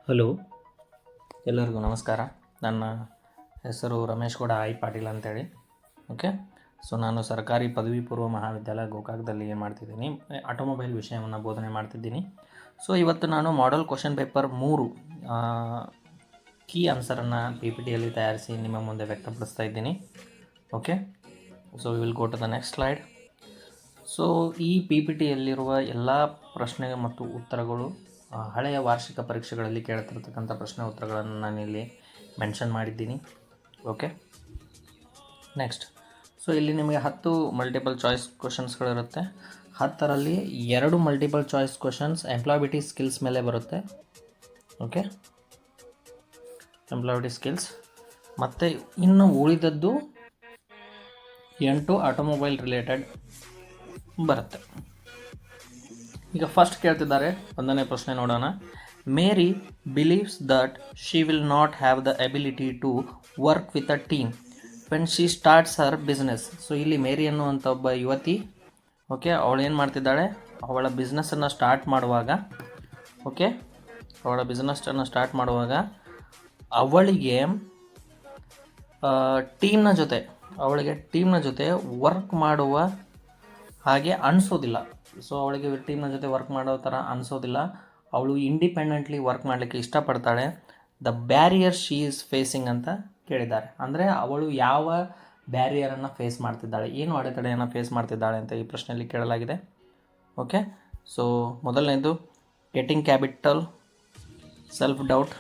Hello, ಎಲ್ಲರಿಗೂ ನಮಸ್ಕಾರ. ನನ್ನ ಹೆಸರು ರಮೇಶ್ ಗೌಡ ಐ ಪಾಟೀಲ್ ಅಂತೇಳಿ. ಓಕೆ, ಸೊ ನಾನು ಸರ್ಕಾರಿ ಪದವಿ ಪೂರ್ವ ಮಹಾವಿದ್ಯಾಲಯ ಗೋಕಾಕದಲ್ಲಿ ಏನು ಮಾಡ್ತಿದ್ದೀನಿ, ಆಟೋಮೊಬೈಲ್ ವಿಷಯವನ್ನು ಬೋಧನೆ ಮಾಡ್ತಿದ್ದೀನಿ. ಸೊ ಇವತ್ತು ನಾನು ಮಾಡೆಲ್ ಕ್ವಶನ್ ಪೇಪರ್ 3 ಕೀ ಆನ್ಸರನ್ನು PPTಯಲ್ಲಿ ತಯಾರಿಸಿ ನಿಮ್ಮ ಮುಂದೆ ವ್ಯಕ್ತಪಡಿಸ್ತಾ ಇದ್ದೀನಿ. Okay, so we will go to the next slide. So ಈ PPTಯಲ್ಲಿರುವ ಎಲ್ಲ ಪ್ರಶ್ನೆ ಮತ್ತು ಉತ್ತರಗಳು ಹಳೆಯ ವಾರ್ಷಿಕ ಪರೀಕ್ಷೆಗಳಲ್ಲಿ ಕೇಳ್ತಿರ್ತಕ್ಕಂಥ ಪ್ರಶ್ನೆ ಉತ್ತರಗಳನ್ನು ನಾನಿಲ್ಲಿ ಮೆನ್ಷನ್ ಮಾಡಿದ್ದೀನಿ. Okay, next. ಸೊ ಇಲ್ಲಿ ನಿಮಗೆ 10 ಮಲ್ಟಿಪಲ್ ಚಾಯ್ಸ್ ಕ್ವಶನ್ಸ್ಗಳಿರುತ್ತೆ. 10ರಲ್ಲಿ 2 multiple choice questions employability skills ಮೇಲೆ ಬರುತ್ತೆ. Okay, employability skills. ಮತ್ತು ಇನ್ನು ಉಳಿದದ್ದು 8 ಆಟೋಮೊಬೈಲ್ ರಿಲೇಟೆಡ್ ಬರುತ್ತೆ. ಈಗ ಫಸ್ಟ್ ಕೇಳ್ತಿದ್ದಾರೆ, 1ನೇ ಪ್ರಶ್ನೆ ನೋಡೋಣ. Mary believes that she will not have the ability to work with a team when she starts her business. So ಇಲ್ಲಿ ಮೇರಿ ಅನ್ನುವಂಥ ಒಬ್ಬ ಯುವತಿ, ಓಕೆ, ಅವಳು ಏನು ಮಾಡ್ತಿದ್ದಾಳೆ, ಅವಳ ಬಿಸ್ನೆಸ್ಸನ್ನು ಸ್ಟಾರ್ಟ್ ಮಾಡುವಾಗ, ಓಕೆ, ಅವಳ ಬಿಸ್ನೆಸ್ಸನ್ನು ಸ್ಟಾರ್ಟ್ ಮಾಡುವಾಗ ಅವಳಿಗೆ ಟೀಮ್ನ ಜೊತೆ ವರ್ಕ್ ಮಾಡುವ ಹಾಗೆ ಅನಿಸೋದಿಲ್ಲ. ಸೊ ಅವಳಿಗೆ ಟೀಮ್ನ ಜೊತೆ ವರ್ಕ್ ಮಾಡೋ ಥರ ಅನಿಸೋದಿಲ್ಲ. ಅವಳು ಇಂಡಿಪೆಂಡೆಂಟ್ಲಿ ವರ್ಕ್ ಮಾಡಲಿಕ್ಕೆ ಇಷ್ಟಪಡ್ತಾಳೆ. The barrier she is facing ಅಂತ ಕೇಳಿದ್ದಾರೆ. ಅಂದರೆ ಅವಳು ಯಾವ ಬ್ಯಾರಿಯರನ್ನು ಫೇಸ್ ಮಾಡ್ತಿದ್ದಾಳೆ, ಏನು ಅಡೆತಡೆಯನ್ನು ಫೇಸ್ ಮಾಡ್ತಿದ್ದಾಳೆ ಅಂತ ಈ ಪ್ರಶ್ನೆಯಲ್ಲಿ ಕೇಳಲಾಗಿದೆ. ಓಕೆ, ಸೊ ಮೊದಲನೇದು getting capital, self doubt,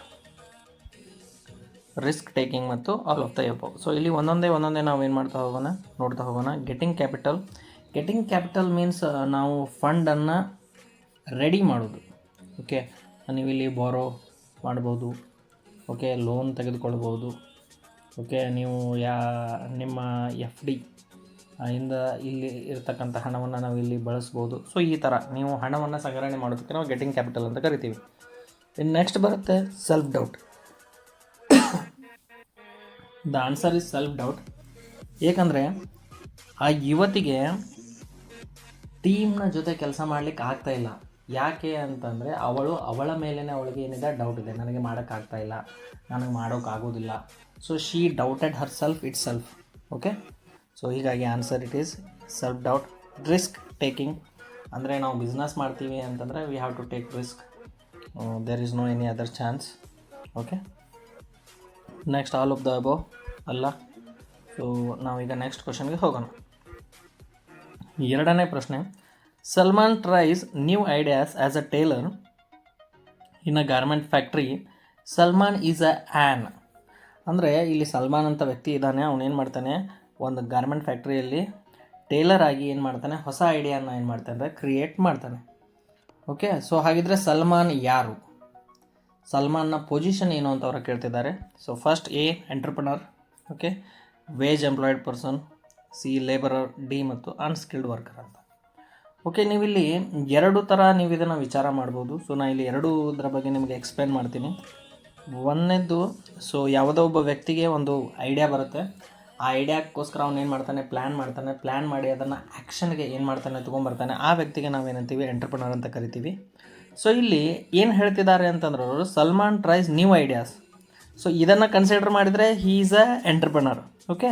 risk taking ಮತ್ತು all of the above. So ಇಲ್ಲಿ ಒಂದೊಂದೇ ನಾವು ಏನು ನೋಡ್ತಾ ಹೋಗೋಣ. ಗೆಟಿಂಗ್ ಕ್ಯಾಪಿಟಲ್ ಮೀನ್ಸ್ ನಾವು ಫಂಡನ್ನು ರೆಡಿ ಮಾಡೋದು. ಓಕೆ, ನೀವಿಲ್ಲಿ ಬಾರೋ ಮಾಡ್ಬೋದು. ಓಕೆ, ಲೋನ್ ತೆಗೆದುಕೊಳ್ಬೋದು. ಓಕೆ, ನೀವು ನಿಮ್ಮ FD ಇಂದ ಇಲ್ಲಿ ಇರತಕ್ಕಂಥ ಹಣವನ್ನು ನಾವು ಇಲ್ಲಿ ಬಳಸ್ಬೋದು. ಸೊ ಈ ಥರ ನೀವು ಹಣವನ್ನು ಸಂಗ್ರಹಣೆ ಮಾಡೋದಕ್ಕೆ ನಾವು ಗೆಟಿಂಗ್ ಕ್ಯಾಪಿಟಲ್ ಅಂತ ಕರಿತೀವಿ. ಇನ್ನು ನೆಕ್ಸ್ಟ್ ಬರುತ್ತೆ self doubt. The answer is self doubt. ಏಕೆಂದರೆ ಆ ಯುವತಿಗೆ ಟೀಮ್ನ ಜೊತೆ ಕೆಲಸ ಮಾಡಲಿಕ್ಕೆ ಆಗ್ತಾಯಿಲ್ಲ. ಯಾಕೆ ಅಂತಂದರೆ ಅವಳ ಮೇಲೇ ಅವಳಿಗೆ ಏನಿದೆ, ಡೌಟ್ ಇದೆ. ನನಗೆ ಮಾಡೋಕ್ಕಾಗ್ತಾಯಿಲ್ಲ, ನನಗೆ ಮಾಡೋಕ್ಕಾಗೋದಿಲ್ಲ. So she doubted herself itself. Okay, so ಹೀಗಾಗಿ answer it is self doubt. Risk taking ಅಂದರೆ ನಾವು ಬಿಸ್ನೆಸ್ ಮಾಡ್ತೀವಿ ಅಂತಂದರೆ we have to take risk. There is no any other chance. Okay, next all of the above ಅಲ್ಲ. So ನಾವೀಗ next ಕ್ವಶನ್ಗೆ ಹೋಗೋಣ. 2ನೇ ಪ್ರಶ್ನೆ. Salman tries new ideas as a tailor in a garment factory. Salman is a an. ಅಂದರೆ ಇಲ್ಲಿ ಸಲ್ಮಾನ್ ಅಂತ ವ್ಯಕ್ತಿ ಇದ್ದಾನೆ. ಅವನೇನು ಮಾಡ್ತಾನೆ, ಒಂದು ಗಾರ್ಮೆಂಟ್ ಫ್ಯಾಕ್ಟ್ರಿಯಲ್ಲಿ ಟೇಲರ್ ಆಗಿ ಏನು ಮಾಡ್ತಾನೆ, ಹೊಸ ಐಡಿಯಾನ ಏನು ಮಾಡ್ತಾನೆ ಅಂದರೆ ಕ್ರಿಯೇಟ್ ಮಾಡ್ತಾನೆ. ಓಕೆ, ಸೊ ಹಾಗಿದ್ರೆ ಸಲ್ಮಾನ್ ಯಾರು, ಸಲ್ಮಾನ್ನ ಪೊಸಿಷನ್ ಏನು ಅಂತ ಅವರು ಕೇಳ್ತಿದ್ದಾರೆ. So first A entrepreneur, okay, wage employed person, C labourer, D ಮತ್ತು ಅನ್ಸ್ಕಿಲ್ಡ್ ವರ್ಕರ್ ಅಂತ. ಓಕೆ, ನೀವಿಲ್ಲಿ 2 ಥರ ನೀವು ಇದನ್ನು ವಿಚಾರ ಮಾಡ್ಬೋದು. ಸೊ ನಾನು ಇಲ್ಲಿ 2 ಬಗ್ಗೆ ನಿಮಗೆ ಎಕ್ಸ್ಪ್ಲೇನ್ ಮಾಡ್ತೀನಿ. 1ನೇದು, ಸೊ ಯಾವುದೋ ಒಬ್ಬ ವ್ಯಕ್ತಿಗೆ ಒಂದು ಐಡಿಯಾ ಬರುತ್ತೆ. ಆ ಐಡಿಯಾಕ್ಕೋಸ್ಕರ ಅವನು ಏನು ಮಾಡ್ತಾನೆ, ಪ್ಲ್ಯಾನ್ ಮಾಡಿ ಅದನ್ನು ಆ್ಯಕ್ಷನ್ಗೆ ಏನು ಮಾಡ್ತಾನೆ, ತೊಗೊಂಬರ್ತಾನೆ. ಆ ವ್ಯಕ್ತಿಗೆ ನಾವೇನಂತೀವಿ, ಎಂಟ್ರಪ್ರನರ್ ಅಂತ ಕರಿತೀವಿ. ಸೊ ಇಲ್ಲಿ ಏನು ಹೇಳ್ತಿದ್ದಾರೆ ಅಂತಂದ್ರೆ ಅವರು, Salman tries new ideas. So ಇದನ್ನು ಕನ್ಸಿಡರ್ ಮಾಡಿದರೆ he is a entrepreneur. Okay,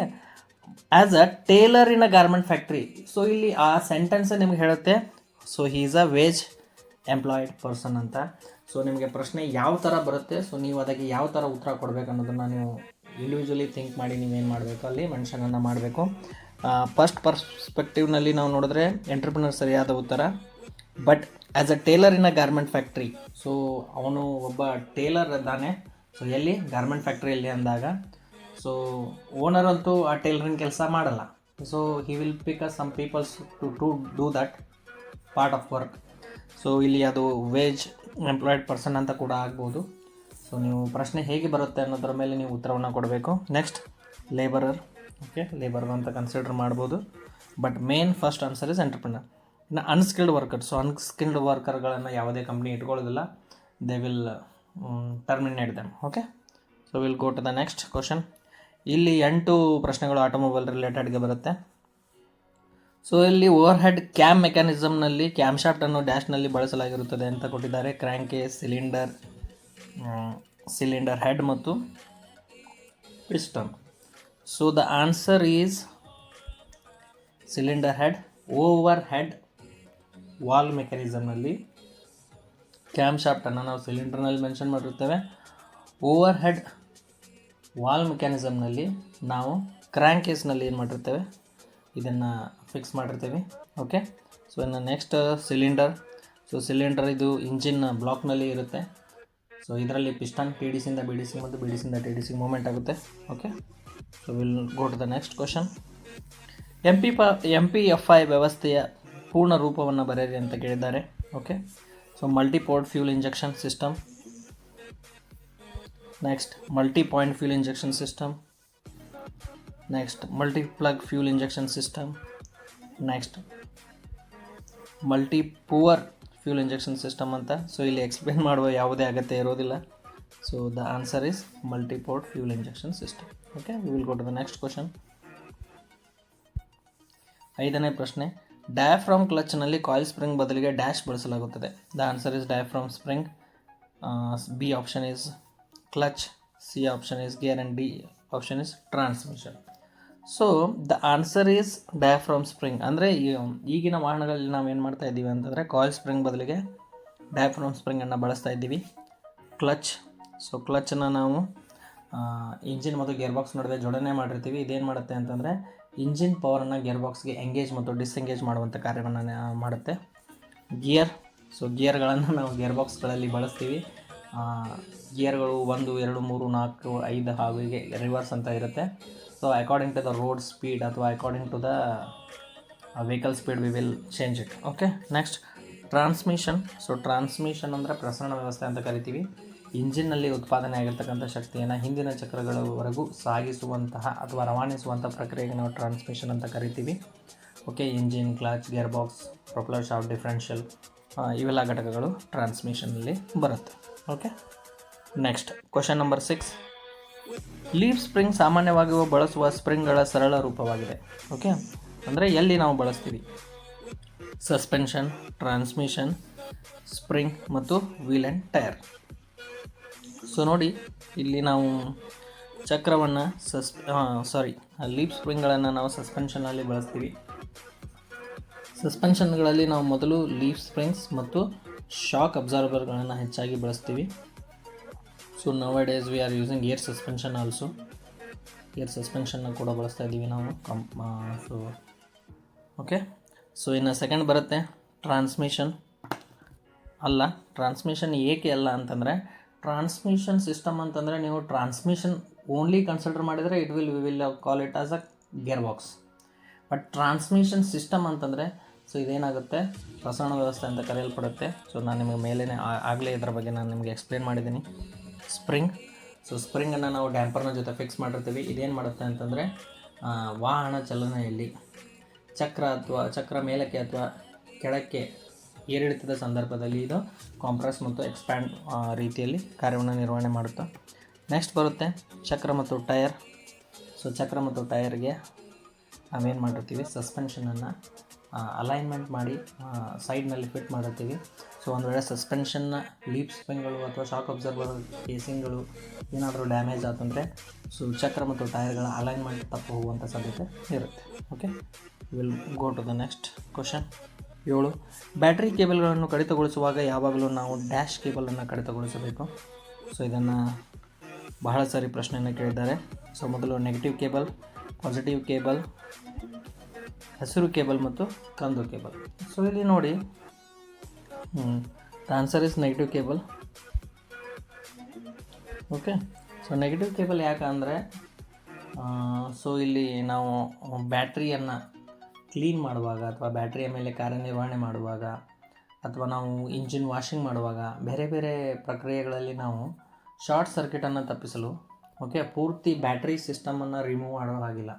as a tailor in a garment factory. So ಇಲ್ಲಿ ಆ ಸೆಂಟೆನ್ಸ್ ನಿಮ್ಗೆ ಹೇಳುತ್ತೆ, so he is a wage employed person ಅಂತ. ಸೊ ನಿಮಗೆ ಪ್ರಶ್ನೆ ಯಾವ ಥರ ಬರುತ್ತೆ, ಸೊ ನೀವು ಅದಕ್ಕೆ ಯಾವ ಥರ ಉತ್ತರ ಕೊಡಬೇಕು ಅನ್ನೋದನ್ನು ನೀವು ಇಂಡಿವಿಜುವಲಿ ಥಿಂಕ್ ಮಾಡಿ ನೀವೇನು ಮಾಡಬೇಕು, ಅಲ್ಲಿ ಮೆನ್ಷನನ್ನು ಮಾಡಬೇಕು. ಫಸ್ಟ್ ಪರ್ಸ್ಪೆಕ್ಟಿವ್ನಲ್ಲಿ ನಾವು ನೋಡಿದ್ರೆ ಎಂಟ್ರಪ್ರನರ್ ಸರಿಯಾದ ಉತ್ತರ. But as a tailor in a garment factory, so ಅವನು ಒಬ್ಬ ಟೇಲರ್ ಇದ್ದಾನೆ. ಸೊ ಎಲ್ಲಿ, ಗಾರ್ಮೆಂಟ್ ಫ್ಯಾಕ್ಟ್ರಿಯಲ್ಲಿ ಅಂದಾಗ, ಸೊ ಓನರ್ ಅಂತೂ ಆ ಟೇಲರಿಂಗ್ ಕೆಲಸ ಮಾಡಲ್ಲ. So he will pick some peoples to do that part of work. So ಇಲ್ಲಿ ಅದು ವೇಜ್ ಎಂಪ್ಲಾಯ್ಡ್ ಪರ್ಸನ್ ಅಂತ ಕೂಡ ಆಗ್ಬೋದು. ಸೊ ನೀವು ಪ್ರಶ್ನೆ ಹೇಗೆ ಬರುತ್ತೆ ಅನ್ನೋದ್ರ ಮೇಲೆ ನೀವು ಉತ್ತರವನ್ನು ಕೊಡಬೇಕು. Next labourer. ಓಕೆ, ಲೇಬರರ್ ಅಂತ ಕನ್ಸಿಡರ್ ಮಾಡ್ಬೋದು. But main first answer is entrepreneur. ಇನ್ನು ಅನ್ಸ್ಕಿಲ್ಡ್ ವರ್ಕರ್. ಸೊ ಅನ್ಸ್ಕಿಲ್ಡ್ ವರ್ಕರ್ಗಳನ್ನು ಯಾವುದೇ ಕಂಪ್ನಿ ಇಟ್ಕೊಳ್ಳೋದಿಲ್ಲ. They will terminate them. Okay, so will go to the next question. ಇಲ್ಲಿ 8 ಪ್ರಶ್ನೆಗಳು ಆಟೋಮೊಬೈಲ್ ರಿಲೇಟೆಡ್ಗೆ ಬರುತ್ತೆ. ಸೊ ಇಲ್ಲಿ ಓವರ್ ಹೆಡ್ ಕ್ಯಾಮ್ ಮೆಕ್ಯಾನಿಸಮ್ನಲ್ಲಿ ಕ್ಯಾಮ್ ಶಾಫ್ಟನ್ನು ಡ್ಯಾಶ್ನಲ್ಲಿ ಬಳಸಲಾಗಿರುತ್ತದೆ ಅಂತ ಕೊಟ್ಟಿದ್ದಾರೆ. Crankcase, cylinder, cylinder head ಮತ್ತು piston. So the answer is cylinder head. Over head valve ಮೆಕ್ಯಾನಿಸಮ್ನಲ್ಲಿ ಕ್ಯಾಮ್ ಶಾಫ್ಟನ್ನು ನಾವು ಸಿಲಿಂಡರ್ನಲ್ಲಿ ಮೆನ್ಷನ್ ಮಾಡಿರ್ತೇವೆ. ಓವರ್ ಹೆಡ್ ವಾಲ್ ಮೆಕ್ಯಾನಿಸಮ್ನಲ್ಲಿ ನಾವು ಕ್ರ್ಯಾಂಕ್ ಕೇಸ್ನಲ್ಲಿ ಏನು ಮಾಡಿರ್ತೇವೆ, ಇದನ್ನು ಫಿಕ್ಸ್ ಮಾಡಿರ್ತೀವಿ. ಓಕೆ, ಸೊ ಇನ್ನು ನೆಕ್ಸ್ಟ್ ಸಿಲಿಂಡರ್. ಸೊ ಸಿಲಿಂಡರ್ ಇದು ಇಂಜಿನ್ ಬ್ಲಾಕ್ನಲ್ಲಿ ಇರುತ್ತೆ. ಸೊ ಇದರಲ್ಲಿ ಪಿಸ್ಟನ್ ಟಿ ಡಿ ಸಿಯಿಂದ ಬಿ ಡಿ ಸಿ ಮತ್ತು ಬಿ ಡಿ ಸಿಯಿಂದ ಟಿ ಡಿ ಸಿ ಮೂವ್ಮೆಂಟ್ ಆಗುತ್ತೆ. Okay, so will go to the next question. MPFI ವ್ಯವಸ್ಥೆಯ ಪೂರ್ಣ ರೂಪವನ್ನು ಬರೆಯಿರಿ ಅಂತ ಕೇಳಿದ್ದಾರೆ. Okay, so multiport fuel injection system, next multi point fuel injection system, next multiplug fuel injection system, next multi power fuel injection system ಅಂತ. So ಇಲ್ಲಿ explain ಮಾಡುವ ಯಾವುದೇ ಅಗತ್ಯ ಇರೋದಿಲ್ಲ. So the answer is multiport fuel injection system. Okay, we will go to the next question. 5ನೇ ಪ್ರಶ್ನೆ. Diaphragm ಕ್ಲಚ್ನಲ್ಲಿ coil spring ಬದಲಿಗೆ ಡ್ಯಾಶ್ ಬಳಸಲಾಗುತ್ತದೆ. The answer is diaphragm spring. B option is clutch, C option is gear and D option is transmission. So the answer is diaphragm spring. ಅಂದರೆ ಈಗಿನ ವಾಹನಗಳಲ್ಲಿ ನಾವು ಏನು ಮಾಡ್ತಾ ಇದ್ದೀವಿ ಅಂತಂದರೆ ಕಾಯಿಲ್ ಸ್ಪ್ರಿಂಗ್ ಬದಲಿಗೆ ಡಯಾಫ್ರಾಮ್ ಸ್ಪ್ರಿಂಗನ್ನು ಬಳಸ್ತಾ ಇದ್ದೀವಿ. ಕ್ಲಚ್, ಸೊ ಕ್ಲಚನ್ನು ನಾವು ಇಂಜಿನ್ ಮತ್ತು ಗೇರ್ ಬಾಕ್ಸ್ ನಡುವೆ ಜೋಡಣೆ ಮಾಡಿರ್ತೀವಿ. ಇದೇನು ಮಾಡುತ್ತೆ ಅಂತಂದರೆ ಇಂಜಿನ್ ಪವರನ್ನು ಗೇರ್ ಬಾಕ್ಸ್ಗೆ ಎಂಗೇಜ್ ಮತ್ತು ಡಿಸ್ಎಂಗೇಜ್ ಮಾಡುವಂಥ ಕಾರ್ಯವನ್ನು ಮಾಡುತ್ತೆ. ಗಿಯರ್, ಸೊ ಗಿಯರ್ಗಳನ್ನು ನಾವು ಗೇರ್ ಬಾಕ್ಸ್ಗಳಲ್ಲಿ ಬಳಸ್ತೀವಿ. ಗಿಯರ್ಗಳು 1, 2, 3, 4, 5 ಹಾಗೂ ಹೀಗೆ ರಿವರ್ಸ್ ಅಂತ ಇರುತ್ತೆ. So according to the road speed ಅಥವಾ according to the vehicle speed we will change it. Okay, next transmission. So transmission ಅಂದರೆ ಪ್ರಸರಣ ವ್ಯವಸ್ಥೆ ಅಂತ ಕರಿತೀವಿ. ಇಂಜಿನ್ನಲ್ಲಿ ಉತ್ಪಾದನೆ ಆಗಿರ್ತಕ್ಕಂಥ ಶಕ್ತಿಯನ್ನು ಹಿಂದಿನ ಚಕ್ರಗಳವರೆಗೂ ಸಾಗಿಸುವಂತಹ ಅಥವಾ ರವಾನಿಸುವಂಥ ಪ್ರಕ್ರಿಯೆಗೆ ನಾವು ಟ್ರಾನ್ಸ್ಮಿಷನ್ ಅಂತ ಕರಿತೀವಿ. Okay, engine, clutch, gear box, propeller shaft, differential, ಇವೆಲ್ಲ ಘಟಕಗಳು ಟ್ರಾನ್ಸ್ಮಿಷನಲ್ಲಿ ಬರುತ್ತೆ. Okay, next question number 6. Leaf spring ಸಾಮಾನ್ಯವಾಗಿ ಬಳಸುವ ಸ್ಪ್ರಿಂಗ್ಗಳ ಸರಳ ರೂಪವಾಗಿದೆ. ಓಕೆ, ಅಂದರೆ ಎಲ್ಲಿ ನಾವು ಬಳಸ್ತೀವಿ? ಸಸ್ಪೆನ್ಷನ್, ಟ್ರಾನ್ಸ್ಮಿಷನ್, ಸ್ಪ್ರಿಂಗ್ ಮತ್ತು ವೀಲ್ ಆ್ಯಂಡ್ ಟೈರ್. ಸೊ ನೋಡಿ, ಇಲ್ಲಿ ನಾವು ಚಕ್ರವನ್ನು ಲೀಫ್ ಸ್ಪ್ರಿಂಗ್ಗಳನ್ನು ನಾವು ಸಸ್ಪೆನ್ಷನ್ನಲ್ಲಿ ಬಳಸ್ತೀವಿ. ಸಸ್ಪೆನ್ಷನ್ಗಳಲ್ಲಿ ನಾವು ಮೊದಲು ಲೀಫ್ ಸ್ಪ್ರಿಂಗ್ಸ್ ಮತ್ತು ಶಾಕ್ ಅಬ್ಸಾರ್ಬರ್ಗಳನ್ನು ಹೆಚ್ಚಾಗಿ ಬಳಸ್ತೀವಿ. So nowadays we are using air suspension also. Air ಸಸ್ಪೆನ್ಷನ್ನ ಕೂಡ ಬಳಸ್ತಾ ಇದ್ದೀವಿ ನಾವು. ಸೊ ಓಕೆ, ಸೊ ಇನ್ನು ಸೆಕೆಂಡ್ ಬರುತ್ತೆ ಟ್ರಾನ್ಸ್ಮಿಷನ್. ಅಲ್ಲ, ಟ್ರಾನ್ಸ್ಮಿಷನ್ ಏಕೆ ಅಲ್ಲ ಅಂತಂದರೆ, ಟ್ರಾನ್ಸ್ಮಿಷನ್ ಸಿಸ್ಟಮ್ ಅಂತಂದರೆ ನೀವು ಟ್ರಾನ್ಸ್ಮಿಷನ್ ಓನ್ಲಿ ಕನ್ಸಿಡರ್ ಮಾಡಿದರೆ we will call it as a gear box. But transmission system ಅಂತಂದರೆ ಸೊ ಇದೇನಾಗುತ್ತೆ, ಪ್ರಸರಣ ವ್ಯವಸ್ಥೆ ಅಂತ ಕರೆಯಲ್ಪಡುತ್ತೆ. ಸೊ ನಾನು ನಿಮಗೆ ಮೇಲೇ ಆಗಲೇ ಇದರ ಬಗ್ಗೆ ನಾನು ನಿಮಗೆ ಎಕ್ಸ್ಪ್ಲೇನ್ ಮಾಡಿದ್ದೀನಿ. ಸ್ಪ್ರಿಂಗ್, ಸೊ ಸ್ಪ್ರಿಂಗನ್ನು ನಾವು ಡ್ಯಾಂಪರ್ನ ಜೊತೆ ಫಿಕ್ಸ್ ಮಾಡಿರ್ತೀವಿ. ಇದೇನು ಮಾಡುತ್ತೆ ಅಂತಂದರೆ ವಾಹನ ಚಲನೆಯಲ್ಲಿ ಚಕ್ರ ಮೇಲಕ್ಕೆ ಅಥವಾ ಕೆಳಕ್ಕೆ ಏರಿಳಿತದ ಸಂದರ್ಭದಲ್ಲಿ ಇದು ಕಾಂಪ್ರೆಸ್ ಮತ್ತು ಎಕ್ಸ್ಪ್ಯಾಂಡ್ ರೀತಿಯಲ್ಲಿ ಕಾರ್ಯವನ್ನು ನಿರ್ವಹಣೆ ಮಾಡುತ್ತೆ. ನೆಕ್ಸ್ಟ್ ಬರುತ್ತೆ ಚಕ್ರ ಮತ್ತು ಟೈರ್. ಸೊ ಚಕ್ರ ಮತ್ತು ಟೈರ್ಗೆ ನಾವೇನು ಮಾಡಿರ್ತೀವಿ, ಸಸ್ಪೆನ್ಷನನ್ನು ಅಲೈನ್ಮೆಂಟ್ ಮಾಡಿ ಸೈಡ್ನಲ್ಲಿ ಫಿಟ್ ಮಾಡಿರ್ತೀವಿ. ಸೊ ಒಂದು ವೇಳೆ ಸಸ್ಪೆನ್ಷನ್ನ ಲೀಫ್ ಸ್ಪ್ರಿಂಗ್ಗಳು ಅಥವಾ ಶಾಕ್ ಅಬ್ಸರ್ವರ್ ಕೇಸಿಂಗ್ಗಳು ಏನಾದರೂ ಡ್ಯಾಮೇಜ್ ಆತಂದರೆ ಸೊ ಚಕ್ರ ಮತ್ತು ಟೈರ್ಗಳ ಅಲೈನ್ಮೆಂಟ್ ತಪ್ಪು ಹೋಗುವಂಥ ಸಾಧ್ಯತೆ ಇರುತ್ತೆ. Okay, will go to the next question. 7. Battery ಕೇಬಲ್ಗಳನ್ನು ಕಡಿತಗೊಳಿಸುವಾಗ ಯಾವಾಗಲೂ ನಾವು ಡ್ಯಾಶ್ ಕೇಬಲನ್ನು ಕಡಿತಗೊಳಿಸಬೇಕು. ಸೊ ಇದನ್ನು ಬಹಳ ಸಾರಿ ಪ್ರಶ್ನೆಯನ್ನು ಕೇಳಿದ್ದಾರೆ. ಸೊ ಮೊದಲು ನೆಗೆಟಿವ್ ಕೇಬಲ್, ಪಾಸಿಟಿವ್ ಕೇಬಲ್, ಹಸಿರು ಕೇಬಲ್ ಮತ್ತು ಕಂದು ಕೇಬಲ್. ಸೊ ಇಲ್ಲಿ ನೋಡಿ, the answer is negative cable. Okay, so negative cable ಯಾಕೆ ಅಂದರೆ ಸೊ ಇಲ್ಲಿ ನಾವು ಬ್ಯಾಟ್ರಿಯನ್ನು ಕ್ಲೀನ್ ಮಾಡುವಾಗ ಅಥವಾ ಬ್ಯಾಟ್ರಿಯ ಮೇಲೆ ಕಾರ್ಯನಿರ್ವಹಣೆ ಮಾಡುವಾಗ ಅಥವಾ ನಾವು ಇಂಜಿನ್ ವಾಷಿಂಗ್ ಮಾಡುವಾಗ ಬೇರೆ ಬೇರೆ ಪ್ರಕ್ರಿಯೆಗಳಲ್ಲಿ ನಾವು ಶಾರ್ಟ್ ಸರ್ಕ್ಯೂಟನ್ನು ತಪ್ಪಿಸಲು ಪೂರ್ತಿ ಬ್ಯಾಟ್ರಿ ಸಿಸ್ಟಮನ್ನು ರಿಮೂವ್ ಮಾಡೋ ಹಾಗಿಲ್ಲ.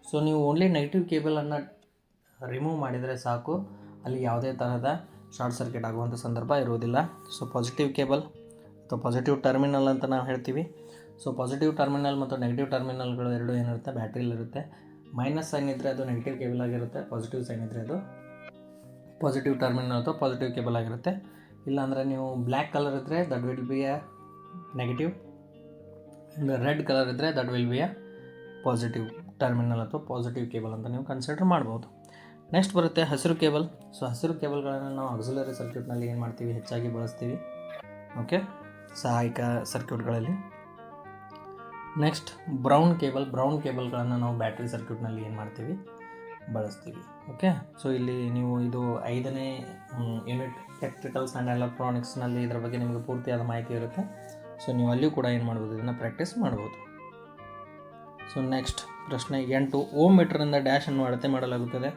ಸೊ ನೀವು ಓನ್ಲಿ ನೆಗೆಟಿವ್ ಕೇಬಲನ್ನು ರಿಮೂವ್ ಮಾಡಿದರೆ ಸಾಕು, ಅಲ್ಲಿ ಯಾವುದೇ ತರಹದ ಶಾರ್ಟ್ ಸರ್ಕ್ಯೂಟ್ ಆಗುವಂಥ ಸಂದರ್ಭ ಇರುವುದಿಲ್ಲ. ಸೊ ಪಾಸಿಟಿವ್ ಕೇಬಲ್ ಅಥವಾ ಪಾಸಿಟಿವ್ ಟರ್ಮಿನಲ್ ಅಂತ ನಾವು ಹೇಳ್ತೀವಿ. ಸೊ ಪಾಸಿಟಿವ್ ಟರ್ಮಿನಲ್ ಮತ್ತು ನೆಗೆಟಿವ್ ಟರ್ಮಿನಲ್ಗಳು ಎರಡು ಏನಿರುತ್ತೆ, ಬ್ಯಾಟ್ರಿಲಿರುತ್ತೆ. ಮೈನಸ್ ಸೈನ್ ಇದ್ದರೆ ಅದು ನೆಗೆಟಿವ್ ಕೇಬಲ್ ಆಗಿರುತ್ತೆ, ಪಾಸಿಟಿವ್ ಸೈನ್ ಇದ್ದರೆ ಅದು ಪಾಸಿಟಿವ್ ಟರ್ಮಿನಲ್ ಅಥವಾ ಪಾಸಿಟಿವ್ ಕೇಬಲ್ ಆಗಿರುತ್ತೆ. ಇಲ್ಲಾಂದರೆ ನೀವು ಬ್ಲ್ಯಾಕ್ ಕಲರ್ ಇದ್ದರೆ that will be a negative, and red colour ಇದ್ದರೆ that will be a positive terminal ಅಥವಾ ಪಾಸಿಟಿವ್ ಕೇಬಲ್ ಅಂತ ನೀವು ಕನ್ಸಿಡರ್ ಮಾಡ್ಬೋದು. ನೆಕ್ಸ್ಟ್ ಬರುತ್ತೆ ಹಸಿರು ಕೇಬಲ್. ಸೊ ಹಸಿರು ಕೇಬಲ್ಗಳನ್ನು ನಾವು ಆಕ್ಸಿಲರಿ ಸರ್ಕ್ಯೂಟ್ನಲ್ಲಿ ಏನು ಮಾಡ್ತೀವಿ, ಹೆಚ್ಚಾಗಿ ಬಳಸ್ತೀವಿ. ಓಕೆ, ಸಹಾಯಕ ಸರ್ಕ್ಯೂಟ್ಗಳಲ್ಲಿ. ನೆಕ್ಸ್ಟ್ ಬ್ರೌನ್ ಕೇಬಲ್ಗಳನ್ನು ನಾವು ಬ್ಯಾಟ್ರಿ ಸರ್ಕ್ಯೂಟ್ನಲ್ಲಿ ಏನು ಮಾಡ್ತೀವಿ, ಬಳಸ್ತೀವಿ. ಓಕೆ, ಸೊ ಇಲ್ಲಿ ನೀವು ಇದು 5ನೇ ಯೂನಿಟ್ ಎಲೆಕ್ಟ್ರಿಕಲ್ಸ್ ಆ್ಯಂಡ್ ಎಲೆಕ್ಟ್ರಾನಿಕ್ಸ್ನಲ್ಲಿ ಇದರ ಬಗ್ಗೆ ನಿಮಗೆ ಪೂರ್ತಿಯಾದ ಮಾಹಿತಿ ಇರುತ್ತೆ. ಸೊ ನೀವು ಅಲ್ಲಿಯೂ ಕೂಡ ಏನು ಮಾಡ್ಬೋದು, ಇದನ್ನು ಪ್ರಾಕ್ಟೀಸ್ ಮಾಡ್ಬೋದು. ಸೊ ನೆಕ್ಸ್ಟ್ ಪ್ರಶ್ನೆ 8, ಓಮ್ ಮೀಟರಿಂದ ಡ್ಯಾಶನ್ನು ಅಳತೆ ಮಾಡಲಾಗುತ್ತದೆ.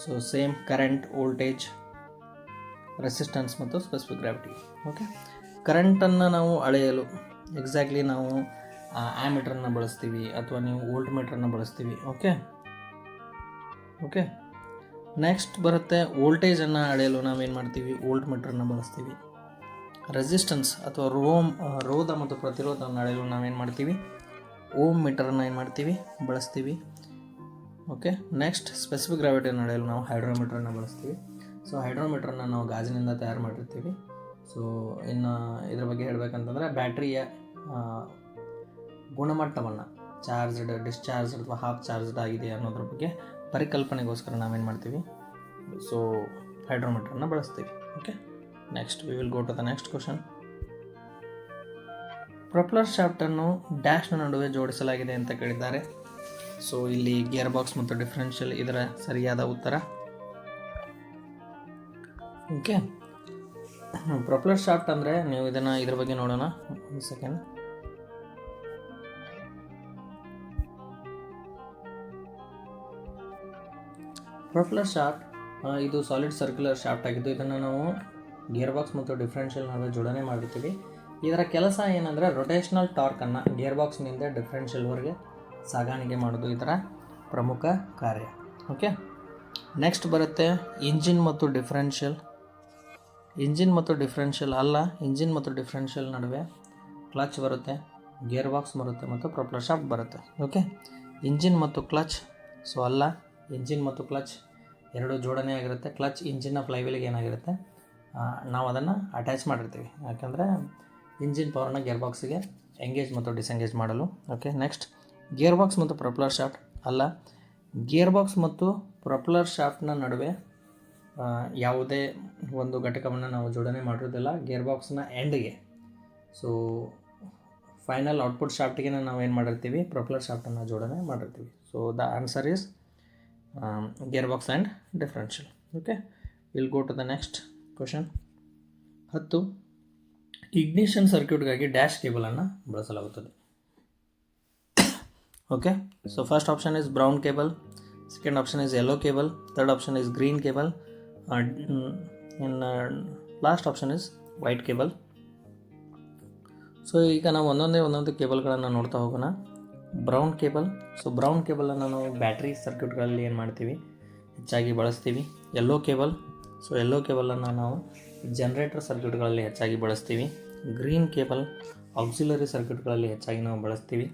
So same current, voltage, resistance ಮತ್ತು ಸ್ಪೆಸಿಫಿಕ್ ಗ್ರಾವಿಟಿ. ಓಕೆ, ಕರೆಂಟನ್ನು ನಾವು ಅಳೆಯಲು ಎಕ್ಸಾಕ್ಟ್ಲಿ ನಾವು ಆ್ಯಮೀಟ್ರನ್ನು ಬಳಸ್ತೀವಿ ಅಥವಾ ನೀವು ವೋಲ್ಟ್ ಮೀಟ್ರನ್ನು ಬಳಸ್ತೀವಿ. ಓಕೆ, ನೆಕ್ಸ್ಟ್ ಬರುತ್ತೆ ವೋಲ್ಟೇಜನ್ನು ಅಳೆಯಲು ನಾವೇನು ಮಾಡ್ತೀವಿ, ವೋಲ್ಟ್ ಮೀಟ್ರನ್ನು ಬಳಸ್ತೀವಿ. ರೆಸಿಸ್ಟೆನ್ಸ್ ಅಥವಾ ರೋಧ ಮತ್ತು ಪ್ರತಿರೋಧವನ್ನು ಅಳೆಯಲು ನಾವೇನು ಮಾಡ್ತೀವಿ, ಓಮ್ ಮೀಟರನ್ನು ಏನು ಮಾಡ್ತೀವಿ, ಬಳಸ್ತೀವಿ. ಓಕೆ, ನೆಕ್ಸ್ಟ್ ಸ್ಪೆಸಿಫಿಕ್ ಗ್ರಾವಿಟಿಯನ್ನು ಅಳೆಯಲು ನಾವು ಹೈಡ್ರೋಮೀಟ್ರನ್ನು ಬಳಸ್ತೀವಿ. ಸೊ ಹೈಡ್ರೋಮೀಟ್ರನ್ನು ನಾವು ಗಾಜಿನಿಂದ ತಯಾರು ಮಾಡಿರ್ತೀವಿ. ಸೊ ಇನ್ನು ಇದ್ರ ಬಗ್ಗೆ ಹೇಳಬೇಕಂತಂದರೆ ಬ್ಯಾಟ್ರಿಯ ಗುಣಮಟ್ಟವನ್ನು ಚಾರ್ಜ್ಡ್, ಡಿಸ್ಚಾರ್ಜ್ಡ್ ಅಥವಾ ಹಾಫ್ ಚಾರ್ಜ್ಡ್ ಆಗಿದೆ ಅನ್ನೋದ್ರ ಬಗ್ಗೆ ಪರಿಕಲ್ಪನೆಗೋಸ್ಕರ ನಾವೇನು ಮಾಡ್ತೀವಿ, ಸೊ ಹೈಡ್ರೋಮೀಟ್ರನ್ನು ಬಳಸ್ತೀವಿ. Okay, next we will go to the next question. Propeller ಶಾಫ್ಟನ್ನು ಡ್ಯಾಶ್ನ ನಡುವೆ ಜೋಡಿಸಲಾಗಿದೆ ಅಂತ ಕೇಳಿದ್ದಾರೆ. ಸೊ ಇಲ್ಲಿ ಗೇರ್ ಬಾಕ್ಸ್ ಮತ್ತು ಡಿಫರೆನ್ಷಿಯಲ್ ಇದರ ಸರಿಯಾದ ಉತ್ತರ. ಓಕೆ, ಪ್ರೊಪೆಲ್ಲರ್ ಶಾಫ್ಟ್ ಅಂದರೆ ನೀವು ಇದ್ರ ಬಗ್ಗೆ ನೋಡೋಣ. ಒಂದು ಸೆಕೆಂಡ್. ಪ್ರೊಪೆಲ್ಲರ್ ಶಾಫ್ಟ್ ಇದು ಸಾಲಿಡ್ ಸರ್ಕ್ಯುಲರ್ ಶಾಫ್ಟ್ ಆಗಿದ್ದು ಇದನ್ನು ನಾವು ಗೇರ್ ಬಾಕ್ಸ್ ಮತ್ತು ಡಿಫರೆನ್ಷಿಯಲ್ ನಡುವೆ ಜೋಡಣೆ ಮಾಡಿರ್ತೀವಿ. ಇದರ ಕೆಲಸ ಏನಂದರೆ ರೊಟೇಷನಲ್ ಟಾರ್ಕನ್ನು ಗೇರ್ ಬಾಕ್ಸ್ನಿಂದ ಡಿಫರೆನ್ಷಿಯಲ್ವರೆಗೆ ಸಾಗಾಣಿಕೆ ಮಾಡೋದು ಇದರ ಪ್ರಮುಖ ಕಾರ್ಯ. ಓಕೆ, ನೆಕ್ಸ್ಟ್ ಬರುತ್ತೆ ಇಂಜಿನ್ ಮತ್ತು ಡಿಫರೆನ್ಷಿಯಲ್. ಇಂಜಿನ್ ಮತ್ತು ಡಿಫರೆನ್ಷಿಯಲ್ ನಡುವೆ ಕ್ಲಚ್ ಬರುತ್ತೆ, ಗೇರ್ ಬಾಕ್ಸ್ ಬರುತ್ತೆ ಮತ್ತು ಪ್ರೊಪೆಲ್ಲರ್ ಶಾಫ್ಟ್ ಬರುತ್ತೆ. ಓಕೆ, ಇಂಜಿನ್ ಮತ್ತು ಕ್ಲಚ್, ಸೊ ಅಲ್ಲ, ಇಂಜಿನ್ ಮತ್ತು ಕ್ಲಚ್ ಎರಡು ಜೋಡಣೆ ಆಗಿರುತ್ತೆ. ಕ್ಲಚ್ ಇಂಜಿನ್ನ ಫ್ಲೈವೀಲ್ಗೆ ಏನಾಗಿರುತ್ತೆ, ನಾವು ಅದನ್ನು ಅಟ್ಯಾಚ್ ಮಾಡಿರ್ತೀವಿ, ಯಾಕಂದರೆ ಇಂಜಿನ್ ಪವರ್ನ ಗೇರ್ ಬಾಕ್ಸಿಗೆ ಎಂಗೇಜ್ ಮತ್ತು ಡಿಸೆಂಗೇಜ್ ಮಾಡಲು. ಓಕೆ, ನೆಕ್ಸ್ಟ್ ಗೇರ್ ಬಾಕ್ಸ್ ಮತ್ತು ಪ್ರೊಪೆಲ್ಲರ್ ಶಾಫ್ಟ್ ಅಲ್ಲ, ಗೇರ್ ಬಾಕ್ಸ್ ಮತ್ತು ಪ್ರೊಪೆಲ್ಲರ್ ಶಾಫ್ಟ್ನ ನಡುವೆ ಯಾವುದೇ ಒಂದು ಘಟಕವನ್ನು ನಾವು ಜೋಡಣೆ ಮಾಡಿರೋದಿಲ್ಲ. ಗೇರ್ ಬಾಕ್ಸ್ನ ಎಂಡ್ಗೆ, ಸೊ ಫೈನಲ್ ಔಟ್ಪುಟ್ ಶಾಫ್ಟ್ಗೆ ನಾವು ಏನು ಮಾಡಿರ್ತೀವಿ, ಪ್ರೊಪೆಲ್ಲರ್ ಶಾಫ್ಟನ್ನು ಜೋಡಣೆ ಮಾಡಿರ್ತೀವಿ. So the answer is gear box and differential. Okay, will go to the next question. 10, ignition ಸರ್ಕ್ಯೂಟ್ಗಾಗಿ ಡ್ಯಾಶ್ ಕೇಬಲನ್ನು ಬಳಸಲಾಗುತ್ತದೆ. Okay, so first option is brown cable, second option is yellow cable, third option is green cable, last option is white cable. So ಈಗ ನಾವು ಒಂದೊಂದು ಕೇಬಲ್ಗಳನ್ನು ನೋಡ್ತಾ ಹೋಗೋಣ. Brown cable, so brown ಕೇಬಲನ್ನು ನಾವು battery ಸರ್ಕ್ಯೂಟ್ಗಳಲ್ಲಿ ಏನು ಮಾಡ್ತೀವಿ, ಹೆಚ್ಚಾಗಿ ಬಳಸ್ತೀವಿ. ಯೆಲ್ಲೋ ಕೇಬಲ್, ಸೊ ಯೆಲ್ಲೋ ಕೇಬಲನ್ನು ನಾವು ಜನರೇಟರ್ ಸರ್ಕ್ಯೂಟ್ಗಳಲ್ಲಿ ಹೆಚ್ಚಾಗಿ ಬಳಸ್ತೀವಿ. ಗ್ರೀನ್ ಕೇಬಲ್ ಆಕ್ಸಿಲರಿ ಸರ್ಕ್ಯೂಟ್ಗಳಲ್ಲಿ ಹೆಚ್ಚಾಗಿ ನಾವು ಬಳಸ್ತೀವಿ.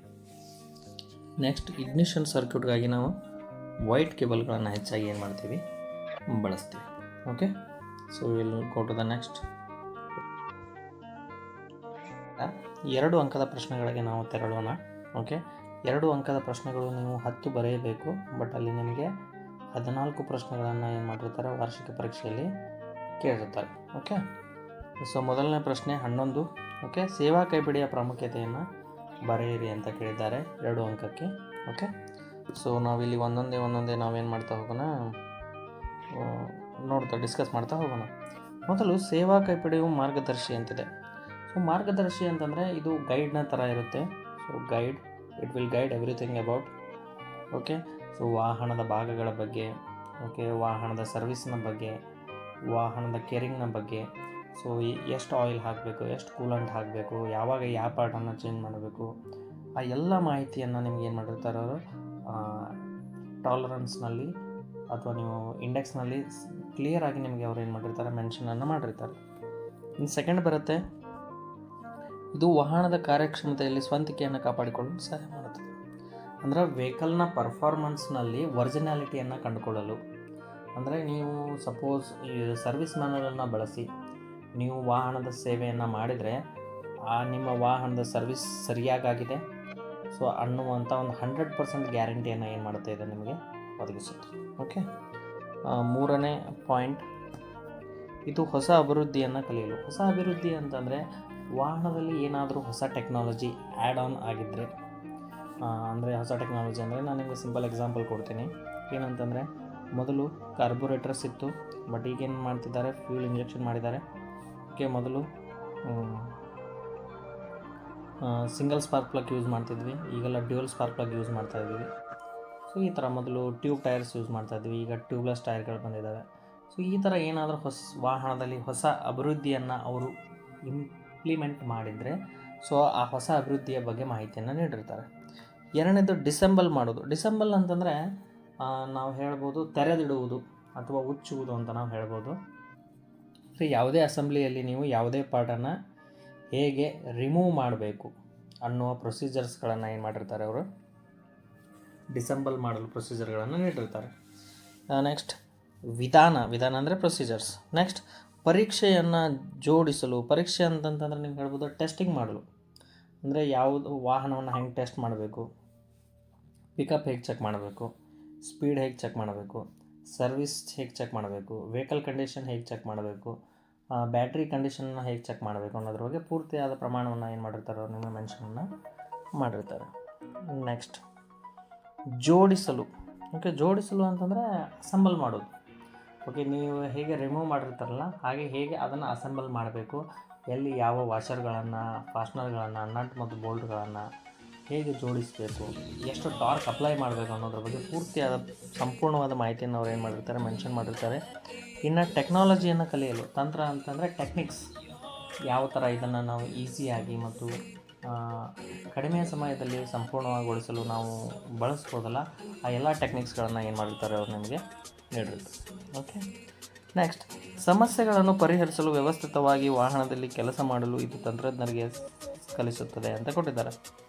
ನೆಕ್ಸ್ಟ್ ಇಗ್ನಿಷನ್ ಸರ್ಕ್ಯೂಟ್ಗಾಗಿ ನಾವು ವೈಟ್ ಕೇಬಲ್ಗಳನ್ನು ಹೆಚ್ಚಾಗಿ ಏನು ಮಾಡ್ತೀವಿ, ಬಳಸ್ತೀವಿ. Okay, so will go to the next. 2 ಅಂಕದ ಪ್ರಶ್ನೆಗಳಿಗೆ ನಾವು ತೆರಳೋಣ. ಓಕೆ, 2 ಅಂಕದ ಪ್ರಶ್ನೆಗಳು ನೀವು 10 ಬರೆಯಬೇಕು, ಬಟ್ ಅಲ್ಲಿ ನಿಮಗೆ 14 ಪ್ರಶ್ನೆಗಳನ್ನು ಏನು ಮಾಡಿರ್ತಾರೆ, ವಾರ್ಷಿಕ ಪರೀಕ್ಷೆಯಲ್ಲಿ ಕೇಳಿರ್ತಾರೆ. ಓಕೆ, ಸೊ ಮೊದಲನೇ ಪ್ರಶ್ನೆ 11. ಓಕೆ, ಸೇವಾ ಕೈಪಿಡಿಯ ಪ್ರಾಮುಖ್ಯತೆಯನ್ನು ಬರೆಯಿರಿ ಅಂತ ಕೇಳಿದ್ದಾರೆ 2 ಅಂಕಕ್ಕೆ. ಓಕೆ, ಸೊ ನಾವಿಲ್ಲಿ ಒಂದೊಂದೇ ನಾವೇನು ಮಾಡ್ತಾ ಹೋಗೋಣ, ಡಿಸ್ಕಸ್ ಮಾಡ್ತಾ ಹೋಗೋಣ. ಮೊದಲು ಸೇವಾ ಕೈಪಿಡಿಯು ಮಾರ್ಗದರ್ಶಿ ಅಂತಿದೆ. ಸೊ ಮಾರ್ಗದರ್ಶಿ ಅಂತಂದರೆ ಇದು ಗೈಡ್ನ ಥರ ಇರುತ್ತೆ. So guide, it will guide everything about. Okay, so ವಾಹನದ ಭಾಗಗಳ ಬಗ್ಗೆ, ಓಕೆ, ವಾಹನದ ಸರ್ವಿಸ್ನ ಬಗ್ಗೆ, ವಾಹನದ ಕೇರಿಂಗ್ನ ಬಗ್ಗೆ, ಸೊ ಎಷ್ಟು ಆಯಿಲ್ ಹಾಕಬೇಕು, ಎಷ್ಟು ಕೂಲಂಟ್ ಹಾಕಬೇಕು, ಯಾವಾಗ ಯಾವ ಪಾರ್ಟನ್ನು ಚೇಂಜ್ ಮಾಡಬೇಕು, ಆ ಎಲ್ಲ ಮಾಹಿತಿಯನ್ನು ನಿಮ್ಗೆ ಏನು ಮಾಡಿರ್ತಾರೆ ಅವರು ಟಾಲರೆನ್ಸ್ನಲ್ಲಿ ಅಥವಾ ನೀವು ಇಂಡೆಕ್ಸ್ನಲ್ಲಿ ಕ್ಲಿಯರಾಗಿ ನಿಮಗೆ ಅವ್ರು ಏನು ಮಾಡಿರ್ತಾರೆ, ಮೆನ್ಷನನ್ನು ಮಾಡಿರ್ತಾರೆ. ಇನ್ನು ಸೆಕೆಂಡ್ ಬರುತ್ತೆ, ಇದು ವಾಹನದ ಕಾರ್ಯಕ್ಷಮತೆಯಲ್ಲಿ ಸ್ವಂತಿಕೆಯನ್ನು ಕಾಪಾಡಿಕೊಳ್ಳಲು ಸಹಾಯ ಮಾಡುತ್ತದೆ. ಅಂದರೆ ವೆಹಿಕಲ್ನ ಪರ್ಫಾರ್ಮೆನ್ಸ್ನಲ್ಲಿ ಒರಿಜಿನಾಲಿಟಿಯನ್ನು ಕಂಡುಕೊಳ್ಳಲು. ಅಂದರೆ ನೀವು ಸಪೋಸ್ ಈ ಸರ್ವಿಸ್ ಮ್ಯಾನುವಲನ್ನು ಬಳಸಿ ನೀವು ವಾಹನದ ಸೇವೆಯನ್ನು ಮಾಡಿದರೆ ನಿಮ್ಮ ವಾಹನದ ಸರ್ವಿಸ್ ಸರಿಯಾಗಿದೆ ಸೊ ಅನ್ನುವಂಥ ಒಂದು 100% ಗ್ಯಾರಂಟಿಯನ್ನು ಏನು ಮಾಡುತ್ತೆ ಇದು ನಿಮಗೆ ಒದಗಿಸುತ್ತೆ. ಓಕೆ, ಮೂರನೇ ಪಾಯಿಂಟ್, ಇದು ಹೊಸ ಅಭಿವೃದ್ಧಿಯನ್ನು ಕಲಿಯಲು. ಹೊಸ ಅಭಿವೃದ್ಧಿ ಅಂತಂದರೆ ವಾಹನದಲ್ಲಿ ಏನಾದರೂ ಹೊಸ ಟೆಕ್ನಾಲಜಿ ಆ್ಯಡ್ ಆನ್ ಆಗಿದ್ದರೆ, ಅಂದರೆ ಹೊಸ ಟೆಕ್ನಾಲಜಿ ಅಂದರೆ ನಾನು ನಿಮಗೆ ಸಿಂಪಲ್ ಎಕ್ಸಾಂಪಲ್ ಕೊಡ್ತೀನಿ. ಏನಂತಂದರೆ ಮೊದಲು ಕಾರ್ಬೊರೇಟರ್ಸ್ ಇತ್ತು, ಬಟ್ ಈಗೇನು ಮಾಡ್ತಿದ್ದಾರೆ, ಫ್ಯೂಲ್ ಇಂಜೆಕ್ಷನ್ ಮಾಡಿದ್ದಾರೆ. ಓಕೆ, ಮೊದಲು ಸಿಂಗಲ್ ಸ್ಪಾರ್ಕ್ ಪ್ಲಗ್ ಯೂಸ್ ಮಾಡ್ತಿದ್ವಿ, ಈಗೆಲ್ಲ ಡ್ಯೂಯಲ್ ಸ್ಪಾರ್ಕ್ ಪ್ಲಗ್ ಯೂಸ್ ಮಾಡ್ತಾಯಿದ್ವಿ. ಸೊ ಈ ಥರ ಮೊದಲು ಟ್ಯೂಬ್ ಟೈರ್ಸ್ ಯೂಸ್ ಮಾಡ್ತಾಯಿದ್ವಿ, ಈಗ ಟ್ಯೂಬ್ಲೆಸ್ ಟೈರ್ಗಳು ಬಂದಿದ್ದಾವೆ. ಸೊ ಈ ಥರ ಏನಾದರೂ ವಾಹನದಲ್ಲಿ ಹೊಸ ಅಭಿವೃದ್ಧಿಯನ್ನು ಅವರು ಇಂಪ್ಲಿಮೆಂಟ್ ಮಾಡಿದರೆ ಸೊ ಆ ಹೊಸ ಅಭಿವೃದ್ಧಿಯ ಬಗ್ಗೆ ಮಾಹಿತಿಯನ್ನು ನೀಡಿರ್ತಾರೆ. ಎರಡನೇದು ಡಿಸೆಂಬಲ್ ಮಾಡೋದು. ಡಿಸೆಂಬಲ್ ಅಂತಂದರೆ ನಾವು ಹೇಳ್ಬೋದು ತೆರೆದಿಡುವುದು ಅಥವಾ ಉಚ್ಚುವುದು ಅಂತ ನಾವು ಹೇಳ್ಬೋದು. ಸೊ ಯಾವುದೇ ಅಸೆಂಬ್ಲಿಯಲ್ಲಿ ನೀವು ಯಾವುದೇ ಪಾರ್ಟನ್ನು ಹೇಗೆ ರಿಮೂವ್ ಮಾಡಬೇಕು ಅನ್ನುವ ಪ್ರೊಸೀಜರ್ಸ್ಗಳನ್ನು ಏನು ಮಾಡಿರ್ತಾರೆ, ಅವರು ಡಿಸೆಂಬಲ್ ಮಾಡಲು ಪ್ರೊಸೀಜರ್ಗಳನ್ನು ನೀಡಿರ್ತಾರೆ. ನೆಕ್ಸ್ಟ್ ವಿಧಾನ ಅಂದರೆ ಪ್ರೊಸೀಜರ್ಸ್. ನೆಕ್ಸ್ಟ್ ಪರೀಕ್ಷೆಯನ್ನು ಜೋಡಿಸಲು. ಪರೀಕ್ಷೆ ಅಂತಂತಂದರೆ ನೀವು ಹೇಳ್ಬೋದು ಟೆಸ್ಟಿಂಗ್ ಮಾಡಲು, ಅಂದರೆ ಯಾವುದು ವಾಹನವನ್ನು ಹೆಂಗೆ ಟೆಸ್ಟ್ ಮಾಡಬೇಕು, ಪಿಕಪ್ ಹೇಗೆ ಚೆಕ್ ಮಾಡಬೇಕು, ಸ್ಪೀಡ್ ಹೇಗೆ ಚೆಕ್ ಮಾಡಬೇಕು, ಸರ್ವಿಸ್ ಹೇಗೆ ಚೆಕ್ ಮಾಡಬೇಕು, ವೆಹಿಕಲ್ ಕಂಡೀಷನ್ ಹೇಗೆ ಚೆಕ್ ಮಾಡಬೇಕು, ಬ್ಯಾಟ್ರಿ ಕಂಡೀಷನ್ನ ಹೇಗೆ ಚೆಕ್ ಮಾಡಬೇಕು ಅನ್ನೋದ್ರ ಬಗ್ಗೆ ಪೂರ್ತಿಯಾದ ಪ್ರಮಾಣವನ್ನು ಏನು ಮಾಡಿರ್ತಾರೆ, ಅವ್ರು ನಿಮ್ಮ ಮೆನ್ಷನನ್ನು ಮಾಡಿರ್ತಾರೆ. ನೆಕ್ಸ್ಟ್ ಜೋಡಿಸಲು. ಓಕೆ, ಜೋಡಿಸಲು ಅಂತಂದರೆ ಅಸೆಂಬಲ್ ಮಾಡೋದು. ಓಕೆ, ನೀವು ಹೇಗೆ ರಿಮೂವ್ ಮಾಡಿರ್ತಾರಲ್ಲ ಹಾಗೆ ಹೇಗೆ ಅದನ್ನು ಅಸೆಂಬಲ್ ಮಾಡಬೇಕು, ಎಲ್ಲಿ ಯಾವ ವಾಷರ್ಗಳನ್ನು, ಫಾಸ್ಟ್ನರ್ಗಳನ್ನು, ನಟ್ ಮತ್ತು ಬೋಲ್ಟ್ಗಳನ್ನು ಹೇಗೆ ಜೋಡಿಸಬೇಕು, ಎಷ್ಟು ಟಾರ್ಕ್ ಅಪ್ಲೈ ಮಾಡಬೇಕು ಅನ್ನೋದ್ರ ಬಗ್ಗೆ ಪೂರ್ತಿಯಾದ ಸಂಪೂರ್ಣವಾದ ಮಾಹಿತಿಯನ್ನು ಅವ್ರು ಏನು ಮಾಡಿರ್ತಾರೆ, ಮೆನ್ಷನ್ ಮಾಡಿರ್ತಾರೆ. ಇನ್ನು ಟೆಕ್ನಾಲಜಿಯನ್ನು ಕಲಿಯಲು. ತಂತ್ರ ಅಂತಂದರೆ ಟೆಕ್ನಿಕ್ಸ್, ಯಾವ ಥರ ಇದನ್ನು ನಾವು ಈಸಿಯಾಗಿ ಮತ್ತು ಕಡಿಮೆ ಸಮಯದಲ್ಲಿ ಸಂಪೂರ್ಣಗೊಳಿಸಲು ನಾವು ಬಳಸ್ಬೋದಲ್ಲ, ಆ ಎಲ್ಲ ಟೆಕ್ನಿಕ್ಸ್ಗಳನ್ನು ಏನು ಮಾಡಿರ್ತಾರೆ ಅವ್ರು ನಿಮಗೆ ನೀಡಿರ್ತಾರೆ. ಓಕೆ, ನೆಕ್ಸ್ಟ್ ಸಮಸ್ಯೆಗಳನ್ನು ಪರಿಹರಿಸಲು ವ್ಯವಸ್ಥಿತವಾಗಿ ವಾಹನದಲ್ಲಿ ಕೆಲಸ ಮಾಡಲು ಇದು ತಂತ್ರಜ್ಞರಿಗೆ ಕಲಿಸುತ್ತದೆ ಅಂತ ಕೊಟ್ಟಿದ್ದಾರೆ.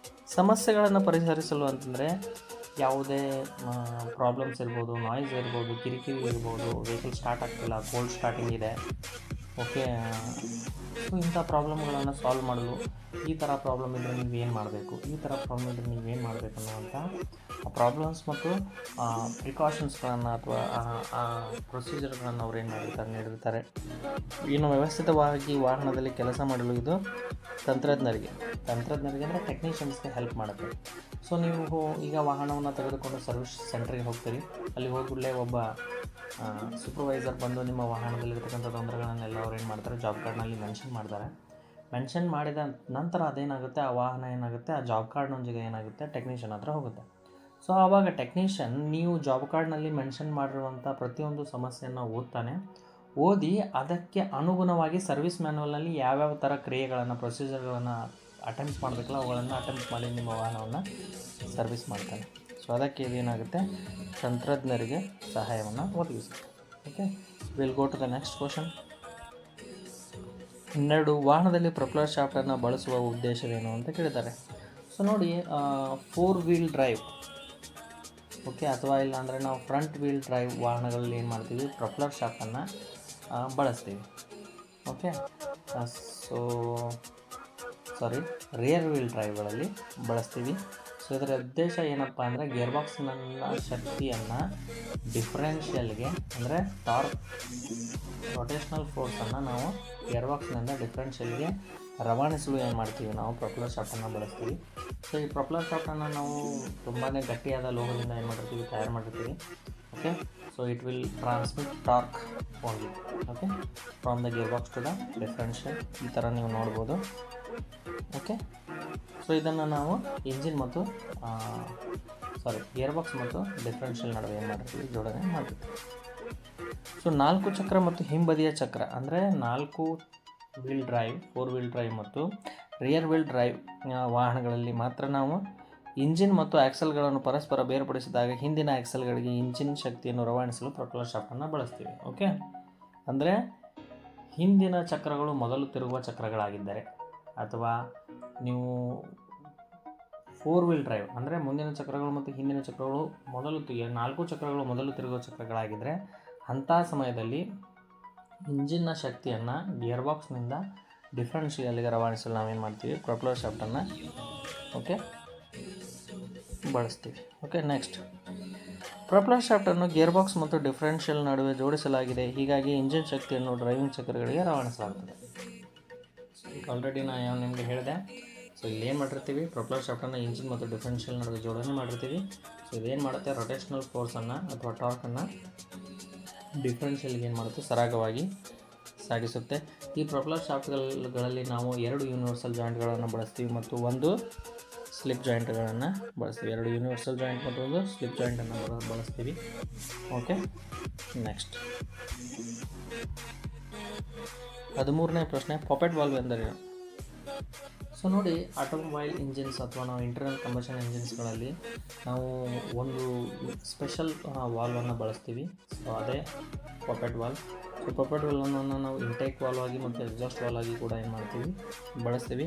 ಸಮಸ್ಯೆಗಳನ್ನು ಪರಿಹರಿಸಲು ಅಂತಂದರೆ ಯಾವುದೇ ಪ್ರಾಬ್ಲಮ್ಸ್ ಇರ್ಬೋದು, ನಾಯ್ಸ್ ಇರ್ಬೋದು, ಕಿರಿಕಿರಿ ಇರ್ಬೋದು, ವೆಹಿಕಲ್ ಸ್ಟಾರ್ಟ್ ಆಗ್ತಿಲ್ಲ, ಕೋಲ್ಡ್ ಸ್ಟಾರ್ಟಿಂಗ್ ಇದೆ. ಓಕೆ, ಸೊ ಇಂಥ ಪ್ರಾಬ್ಲಮ್ಗಳನ್ನು ಸಾಲ್ವ್ ಮಾಡಲು ಈ ಥರ ಪ್ರಾಬ್ಲಮ್ ಇದ್ದರೆ ನೀವೇನು ಮಾಡಬೇಕು, ಈ ಥರ ಪ್ರಾಬ್ಲಮ್ ಇದ್ದರೆ ನೀವೇನು ಮಾಡಬೇಕು ಅನ್ನುವಂಥ ಪ್ರಾಬ್ಲಮ್ಸ್ ಮತ್ತು ಪ್ರಿಕಾಷನ್ಸ್ಗಳನ್ನು ಅಥವಾ ಆ ಪ್ರೊಸೀಜರ್ಗಳನ್ನು ಅವ್ರು ಏನು ನೀಡಿರ್ತಾರೆ. ಇನ್ನು ವ್ಯವಸ್ಥಿತವಾಗಿ ವಾಹನದಲ್ಲಿ ಕೆಲಸ ಮಾಡಲು ಇದು ತಂತ್ರಜ್ಞರಿಗೆ ಅಂದರೆ ಟೆಕ್ನಿಷಿಯನ್ಸ್ಗೆ ಹೆಲ್ಪ್ ಮಾಡುತ್ತೆ. ಸೊ ನೀವು ಈಗ ವಾಹನವನ್ನು ತೆಗೆದುಕೊಂಡು ಸರ್ವಿಸ್ ಸೆಂಟ್ರಿಗೆ ಹೋಗ್ತೀರಿ, ಅಲ್ಲಿ ಹೋಗ್ಬಿಡಲೇ ಒಬ್ಬ ಸೂಪರ್ವೈಸರ್ ಬಂದು ನಿಮ್ಮ ವಾಹನದಲ್ಲಿರ್ತಕ್ಕಂಥ ತೊಂದರೆಗಳನ್ನೆಲ್ಲ ಅವ್ರು ಏನು ಮಾಡ್ತಾರೆ, ಜಾಬ್ ಕಾರ್ಡ್ನಲ್ಲಿ ಮೆನ್ಷನ್ ಮಾಡಿದ ನಂತರ ಅದೇನಾಗುತ್ತೆ, ಆ ವಾಹನ ಏನಾಗುತ್ತೆ, ಆ ಜಾಬ್ ಕಾರ್ಡ್ನೊಂದಿಗೆ ಏನಾಗುತ್ತೆ, ಟೆಕ್ನಿಷಿಯನ್ ಹತ್ರ ಹೋಗುತ್ತೆ. ಸೊ ಆವಾಗ ಟೆಕ್ನಿಷಿಯನ್ ನೀವು ಜಾಬ್ ಕಾರ್ಡ್ನಲ್ಲಿ ಮೆನ್ಷನ್ ಮಾಡಿರುವಂಥ ಪ್ರತಿಯೊಂದು ಸಮಸ್ಯೆಯನ್ನು ಓದಿ ಅದಕ್ಕೆ ಅನುಗುಣವಾಗಿ ಸರ್ವಿಸ್ ಮ್ಯಾನ್ಯಲ್ನಲ್ಲಿ ಯಾವ್ಯಾವ ಥರ ಕ್ರಿಯೆಗಳನ್ನು, ಪ್ರೊಸೀಜರ್ಗಳನ್ನು ಅಟೆಂಪ್ಟ್ ಮಾಡಬೇಕಲ್ಲ ಅವುಗಳನ್ನು ಅಟೆಂಪ್ಟ್ ಮಾಡಿ ನಿಮ್ಮ ವಾಹನವನ್ನು ಸರ್ವಿಸ್ ಮಾಡ್ತಾನೆ. ಸೊ ಅದಕ್ಕೆ ಇದೇನಾಗುತ್ತೆ, ತಂತ್ರಜ್ಞರಿಗೆ ಸಹಾಯವನ್ನು ಒದಗಿಸುತ್ತೆ. Okay, will go to the next question. 12 ವಾಹನದಲ್ಲಿ ಪ್ರೊಪೆಲ್ಲರ್ ಶಾಫ್ಟನ್ನು ಬಳಸುವ ಉದ್ದೇಶವೇನು ಅಂತ ಕೇಳಿದ್ದಾರೆ. ಸೊ ನೋಡಿ, 4 ವೀಲ್ ಡ್ರೈವ್, ಓಕೆ, ಅಥವಾ ಇಲ್ಲಾಂದರೆ ನಾವು ಫ್ರಂಟ್ ವೀಲ್ ಡ್ರೈವ್ ವಾಹನಗಳಲ್ಲಿ ಏನು ಮಾಡ್ತೀವಿ, ಪ್ರೊಪೆಲ್ಲರ್ ಶಾಫ್ಟನ್ನು ಬಳಸ್ತೀವಿ. ಓಕೆ, ರಿಯರ್ ವೀಲ್ ಡ್ರೈವ್ಗಳಲ್ಲಿ ಬಳಸ್ತೀವಿ. ಸೊ ಇದರ ಉದ್ದೇಶ ಏನಪ್ಪ ಅಂದರೆ ಗೇರ್ ಬಾಕ್ಸ್ನ ಶಕ್ತಿಯನ್ನು ಡಿಫ್ರೆನ್ಷಿಯಲ್ಗೆ, ಅಂದರೆ ಟಾರ್ಕ್ ರೊಟೇಷ್ನಲ್ ಫೋರ್ಸನ್ನು ನಾವು ಗೇರ್ ಬಾಕ್ಸ್ನಿಂದ ಡಿಫ್ರೆನ್ಷಿಯಲ್ಗೆ ರವಾನಿಸಲು ಏನು ಮಾಡ್ತೀವಿ, ನಾವು ಪ್ರೊಪೆಲ್ಲರ್ ಶಾಫ್ಟನ್ನು ಬಳಸ್ತೀವಿ. ಸೊ ಈ ಪ್ರೊಪೆಲ್ಲರ್ ಶಾಫ್ಟನ್ನು ನಾವು ತುಂಬಾ ಗಟ್ಟಿಯಾದ ಲೋಹದಿಂದ ಏನು ಮಾಡಿರ್ತೀವಿ, ತಯಾರು ಮಾಡಿರ್ತೀವಿ. Okay, so it will transmit torque only, okay, from the gear box to the differential. ಈ ಥರ ನೀವು ನೋಡ್ಬೋದು. ಓಕೆ, ಸೊ ಇದನ್ನು ನಾವು ಇಂಜಿನ್ ಮತ್ತು ಗೇರ್ ಬಾಕ್ಸ್ ಮತ್ತು ಡಿಫ್ರೆನ್ಷಿಯಲ್ ನಡುವೆ ಏನು ಮಾಡಿರ್ತೀವಿ, ಜೋಡಣೆ ಮಾಡಿರ್ತೀವಿ. ಸೊ 4 ಚಕ್ರ ಮತ್ತು ಹಿಂಬದಿಯ ಚಕ್ರ ಅಂದರೆ 4 ವೀಲ್ ಡ್ರೈವ್, 4 ವೀಲ್ ಡ್ರೈವ್ ಮತ್ತು ರಿಯರ್ ವೀಲ್ ಡ್ರೈವ್ ವಾಹನಗಳಲ್ಲಿ ಮಾತ್ರ ನಾವು ಇಂಜಿನ್ ಮತ್ತು ಆಕ್ಸಲ್ಗಳನ್ನು ಪರಸ್ಪರ ಬೇರ್ಪಡಿಸಿದಾಗ ಹಿಂದಿನ ಆಕ್ಸಲ್ಗಳಿಗೆ ಇಂಜಿನ್ ಶಕ್ತಿಯನ್ನು ರವಾನಿಸಲು ಪ್ರೊಪೆಲ್ಲರ್ ಶಾಫ್ಟನ್ನು ಬಳಸ್ತೀವಿ. ಓಕೆ, ಅಂದರೆ ಹಿಂದಿನ ಚಕ್ರಗಳು ಮೊದಲು ತಿರುಗುವ ಚಕ್ರಗಳಾಗಿದ್ದರೆ, ಅಥವಾ ನೀವು 4 ವೀಲ್ ಡ್ರೈವ್ ಅಂದರೆ ಮುಂದಿನ ಚಕ್ರಗಳು ಮತ್ತು ಹಿಂದಿನ ಚಕ್ರಗಳು 4 ಚಕ್ರಗಳು ಮೊದಲು ತಿರುಗುವ ಚಕ್ರಗಳಾಗಿದ್ದರೆ, ಅಂಥ ಸಮಯದಲ್ಲಿ ಇಂಜಿನ್ನ ಶಕ್ತಿಯನ್ನು ಗೇರ್ ಬಾಕ್ಸ್ನಿಂದ ಡಿಫ್ರೆನ್ಷಿಯಲ್ಗೆ ರವಾನಿಸಲು ನಾವೇನು ಮಾಡ್ತೀವಿ, ಪ್ರೊಪೆಲ್ಲರ್ ಶಾಫ್ಟನ್ನು ಓಕೆ ಬಳಸ್ತೀವಿ. ಓಕೆ, ನೆಕ್ಸ್ಟ್ ಪ್ರೊಪೆಲ್ಲರ್ ಶಾಫ್ಟನ್ನು ಗೇರ್ ಬಾಕ್ಸ್ ಮತ್ತು ಡಿಫ್ರೆನ್ಷಿಯಲ್ ನಡುವೆ ಜೋಡಿಸಲಾಗಿದೆ, ಹೀಗಾಗಿ ಇಂಜಿನ್ ಶಕ್ತಿಯನ್ನು ಡ್ರೈವಿಂಗ್ ಚಕ್ರಗಳಿಗೆ ರವಾನಿಸಲಾಗುತ್ತದೆ. ಆಲ್ರೆಡಿ ನಾನು ನಿಮಗೆ ಹೇಳಿದೆ. ಸೊ ಇಲ್ಲಿ ಏನು ಮಾಡಿರ್ತೀವಿ, ಪ್ರೊಪೆಲ್ಲರ್ ಶಾಫ್ಟನ್ನು ಇಂಜಿನ್ ಮತ್ತು ಡಿಫ್ರೆನ್ಷಿಯಲ್ ನಡುವೆ ಜೋಡಣೆ ಮಾಡಿರ್ತೀವಿ. ಸೊ ಇದೇನು ಮಾಡುತ್ತೆ, ರೊಟೇಷನಲ್ ಫೋರ್ಸನ್ನು ಅಥವಾ ಟಾರ್ಕನ್ನು ಡಿಫ್ರೆನ್ಷಿಯಲ್ಗೆ ಏನು ಮಾಡುತ್ತೆ, ಸರಾಗವಾಗಿ ಸಾಗಿಸುತ್ತೆ. ಈ ಪ್ರೊಪೆಲ್ಲರ್ ಶಾಫ್ಟ್ಗಳಲ್ಲಿ ನಾವು 2 ಯೂನಿವರ್ಸಲ್ ಜಾಯಿಂಟ್ಗಳನ್ನು ಬಳಸ್ತೀವಿ ಮತ್ತು 1 ಸ್ಲಿಪ್ ಜಾಯಿಂಟ್ಗಳನ್ನು ಬಳಸ್ತೀವಿ. 2 ಯೂನಿವರ್ಸಲ್ ಜಾಯಿಂಟ್ ಮತ್ತು 1 ಸ್ಲಿಪ್ ಜಾಯಿಂಟನ್ನು ಬಳಸ್ತೀವಿ. ಓಕೆ, ನೆಕ್ಸ್ಟ್ 13ನೇ ಪ್ರಶ್ನೆ, ಪಾಪೆಟ್ ವಾಲ್ವ್ ಎಂದರೇನು? ಸೊ ನೋಡಿ, ಆಟೋಮೊಬೈಲ್ ಇಂಜಿನ್ಸ್ ಅಥವಾ ನಾವು ಇಂಟರ್ನಲ್ ಕಂಬಷನ್ ಇಂಜಿನ್ಸ್ಗಳಲ್ಲಿ ನಾವು ಒಂದು ಸ್ಪೆಷಲ್ ವಾಲ್ವನ್ನು ಬಳಸ್ತೀವಿ. ಸೊ ಅದೇ ಪಾಪೆಟ್ ವಾಲ್ವ್. ಸೊ ಪಾಪೆಟ್ ವಾಲ್ವನ್ನು ನಾವು ಇಂಟೇಕ್ ವಾಲ್ವ್ ಆಗಿ ಮತ್ತು ಎಕ್ಸಾಸ್ಟ್ ವಾಲ್ವ್ ಆಗಿ ಕೂಡ ಏನು ಮಾಡ್ತೀವಿ, ಬಳಸ್ತೀವಿ.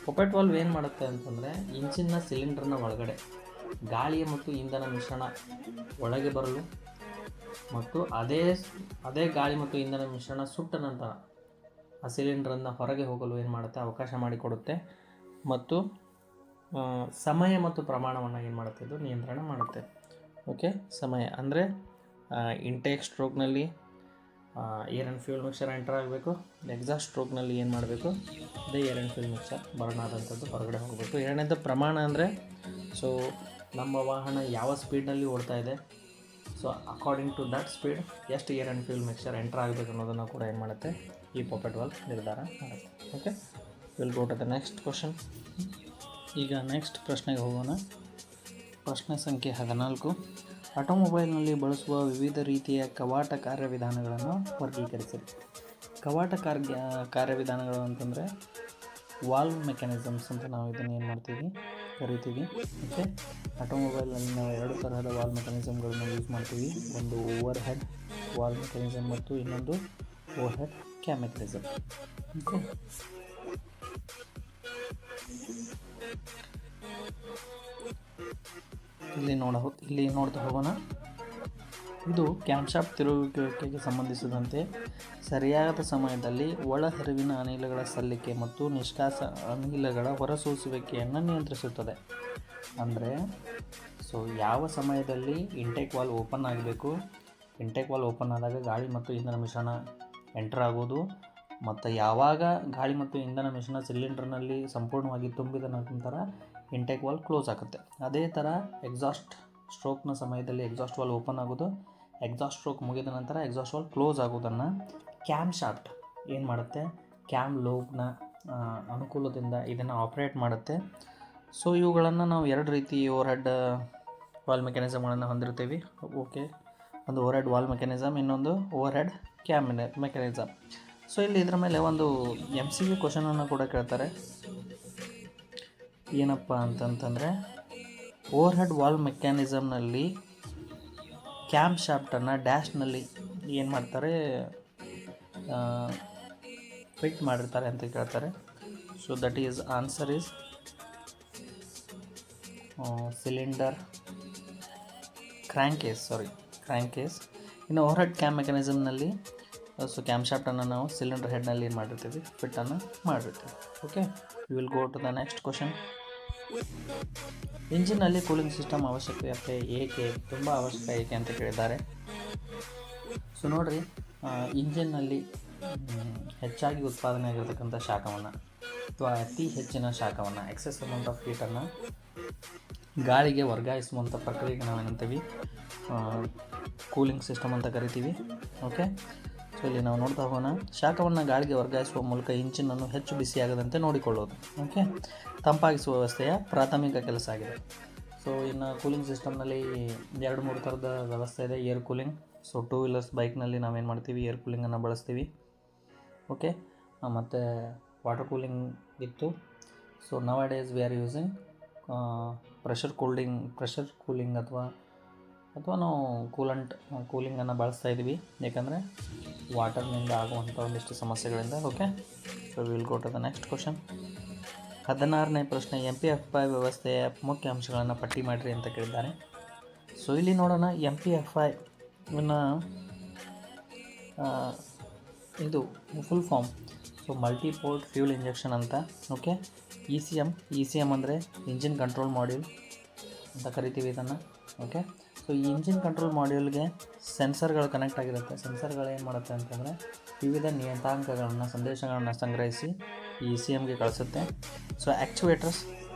ಪಾಪೆಟ್ ವಾಲ್ವ್ ಏನು ಮಾಡುತ್ತೆ ಅಂತಂದರೆ, ಇಂಜಿನ್ನ ಸಿಲಿಂಡರ್ನ ಒಳಗಡೆ ಗಾಳಿಯ ಮತ್ತು ಇಂಧನ ಮಿಶ್ರಣ ಒಳಗೆ ಬರಲು ಮತ್ತು ಅದೇ ಗಾಳಿ ಮತ್ತು ಇಂಧನ ಮಿಶ್ರಣ ಸುಟ್ಟ ನಂತರ ಆ ಸಿಲಿಂಡ್ರನ್ನು ಹೊರಗೆ ಹೋಗಲು ಏನು ಮಾಡುತ್ತೆ, ಅವಕಾಶ ಮಾಡಿಕೊಡುತ್ತೆ ಮತ್ತು ಸಮಯ ಮತ್ತು ಪ್ರಮಾಣವನ್ನು ಏನು ಮಾಡುತ್ತೆ, ಇದು ನಿಯಂತ್ರಣ ಮಾಡುತ್ತೆ. ಓಕೆ, ಸಮಯ ಅಂದರೆ ಇಂಟೇಕ್ ಸ್ಟ್ರೋಕ್ನಲ್ಲಿ air and fuel mixer enter ಆಗಬೇಕು. ಎಕ್ಸಾಸ್ಟ್ ಸ್ಟ್ರೋಕ್ನಲ್ಲಿ ಏನು ಮಾಡಬೇಕು, ಅದೇ air and fuel mixer burn ಆದಂಥದ್ದು ಹೊರಗಡೆ ಹೋಗಬೇಕು. ಎರಡನೇದು ಪ್ರಮಾಣ ಅಂದರೆ, ಸೊ ನಮ್ಮ ವಾಹನ ಯಾವ ಸ್ಪೀಡ್ನಲ್ಲಿ ಓಡ್ತಾ ಇದೆ, so according to that speed ಎಷ್ಟು air and fuel mixer enter ಆಗಬೇಕು ಅನ್ನೋದನ್ನು ಕೂಡ ಏನು ಮಾಡುತ್ತೆ, ಈ ಪಾಪೆಟ್ ವಾಲ್ವ್ ನಿರ್ಧಾರ ಮಾಡುತ್ತೆ. Okay, will go to the next question. ಈಗ ನೆಕ್ಸ್ಟ್ ಪ್ರಶ್ನೆಗೆ ಹೋಗೋಣ. ಪ್ರಶ್ನೆ ಸಂಖ್ಯೆ 14, ಆಟೋಮೊಬೈಲ್ನಲ್ಲಿ ಬಳಸುವ ವಿವಿಧ ರೀತಿಯ ಕವಾಟ ಕಾರ್ಯವಿಧಾನಗಳನ್ನು ವರ್ಗೀಕರಿಸಿರಿ. ಕವಾಟ ಕಾರ್ಯವಿಧಾನಗಳು ಅಂತಂದರೆ ವಾಲ್ವ್ ಮೆಕ್ಯಾನಿಸಮ್ಸ್ ಅಂತ ನಾವು ಇದನ್ನು ಏನು ಮಾಡ್ತೀವಿ, ಕರಿತೀವಿ. ಓಕೆ, ಆಟೋಮೊಬೈಲ್ನಲ್ಲಿ ನಾವು 2 ತರಹದ ವಾಲ್ವ್ ಮೆಕ್ಯಾನಿಸಮ್ಗಳನ್ನು ಯೂಸ್ ಮಾಡ್ತೀವಿ. ಒಂದು ಓವರ್ ಹೆಡ್ ವಾಲ್ವ್ ಮೆಕ್ಯಾನಿಸಮ್ ಮತ್ತು ಇನ್ನೊಂದು over head cam mechanism. Okay, ಇಲ್ಲಿ ನೋಡ್ತಾ ಹೋಗೋಣ. ಇದು ಕ್ಯಾಮ್ಶಾಫ್ಟ್ ತಿರುಗುವಿಕೆಗೆ ಸಂಬಂಧಿಸಿದಂತೆ ಸರಿಯಾದ ಸಮಯದಲ್ಲಿ ಒಳಹರಿವಿನ ಅನಿಲಗಳ ಸಲ್ಲಿಕೆ ಮತ್ತು ನಿಷ್ಕಾಸ ಅನಿಲಗಳ ಹೊರಸೂಸುವಿಕೆಯನ್ನು ನಿಯಂತ್ರಿಸುತ್ತದೆ. ಅಂದರೆ ಸೊ ಯಾವ ಸಮಯದಲ್ಲಿ ಇಂಟೇಕ್ ವಾಲ್ವ್ ಓಪನ್ ಆಗಬೇಕು, ಇಂಟೇಕ್ ವಾಲ್ವ್ ಓಪನ್ ಆದಾಗ ಗಾಳಿ ಮತ್ತು ಇಂಧನ ಮಿಶ್ರಣ ಎಂಟರ್ ಆಗೋದು, ಮತ್ತು ಯಾವಾಗ ಗಾಳಿ ಮತ್ತು ಇಂಧನ ಮಿಶ್ರಣ ಸಿಲಿಂಡರ್ನಲ್ಲಿ ಸಂಪೂರ್ಣವಾಗಿ ತುಂಬಿದ ನಂತರ ಇಂಟೇಕ್ ವಾಲ್ವ್ ಕ್ಲೋಸ್ ಆಗುತ್ತೆ. ಅದೇ ಥರ ಎಕ್ಸಾಸ್ಟ್ ಸ್ಟ್ರೋಕ್ನ ಸಮಯದಲ್ಲಿ ಎಕ್ಸಾಸ್ಟ್ ವಾಲ್ವ್ ಓಪನ್ ಆಗೋದು, ಎಕ್ಸಾಸ್ಟ್ ಸ್ಟ್ರೋಕ್ ಮುಗಿದ ನಂತರ ಎಕ್ಸಾಸ್ಟ್ ವಾಲ್ವ್ ಕ್ಲೋಸ್ ಆಗೋದನ್ನು ಕ್ಯಾಮ್ ಶಾಫ್ಟ್ ಏನು ಮಾಡುತ್ತೆ, ಕ್ಯಾಮ್ ಲೋಬ್ನ ಅನುಕೂಲದಿಂದ ಇದನ್ನು ಆಪ್ರೇಟ್ ಮಾಡುತ್ತೆ. ಸೊ ಇವುಗಳನ್ನು ನಾವು 2 ರೀತಿ ಓವರ್ ಹೆಡ್ ವಾಲ್ವ್ ಮೆಕ್ಯಾನಿಸಮ್ಗಳನ್ನು ಹೊಂದಿರ್ತೀವಿ. ಓಕೆ, ಒಂದು ಓವರ್ ಹೆಡ್ ವಾಲ್ವ್ ಮೆಕ್ಯಾನಿಸಮ್, ಇನ್ನೊಂದು over head cam mechanism. So ಇಲ್ಲಿ ಇದರ ಮೇಲೆ ಒಂದು MCQ ಕ್ವಶನನ್ನು ಕೂಡ ಕೇಳ್ತಾರೆ. ಏನಪ್ಪ ಅಂತಂತಂದರೆ, ಓವರ್ ಹೆಡ್ ವಾಲ್ವ್ ಮೆಕ್ಯಾನಿಸಮ್ನಲ್ಲಿ ಕ್ಯಾಮ್ ಶಾಫ್ಟನ್ನು ಡ್ಯಾಶ್ನಲ್ಲಿ ಏನು ಮಾಡ್ತಾರೆ, ಫಿಟ್ ಮಾಡಿರ್ತಾರೆ ಅಂತ ಕೇಳ್ತಾರೆ. So that is answer is cylinder crankcase. ಇನ್ನು ಓವರ್ ಹೆಡ್ ಕ್ಯಾಮ್ ಮೆಕ್ಯಾನಿಸಮ್ನಲ್ಲಿ ಸೊ ಕ್ಯಾಮ್ ಶಾಫ್ಟನ್ನು ನಾವು ಸಿಲಿಂಡರ್ ಹೆಡ್ನಲ್ಲಿ ಏನು ಮಾಡಿರ್ತೀವಿ, ಫಿಟ್ಟನ್ನು ಮಾಡಿರ್ತೀವಿ. Okay, we will go to the next question. ಇಂಜಿನ್ನಲ್ಲಿ ಕೂಲಿಂಗ್ ಸಿಸ್ಟಮ್ ಅವಶ್ಯಕತೆ ಏಕೆ, ತುಂಬ ಅವಶ್ಯಕ ಏಕೆ ಅಂತ ಕೇಳಿದ್ದಾರೆ. ಸೊ ನೋಡಿರಿ, ಇಂಜಿನ್ನಲ್ಲಿ ಹೆಚ್ಚಾಗಿ ಉತ್ಪಾದನೆ ಆಗಿರತಕ್ಕಂಥ ಶಾಖವನ್ನು ಅಥವಾ ಅತಿ ಹೆಚ್ಚಿನ ಶಾಖವನ್ನು, ಎಕ್ಸೆಸ್ ಅಮೌಂಟ್ ಆಫ್ ಹೀಟನ್ನು ಗಾಳಿಗೆ ವರ್ಗಾಯಿಸುವಂಥ ಪ್ರಕ್ರಿಯೆಗೆ ನಾವೇನಂತೀವಿ, ಕೂಲಿಂಗ್ ಸಿಸ್ಟಮ್ ಅಂತ ಕರಿತೀವಿ. ಓಕೆ, ಸೊ ಇಲ್ಲಿ ನಾವು ನೋಡ್ತಾ ಹೋಗೋಣ. ಶಾಖವನ್ನು ಗಾಳಿಗೆ ವರ್ಗಾಯಿಸುವ ಮೂಲಕ ಇಂಜಿನನ್ನು ಹೆಚ್ಚು ಬಿಸಿಯಾಗದಂತೆ ನೋಡಿಕೊಳ್ಳೋದು. ಓಕೆ, ತಂಪಾಗಿಸುವ ವ್ಯವಸ್ಥೆಯ ಪ್ರಾಥಮಿಕ ಕೆಲಸ ಆಗಿದೆ. ಸೊ ಇನ್ನು ಕೂಲಿಂಗ್ ಸಿಸ್ಟಮ್ನಲ್ಲಿ 2-3 ಥರದ ವ್ಯವಸ್ಥೆ ಇದೆ. ಏರ್ ಕೂಲಿಂಗ್, ಸೊ 2 ವೀಲರ್ಸ್ ಬೈಕ್ನಲ್ಲಿ ನಾವೇನು ಮಾಡ್ತೀವಿ, ಏರ್ ಕೂಲಿಂಗನ್ನು ಬಳಸ್ತೀವಿ. ಓಕೆ, ಮತ್ತು ವಾಟರ್ ಕೂಲಿಂಗ್ ಇತ್ತು. So now days we are using pressure cooling ಅಥವಾ ನಾವು ಕೂಲಿಂಗನ್ನು ಬಳಸ್ತಾ ಇದ್ದೀವಿ, ಯಾಕಂದರೆ ವಾಟರ್ನಿಂದ ಆಗುವಂಥ ಒಂದಿಷ್ಟು ಸಮಸ್ಯೆಗಳಿಂದ. Okay, so will go to the next question. 16ನೇ ಪ್ರಶ್ನೆ, MPFI ವ್ಯವಸ್ಥೆಯ ಮುಖ್ಯ ಅಂಶಗಳನ್ನು ಪಟ್ಟಿ ಮಾಡಿರಿ ಅಂತ ಕೇಳಿದ್ದಾರೆ. ಸೊ ಇಲ್ಲಿ ನೋಡೋಣ, MPFI ಇದು full form. So so multiport fuel injection ಅಂತ. ಓಕೆ, ಇ ಸಿ ಎಮ್ ಅಂದರೆ ಇಂಜಿನ್ ಕಂಟ್ರೋಲ್ ಮಾಡ್ಯೂಲ್ ಅಂತ ಕರಿತೀವಿ ಇದನ್ನು. ಓಕೆ, ಸೊ ಈ ಇಂಜಿನ್ ಕಂಟ್ರೋಲ್ ಮಾಡ್ಯೂಲ್ಗೆ ಸೆನ್ಸರ್ಗಳು ಕನೆಕ್ಟ್ ಆಗಿರುತ್ತೆ. ಸೆನ್ಸರ್ಗಳು ಏನು ಮಾಡುತ್ತೆ ಅಂತಂದರೆ ವಿವಿಧ ನಿಯತಾಂಕಗಳನ್ನು, ಸಂದೇಶಗಳನ್ನು ಸಂಗ್ರಹಿಸಿ ಈ ಸಿ ಎಮ್ಗೆ ಕಳಿಸುತ್ತೆ. So actuators,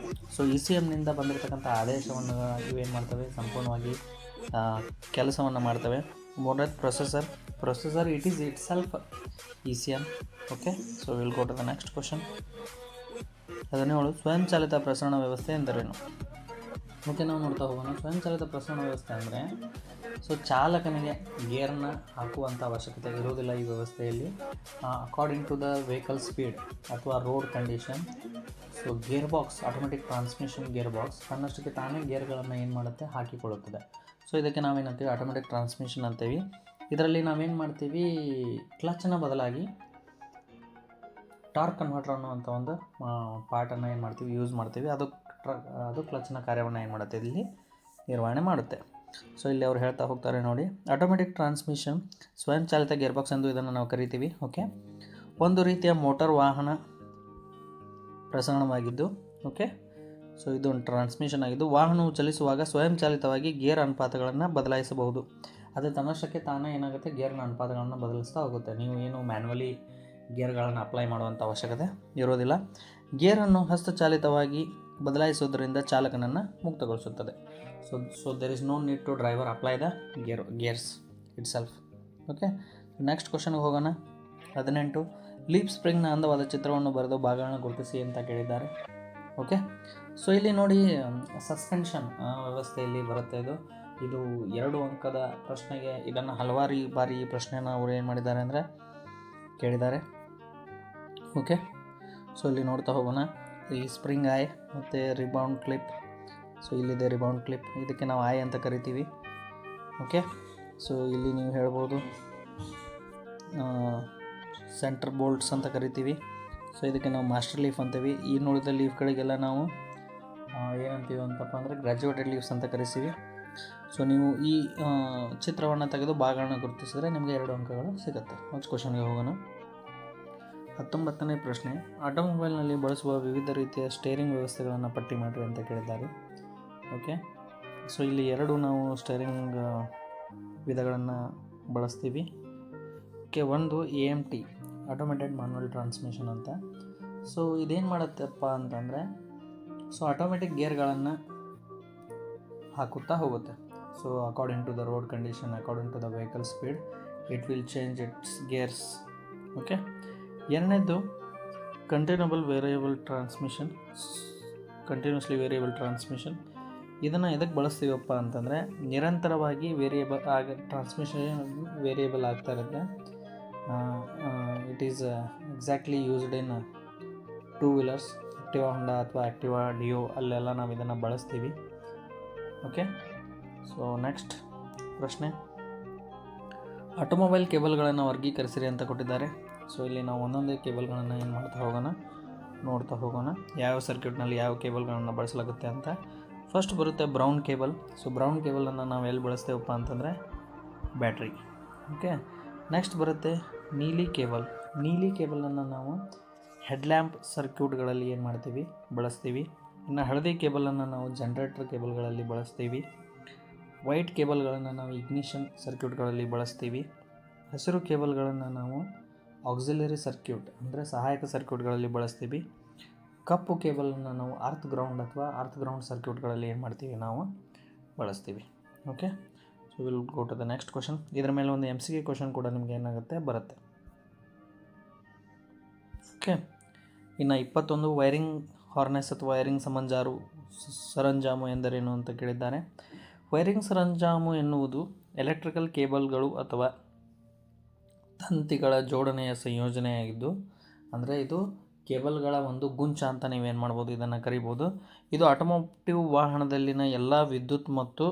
so E C ಎಮ್ನಿಂದ ಬಂದಿರತಕ್ಕಂಥ ಆದೇಶವನ್ನು ಇವೇನು ಮಾಡ್ತವೆ, ಸಂಪೂರ್ಣವಾಗಿ ಕೆಲಸವನ್ನು ಮಾಡ್ತವೆ. ಮೂರನೇದು processor it is itself E C M. Okay, so will go to the next question. ಅದನ್ನೇ ಸ್ವಯಂಚಾಲಿತ ಪ್ರಸರಣ ವ್ಯವಸ್ಥೆ ಎಂದರೇನು? ಓಕೆ, ನಾವು ನೋಡ್ತಾ ಹೋಗೋಣ. ಸ್ವಯಂಚಾಲಿತ ಪ್ರಸರಣ ವ್ಯವಸ್ಥೆ ಅಂದರೆ ಸೊ ಚಾಲಕನಿಗೆ ಗೇರ್ನ ಹಾಕುವಂಥ ಅವಶ್ಯಕತೆ ಇರೋದಿಲ್ಲ ಈ ವ್ಯವಸ್ಥೆಯಲ್ಲಿ. According to the vehicle speed ಅಥವಾ road condition, so gear box, automatic transmission gear box ತನ್ನಷ್ಟಕ್ಕೆ ತಾನೇ ಗೇರ್ಗಳನ್ನು ಏನು ಮಾಡುತ್ತೆ, ಹಾಕಿಕೊಳ್ಳುತ್ತದೆ. ಸೊ ಇದಕ್ಕೆ ನಾವೇನಂತೀವಿ, ಆಟೋಮೆಟಿಕ್ ಟ್ರಾನ್ಸ್ಮಿಷನ್ ಅಂತೀವಿ. ಇದರಲ್ಲಿ ನಾವೇನು ಮಾಡ್ತೀವಿ, ಕ್ಲಚ್ನ ಬದಲಾಗಿ ಟಾರ್ಕ್ ಕನ್ವರ್ಟರ್ ಅನ್ನುವಂಥ ಒಂದು ಪಾರ್ಟನ್ನು ಏನು ಮಾಡ್ತೀವಿ, ಯೂಸ್ ಮಾಡ್ತೀವಿ. ಅದು ಕ್ಲಚ್ನ ಕಾರ್ಯವನ್ನು ಏನು ಮಾಡುತ್ತೆ, ಇಲ್ಲಿ ನಿರ್ವಹಣೆ ಮಾಡುತ್ತೆ. ಸೊ ಇಲ್ಲಿ ಅವ್ರು ಹೇಳ್ತಾ ಹೋಗ್ತಾರೆ ನೋಡಿ, ಆಟೋಮೆಟಿಕ್ ಟ್ರಾನ್ಸ್ಮಿಷನ್ ಸ್ವಯಂಚಾಲಿತ ಗೇರ್ಬಾಕ್ಸ್ ಎಂದು ಇದನ್ನು ನಾವು ಕರಿತೀವಿ. ಓಕೆ, ಒಂದು ರೀತಿಯ ಮೋಟಾರ್ ವಾಹನ ಪ್ರಸರಣವಾಗಿದ್ದು, ಓಕೆ, ಸೊ ಇದು ಒಂದು ಟ್ರಾನ್ಸ್ಮಿಷನ್ ಆಗಿದ್ದು, ವಾಹನವು ಚಲಿಸುವಾಗ ಸ್ವಯಂಚಾಲಿತವಾಗಿ ಗೇರ್ ಅನುಪಾತಗಳನ್ನು ಬದಲಾಯಿಸಬಹುದು. ಅದು ತನ್ನಷ್ಟಕ್ಕೆ ತಾನೇ ಏನಾಗುತ್ತೆ, ಗೇರ್ನ ಅನುಪಾತಗಳನ್ನು ಬದಲಿಸ್ತಾ ಹೋಗುತ್ತೆ. ನೀವು ಏನು ಮ್ಯಾನ್ಯುವಲಿ ಗೇರ್ಗಳನ್ನು ಅಪ್ಲೈ ಮಾಡುವಂಥ ಅವಶ್ಯಕತೆ ಇರೋದಿಲ್ಲ. ಗೇರನ್ನು ಹಸ್ತಚಾಲಿತವಾಗಿ ಬದಲಾಯಿಸುವುದರಿಂದ ಚಾಲಕನನ್ನು ಮುಕ್ತಗೊಳಿಸುತ್ತದೆ. So there is no need to driver apply the gears itself. Okay, next ಕ್ವಶನ್ಗೆ ಹೋಗೋಣ. 18 ಲೀಪ್ ಸ್ಪ್ರಿಂಗ್ನ ಅಂದವಾದ ಚಿತ್ರವನ್ನು ಬರೆದು ಭಾಗಗಳನ್ನು ಗುರುತಿಸಿ ಅಂತ ಕೇಳಿದ್ದಾರೆ. ಓಕೆ, ಸೊ ಇಲ್ಲಿ ನೋಡಿ ಸಸ್ಪೆನ್ಷನ್ ವ್ಯವಸ್ಥೆಯಲ್ಲಿ ಬರುತ್ತೆ. ಇದು 2 ಅಂಕದ ಪ್ರಶ್ನೆಗೆ ಇದನ್ನು ಹಲವಾರು ಬಾರಿ ಈ ಪ್ರಶ್ನೆಯನ್ನು ಅವರು ಏನು ಮಾಡಿದ್ದಾರೆ ಅಂದರೆ ಕೇಳಿದ್ದಾರೆ. ಓಕೆ, ಸೊ ಇಲ್ಲಿ ನೋಡ್ತಾ ಹೋಗೋಣ. ಈ ಸ್ಪ್ರಿಂಗ್ ಐ ಮತ್ತು ರಿಬೌಂಡ್ ಕ್ಲಿಪ್. ಸೊ ಇಲ್ಲಿದೆ ರಿಬೌಂಡ್ ಕ್ಲಿಪ್, ಇದಕ್ಕೆ ನಾವು ಐ ಅಂತ ಕರಿತೀವಿ. ಓಕೆ, ಸೊ ಇಲ್ಲಿ ನೀವು ಹೇಳ್ಬೋದು ಸೆಂಟರ್ ಬೋಲ್ಟ್ಸ್ ಅಂತ ಕರಿತೀವಿ. ಸೊ ಇದಕ್ಕೆ ನಾವು ಮಾಸ್ಟರ್ ಲೀಫ್ ಅಂತೀವಿ. ಈ ನೋಡಿದ ಲೀಫ್ಗಳಿಗೆಲ್ಲ ನಾವು ಏನಂತೀವಿ ಅಂತಪ್ಪ ಅಂದರೆ ಗ್ರ್ಯಾಜುಯೇಟೆಡ್ ಲೀವ್ಸ್ ಅಂತ ಕರಿತೀವಿ. ಸೊ ನೀವು ಈ ಚಿತ್ರವನ್ನು ತೆಗೆದು ಭಾಗಗಳನ್ನು ಗುರುತಿಸಿದ್ರೆ ನಿಮಗೆ 2 ಅಂಕಗಳು ಸಿಗುತ್ತೆ. ನೆಕ್ಸ್ಟ್ ಕ್ವಶನ್ಗೆ ಹೋಗೋಣ. 19ನೇ ಪ್ರಶ್ನೆ, ಆಟೋಮೊಬೈಲ್ನಲ್ಲಿ ಬಳಸುವ ವಿವಿಧ ರೀತಿಯ ಸ್ಟೇರಿಂಗ್ ವ್ಯವಸ್ಥೆಗಳನ್ನು ಪಟ್ಟಿ ಮಾಡಿರಿ ಅಂತ ಕೇಳಿದ್ದಾರೆ. ಓಕೆ, ಸೊ ಇಲ್ಲಿ 2 ನಾವು ಸ್ಟೇರಿಂಗ್ ವಿಧಗಳನ್ನು ಬಳಸ್ತೀವಿ. ಓಕೆ, ಒಂದು AMT, ಆಟೋಮೇಟೆಡ್ ಮ್ಯಾನ್ಯುವಲ್ ಟ್ರಾನ್ಸ್ಮಿಷನ್ ಅಂತ. ಸೊ ಇದೇನು ಮಾಡುತ್ತಪ್ಪ ಅಂತಂದರೆ, ಸೊ ಆಟೋಮೆಟಿಕ್ ಗೇರ್ಗಳನ್ನು ಹಾಕುತ್ತಾ ಹೋಗುತ್ತೆ. So according to the road condition, according to the vehicle speed, it will change its gears. Okay, ಎರಡನೇದು ಕಂಟಿನ್ಯೂಸ್ಲಿ ವೇರಿಯಬಲ್ ಟ್ರಾನ್ಸ್ಮಿಷನ್. ಇದನ್ನು ಎದಕ್ಕೆ ಬಳಸ್ತೀವಪ್ಪ ಅಂತಂದರೆ, ನಿರಂತರವಾಗಿ ಟ್ರಾನ್ಸ್ಮಿಷನ್ ವೇರಿಯೇಬಲ್ ಆಗ್ತಾ ಇರುತ್ತೆ. It is exactly used in 2 wheelers, Activa Honda ಅಥವಾ ಆಕ್ಟಿವಾ ಡಿಯೋ, ಅಲ್ಲೆಲ್ಲ ನಾವು ಇದನ್ನು ಬಳಸ್ತೀವಿ. ಓಕೆ, ಸೊ ನೆಕ್ಸ್ಟ್ ಪ್ರಶ್ನೆ, ಆಟೋಮೊಬೈಲ್ ಕೇಬಲ್ಗಳನ್ನು ವರ್ಗೀಕರಿಸಿರಿ ಅಂತ ಕೊಟ್ಟಿದ್ದಾರೆ. ಸೊ ಇಲ್ಲಿ ನಾವು ಒಂದೊಂದೇ ಕೇಬಲ್ಗಳನ್ನು ಏನು ನೋಡ್ತಾ ಹೋಗೋಣ, ಯಾವ ಸರ್ಕ್ಯೂಟ್ನಲ್ಲಿ ಯಾವ ಕೇಬಲ್ಗಳನ್ನು ಬಳಸಲಾಗುತ್ತೆ ಅಂತ. ಫಸ್ಟ್ ಬರುತ್ತೆ ಬ್ರೌನ್ ಕೇಬಲ್. ಸೊ ಬ್ರೌನ್ ಕೇಬಲನ್ನು ನಾವು ಎಲ್ಲಿ ಬಳಸ್ತೇವಪ್ಪ ಅಂತಂದರೆ ಬ್ಯಾಟ್ರಿ. ಓಕೆ, ನೆಕ್ಸ್ಟ್ ಬರುತ್ತೆ ನೀಲಿ ಕೇಬಲನ್ನು ನಾವು ಹೆಡ್ಲ್ಯಾಂಪ್ ಸರ್ಕ್ಯೂಟ್ಗಳಲ್ಲಿ ಏನು ಮಾಡ್ತೀವಿ, ಬಳಸ್ತೀವಿ. ಇನ್ನು ಹಳದಿ ಕೇಬಲನ್ನು ನಾವು ಜನರೇಟರ್ ಕೇಬಲ್ಗಳಲ್ಲಿ ಬಳಸ್ತೀವಿ. ವೈಟ್ ಕೇಬಲ್ಗಳನ್ನು ನಾವು ಇಗ್ನಿಷನ್ ಸರ್ಕ್ಯೂಟ್ಗಳಲ್ಲಿ ಬಳಸ್ತೀವಿ. ಹಸಿರು ಕೇಬಲ್ಗಳನ್ನು ನಾವು ಆಕ್ಸಿಲರಿ ಸರ್ಕ್ಯೂಟ್ ಅಂದರೆ ಸಹಾಯಕ ಸರ್ಕ್ಯೂಟ್ಗಳಲ್ಲಿ ಬಳಸ್ತೀವಿ. ಕಪ್ಪು ಕೇಬಲನ್ನು ನಾವು ಅರ್ತ್ ಗ್ರೌಂಡ್ ಸರ್ಕ್ಯೂಟ್ಗಳಲ್ಲಿ ಏನು ಮಾಡ್ತೀವಿ, ನಾವು ಬಳಸ್ತೀವಿ. Okay, so will go to the next question. ಇದರ ಮೇಲೆ ಒಂದು MCQ ಕ್ವಶನ್ ಕೂಡ ನಿಮಗೆ ಏನಾಗುತ್ತೆ, ಬರುತ್ತೆ. ಓಕೆ, ಇನ್ನು 21 ವೈರಿಂಗ್ ಹಾರ್ನೆಸ್ ಅಥವಾ ವೈರಿಂಗ್ ಸರಂಜಾಮು ಎಂದರೇನು ಅಂತ ಕೇಳಿದ್ದಾರೆ. ವೈರಿಂಗ್ ಸರಂಜಾಮು ಎನ್ನುವುದು ಎಲೆಕ್ಟ್ರಿಕಲ್ ಕೇಬಲ್ಗಳು ಅಥವಾ ತಂತಿಗಳ ಜೋಡಣೆಯ ಸಂಯೋಜನೆಯಾಗಿದ್ದು, ಅಂದರೆ ಇದು ಕೇಬಲ್ಗಳ ಒಂದು ಗುಂಚ ಅಂತ ನೀವೇನು ಮಾಡ್ಬೋದು, ಇದನ್ನು ಕರಿಬೋದು. ಇದು ಆಟೋಮೋಟಿವ್ ವಾಹನದಲ್ಲಿನ ಎಲ್ಲ ವಿದ್ಯುತ್ ಮತ್ತು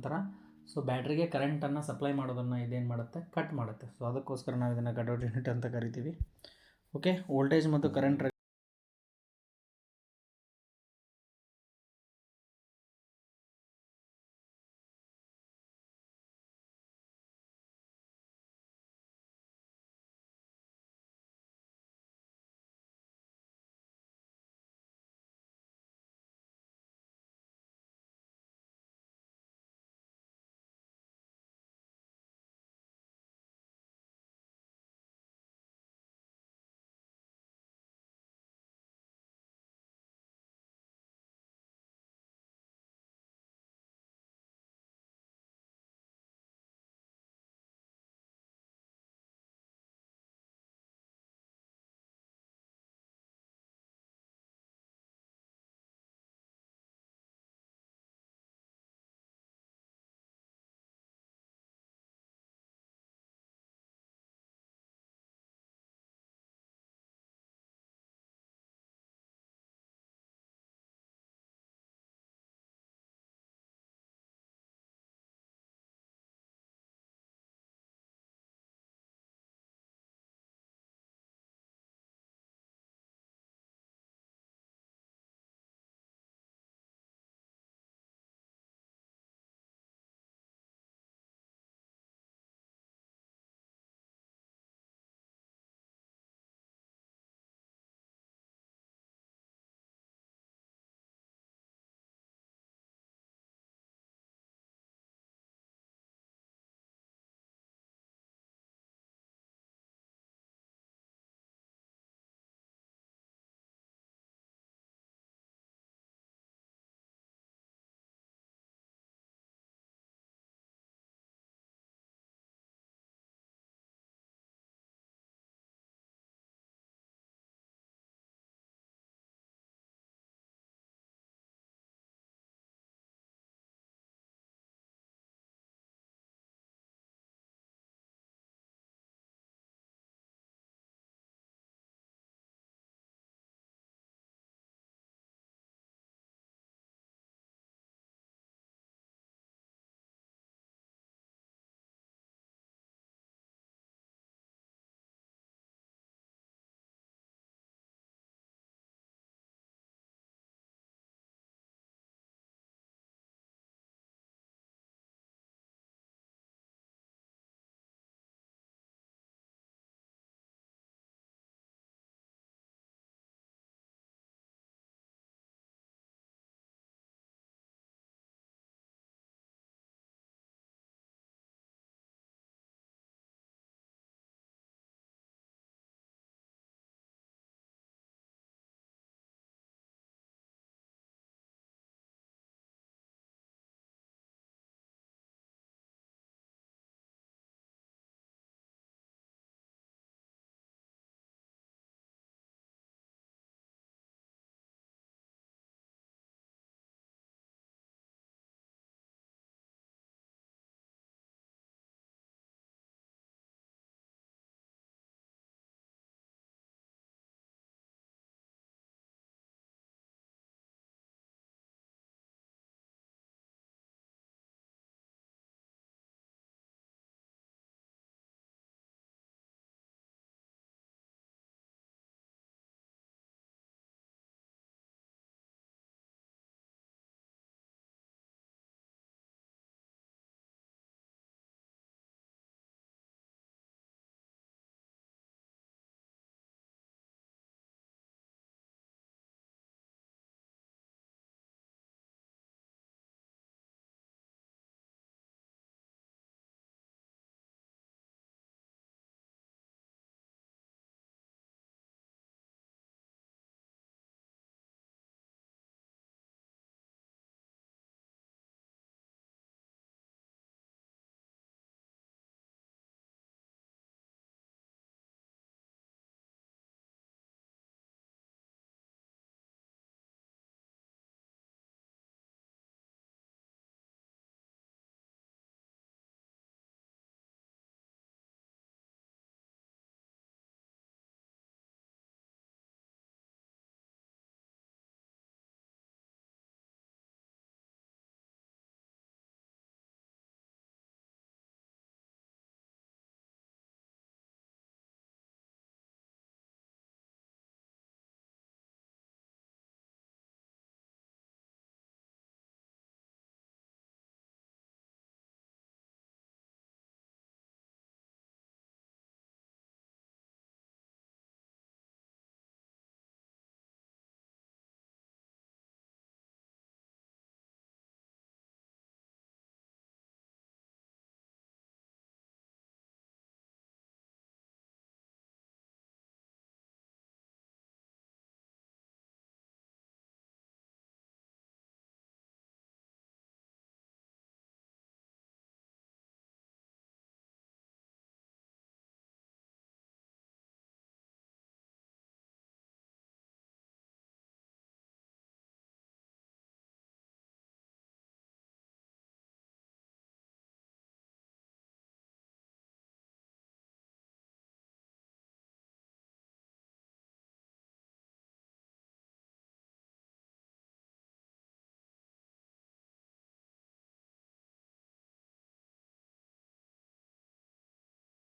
ನಂತರ ಸೊ ಬ್ಯಾಟ್ರಿಗೆ ಕರೆಂಟನ್ನು ಸಪ್ಲೈ ಮಾಡೋದನ್ನು ಇದೇನು ಮಾಡುತ್ತೆ, ಕಟ್ ಮಾಡುತ್ತೆ. ಸೊ ಅದಕ್ಕೋಸ್ಕರ ನಾವು ಇದನ್ನು ಕಟೌಟ್ ಯೂನಿಟ್ ಅಂತ ಕರಿತೀವಿ. ಓಕೆ, ವೋಲ್ಟೇಜ್ ಮತ್ತು ಕರೆಂಟ್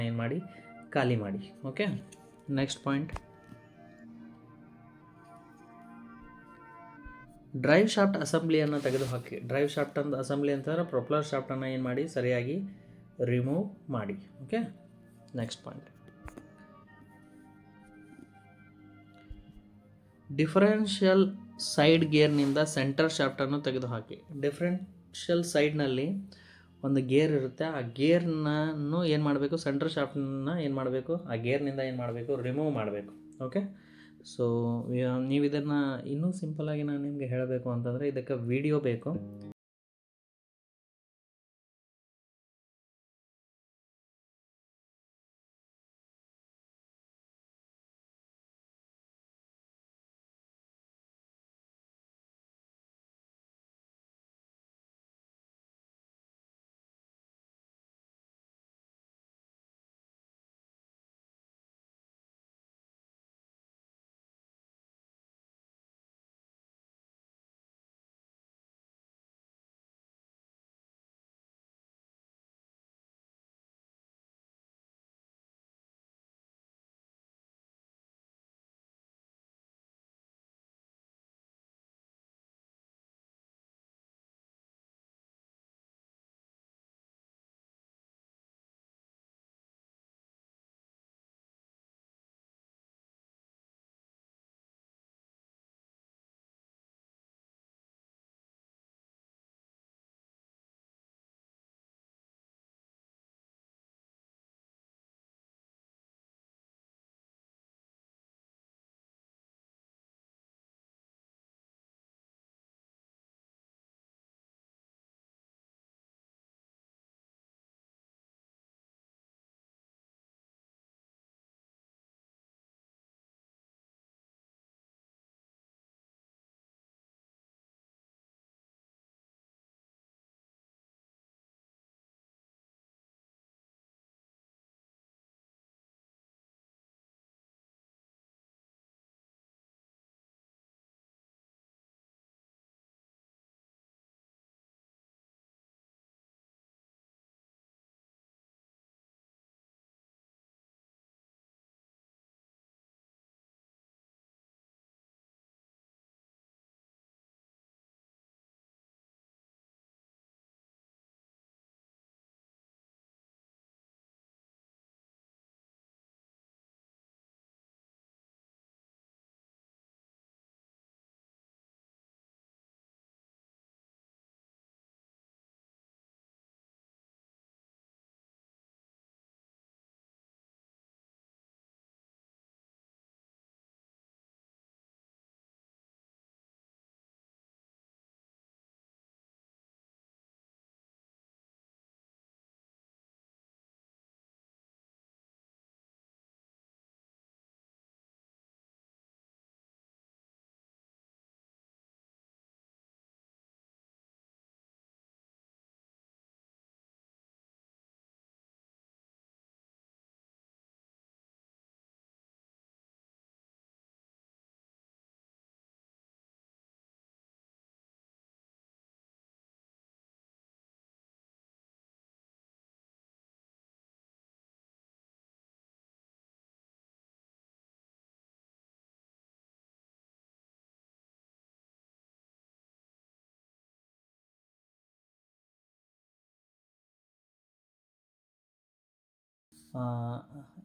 ಏನು ಮಾಡಿ ಖಾಲಿ ಮಾಡಿ. Okay, next point, drive shaft ಅಸೆಂಬ್ಲಿಯನ್ನು ತೆಗೆದುಹಾಕಿ. ಡ್ರೈವ್ ಶಾಫ್ಟ್ ಅಂತ ಅಸೆಂಬ್ಲಿ ಅಂತಂದ್ರೆ ಪ್ರೊಪಲರ್ ಶಾಫ್ಟನ್ನು ಏನು ಮಾಡಿ ಸರಿಯಾಗಿ ರಿಮೂವ್ ಮಾಡಿ. Okay, next point, differential side ಗೇರ್ನಿಂದ ಸೆಂಟರ್ ಶಾಫ್ಟನ್ನು ತೆಗೆದುಹಾಕಿ. ಡಿಫರೆನ್ಷಿಯಲ್ ಸೈಡ್ನಲ್ಲಿ ಒಂದು ಗೇರ್ ಇರುತ್ತೆ, ಆ ಗೇರ್ನನ್ನು ಏನು ಮಾಡಬೇಕು, ಸೆಂಟರ್ ಶಾಫ್ಟನ್ನು ಏನು ಮಾಡಬೇಕು, ಆ ಗೇರ್ನಿಂದ ಏನು ಮಾಡಬೇಕು, ರಿಮೂವ್ ಮಾಡಬೇಕು. ಓಕೆ, ಸೊ ನೀವು ಇದನ್ನು ಇನ್ನೂ ಸಿಂಪಲ್ಲಾಗಿ ನಾನು ನಿಮಗೆ ಹೇಳಬೇಕು ಅಂತಂದರೆ ಇದಕ್ಕೆ ವಿಡಿಯೋ ಬೇಕು.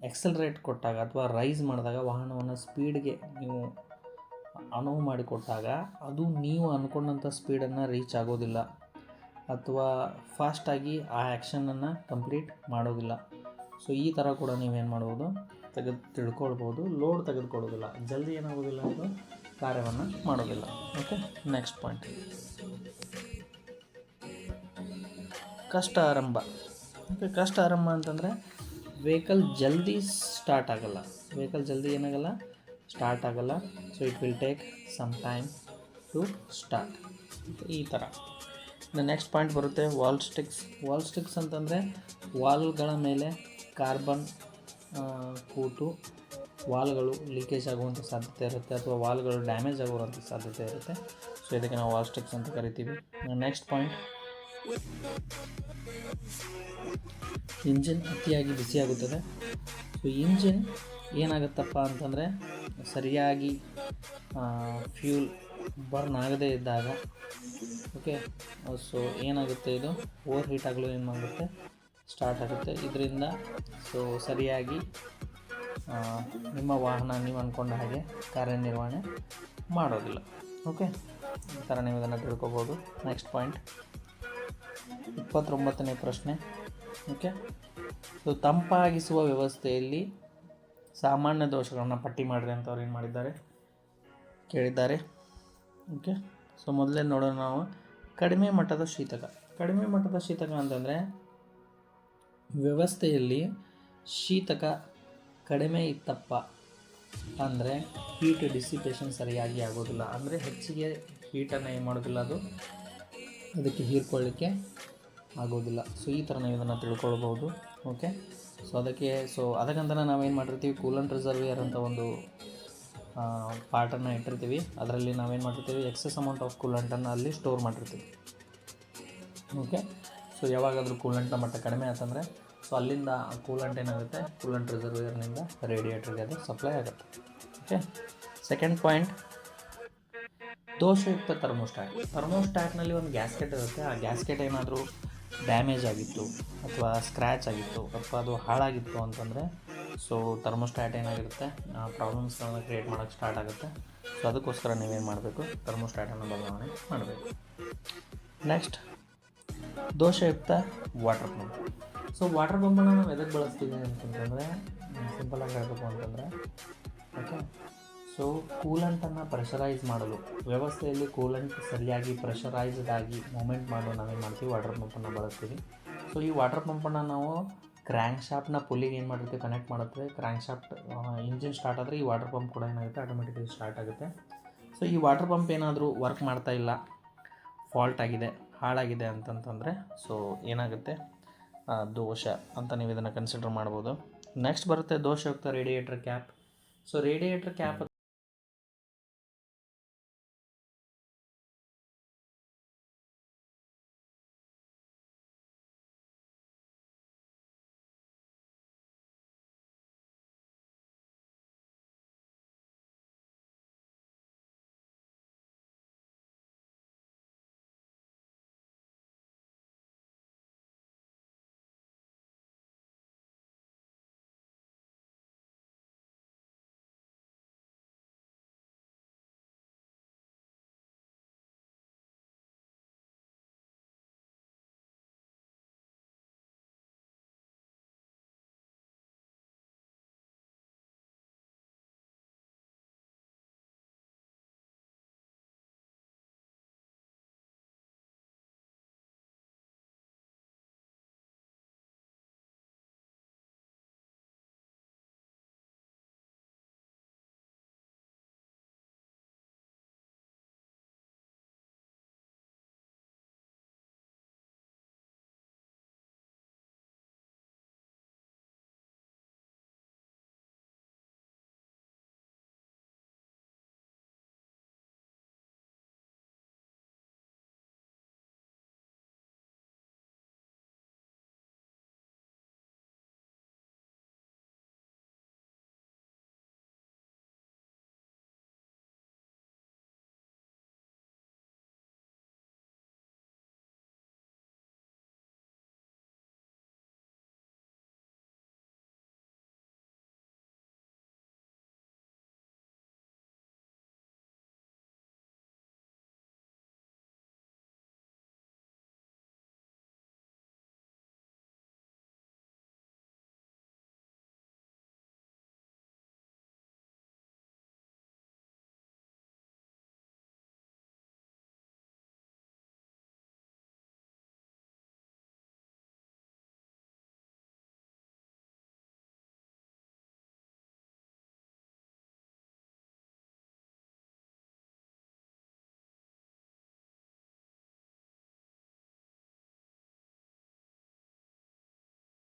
ಎಕ್ಸಲ್ರೇಟ್ ಕೊಟ್ಟಾಗ ಅಥವಾ ರೈಸ್ ಮಾಡಿದಾಗ ವಾಹನವನ್ನು ಸ್ಪೀಡ್ಗೆ ನೀವು ಅನುವು ಮಾಡಿಕೊಟ್ಟಾಗ ಅದು ನೀವು ಅಂದ್ಕೊಂಡಂಥ ಸ್ಪೀಡನ್ನು ರೀಚ್ ಆಗೋದಿಲ್ಲ ಅಥವಾ ಫಾಸ್ಟಾಗಿ ಆ ಆ್ಯಕ್ಷನನ್ನು ಕಂಪ್ಲೀಟ್ ಮಾಡೋದಿಲ್ಲ. ಸೊ ಈ ಥರ ಕೂಡ ನೀವೇನು ಮಾಡ್ಬೋದು, ತಿಳ್ಕೊಳ್ಬೋದು. ಲೋಡ್ ತೆಗೆದುಕೊಳ್ಳೋದಿಲ್ಲ, ಜಲ್ದಿ ಏನಾಗೋದಿಲ್ಲ, ಅದು ಕಾರ್ಯವನ್ನು ಮಾಡೋದಿಲ್ಲ. ಓಕೆ, ನೆಕ್ಸ್ಟ್ ಪಾಯಿಂಟ್, ಕಷ್ಟ ಆರಂಭ. ಓಕೆ, ಕಷ್ಟ ಆರಂಭ ಅಂತಂದರೆ ವೆಹಿಕಲ್ ಜಲ್ದಿ ಸ್ಟಾರ್ಟ್ ಆಗಲ್ಲ, ಸ್ಟಾರ್ಟ್ ಆಗಲ್ಲ. So it will take some time to start. ಈ ಥರ. ನೆಕ್ಸ್ಟ್ ಪಾಯಿಂಟ್ ಬರುತ್ತೆ ವಾಲ್ ಸ್ಟಿಕ್ಸ್ ಅಂತಂದರೆ ವಾಲ್ಗಳ ಮೇಲೆ ಕಾರ್ಬನ್ ಕೂತು ವಾಲ್ಗಳು ಲೀಕೇಜ್ ಆಗುವಂಥ ಸಾಧ್ಯತೆ ಇರುತ್ತೆ ಅಥವಾ ವಾಲ್ಗಳು ಡ್ಯಾಮೇಜ್ ಆಗುವಂಥ ಸಾಧ್ಯತೆ ಇರುತ್ತೆ. ಸೊ ಇದಕ್ಕೆ ನಾವು ವಾಲ್ ಸ್ಟಿಕ್ಸ್ ಅಂತ ಕರಿತೀವಿ. ನೆಕ್ಸ್ಟ್ ಪಾಯಿಂಟ್, ಇಂಜಿನ್ ಅತಿಯಾಗಿ ಬಿಸಿಯಾಗುತ್ತದೆ. ಸೊ ಇಂಜಿನ್ ಏನಾಗುತ್ತಪ್ಪ ಅಂತಂದರೆ ಸರಿಯಾಗಿ ಫ್ಯೂಲ್ ಬರ್ನ್ ಆಗದೇ ಇದ್ದಾಗ ಓಕೆ, ಸೊ ಏನಾಗುತ್ತೆ, ಇದು ಓವರ್ ಹೀಟ್ ಆಗಲು ಏನು ಮಾಡುತ್ತೆ, ಸ್ಟಾರ್ಟ್ ಆಗುತ್ತೆ. ಇದರಿಂದ ಸೊ ಸರಿಯಾಗಿ ನಿಮ್ಮ ವಾಹನ ನೀವು ಅಂದ್ಕೊಂಡ ಹಾಗೆ ಕಾರ್ಯನಿರ್ವಹಣೆ ಮಾಡೋದಿಲ್ಲ. ಓಕೆ, ಈ ಥರ ನೀವು ಇದನ್ನು ತಿಳ್ಕೊಬೋದು. ನೆಕ್ಸ್ಟ್ ಪಾಯಿಂಟ್ 29ನೇ ಪ್ರಶ್ನೆ. ಓಕೆ, ಸೊ ತಂಪಾಗಿಸುವ ವ್ಯವಸ್ಥೆಯಲ್ಲಿ ಸಾಮಾನ್ಯ ದೋಷಗಳನ್ನು ಪಟ್ಟಿ ಮಾಡಿರಿ ಅಂತ ಅವ್ರು ಏನು ಮಾಡಿದ್ದಾರೆ, ಕೇಳಿದ್ದಾರೆ. ಓಕೆ, ಸೊ ಮೊದಲೇ ನೋಡೋಣ ನಾವು ಕಡಿಮೆ ಮಟ್ಟದ ಶೀತಕ. ಕಡಿಮೆ ಮಟ್ಟದ ಶೀತಕ ಅಂತಂದರೆ ವ್ಯವಸ್ಥೆಯಲ್ಲಿ ಶೀತಕ ಕಡಿಮೆ ಇತ್ತಪ್ಪ ಅಂದರೆ ಹೀಟ್ ಡಿಸಿಪೇಷನ್ ಸರಿಯಾಗಿ ಆಗೋದಿಲ್ಲ. ಅಂದರೆ ಹೆಚ್ಚಿಗೆ ಹೀಟನ್ನು ಏನು ಮಾಡೋದಿಲ್ಲ, ಅದಕ್ಕೆ ಹೀರ್ಕೊಳ್ಳಿಕ್ಕೆ ಆಗೋದಿಲ್ಲ. ಸೊ ಈ ಥರ ನಾವು ಇದನ್ನು ತಿಳ್ಕೊಳ್ಬೋದು. ಓಕೆ, ಸೊ ಅದಕ್ಕಂತಲೇ ನಾವೇನು ಮಾಡಿರ್ತೀವಿ, ಕೂಲೆಂಟ್ ರಿಸರ್ವಿಯರ್ ಅಂತ ಒಂದು ಪಾರ್ಟನ್ನು ಇಟ್ಟಿರ್ತೀವಿ. ಅದರಲ್ಲಿ ನಾವೇನು ಮಾಡಿರ್ತೀವಿ, ಎಕ್ಸೆಸ್ ಅಮೌಂಟ್ ಆಫ್ ಕೂಲೆಂಟನ್ನು ಅಲ್ಲಿ ಸ್ಟೋರ್ ಮಾಡಿರ್ತೀವಿ. ಓಕೆ, ಸೊ ಯಾವಾಗಾದರೂ ಕೂಲೆಂಟ್ನ ಮಟ್ಟ ಕಡಿಮೆ ಆಯ್ತಂದರೆ ಸೊ ಅಲ್ಲಿಂದ ಕೂಲೆಂಟ್ ಏನಾಗುತ್ತೆ, ಕೂಲೆಂಟ್ ರಿಸರ್ವಿಯರ್ನಿಂದ ರೇಡಿಯೇಟರ್ಗೆ ಅದು ಸಪ್ಲೈ ಆಗುತ್ತೆ. ಓಕೆ, ಸೆಕೆಂಡ್ ಪಾಯಿಂಟ್ ದೋಷಯುಕ್ತ ಥರ್ಮೋಸ್ಟ್ಯಾಟ್ನಲ್ಲಿ ಒಂದು ಗ್ಯಾಸ್ಕೆಟ್ ಇರುತ್ತೆ. ಆ ಗ್ಯಾಸ್ಕೆಟ್ ಏನಾದರೂ ಡ್ಯಾಮೇಜ್ ಆಗಿತ್ತು ಅಥವಾ ಸ್ಕ್ರ್ಯಾಚ್ ಆಗಿತ್ತು ಅಥವಾ ಅದು ಹಾಳಾಗಿತ್ತು ಅಂತಂದರೆ ಸೊ ಥರ್ಮೋಸ್ಟ್ಯಾಟ್ ಏನಾಗಿರುತ್ತೆ, ಪ್ರಾಬ್ಲಮ್ಸ್ಗಳನ್ನ ಕ್ರಿಯೇಟ್ ಮಾಡೋಕ್ಕೆ ಸ್ಟಾರ್ಟ್ ಆಗುತ್ತೆ. ಸೊ ಅದಕ್ಕೋಸ್ಕರ ನೀವೇನು ಮಾಡಬೇಕು, ಥರ್ಮೋಸ್ಟ್ಯಾಟನ್ನು ಬದಲಾವಣೆ ಮಾಡಬೇಕು. ನೆಕ್ಸ್ಟ್ ದೋಷಯುಕ್ತ ವಾಟರ್ ಪಂಪ್. ಸೊ ವಾಟರ್ ಪಂಪನ್ನು ನಾವು ಎದಕ್ಕೆ ಬಳಸ್ತೀವಿ ಅಂತಂತಂದರೆ, ಸಿಂಪಲಾಗಿ ಹೇಳಬೇಕು ಅಂತಂದರೆ ಓಕೆ, ಸೊ ಕೂಲೆಂಟನ್ನು ಪ್ರೆಷರೈಸ್ ಮಾಡಲು, ವ್ಯವಸ್ಥೆಯಲ್ಲಿ ಕೂಲೆಂಟ್ ಸರಿಯಾಗಿ ಪ್ರೆಷರೈಸ್ಡ್ ಆಗಿ ಮೂಮೆಂಟ್ ಮಾಡಲು ನಾವೇನು ಮಾಡ್ತೀವಿ, ವಾಟರ್ ಪಂಪನ್ನು ಬಳಸ್ತೀವಿ. ಸೊ ಈ ವಾಟರ್ ಪಂಪನ್ನು ನಾವು ಕ್ರ್ಯಾಂಕ್ ಶಾಫ್ಟ್ನ ಪುಲ್ಲಿಗೆ ಏನು ಮಾಡಿರ್ತೀವಿ, ಕನೆಕ್ಟ್ ಮಾಡುತ್ತೆ. ಕ್ರ್ಯಾಂಕ್ ಶಾಫ್ಟ್ ಇಂಜಿನ್ ಸ್ಟಾರ್ಟ್ ಆದರೆ ಈ ವಾಟರ್ ಪಂಪ್ ಕೂಡ ಏನಾಗುತ್ತೆ, ಆಟೋಮೆಟಿಕಲಿ ಸ್ಟಾರ್ಟ್ ಆಗುತ್ತೆ. ಸೊ ಈ ವಾಟರ್ ಪಂಪ್ ಏನಾದರೂ ವರ್ಕ್ ಮಾಡ್ತಾ ಇಲ್ಲ, ಫಾಲ್ಟ್ ಆಗಿದೆ, ಹಾಳಾಗಿದೆ ಅಂತಂತಂದರೆ ಸೊ ಏನಾಗುತ್ತೆ, ದೋಷ ಅಂತ ನೀವು ಇದನ್ನು ಕನ್ಸಿಡರ್ ಮಾಡ್ಬೋದು. ನೆಕ್ಸ್ಟ್ ಬರುತ್ತೆ ದೋಷಯುಕ್ತ radiator cap. So radiator cap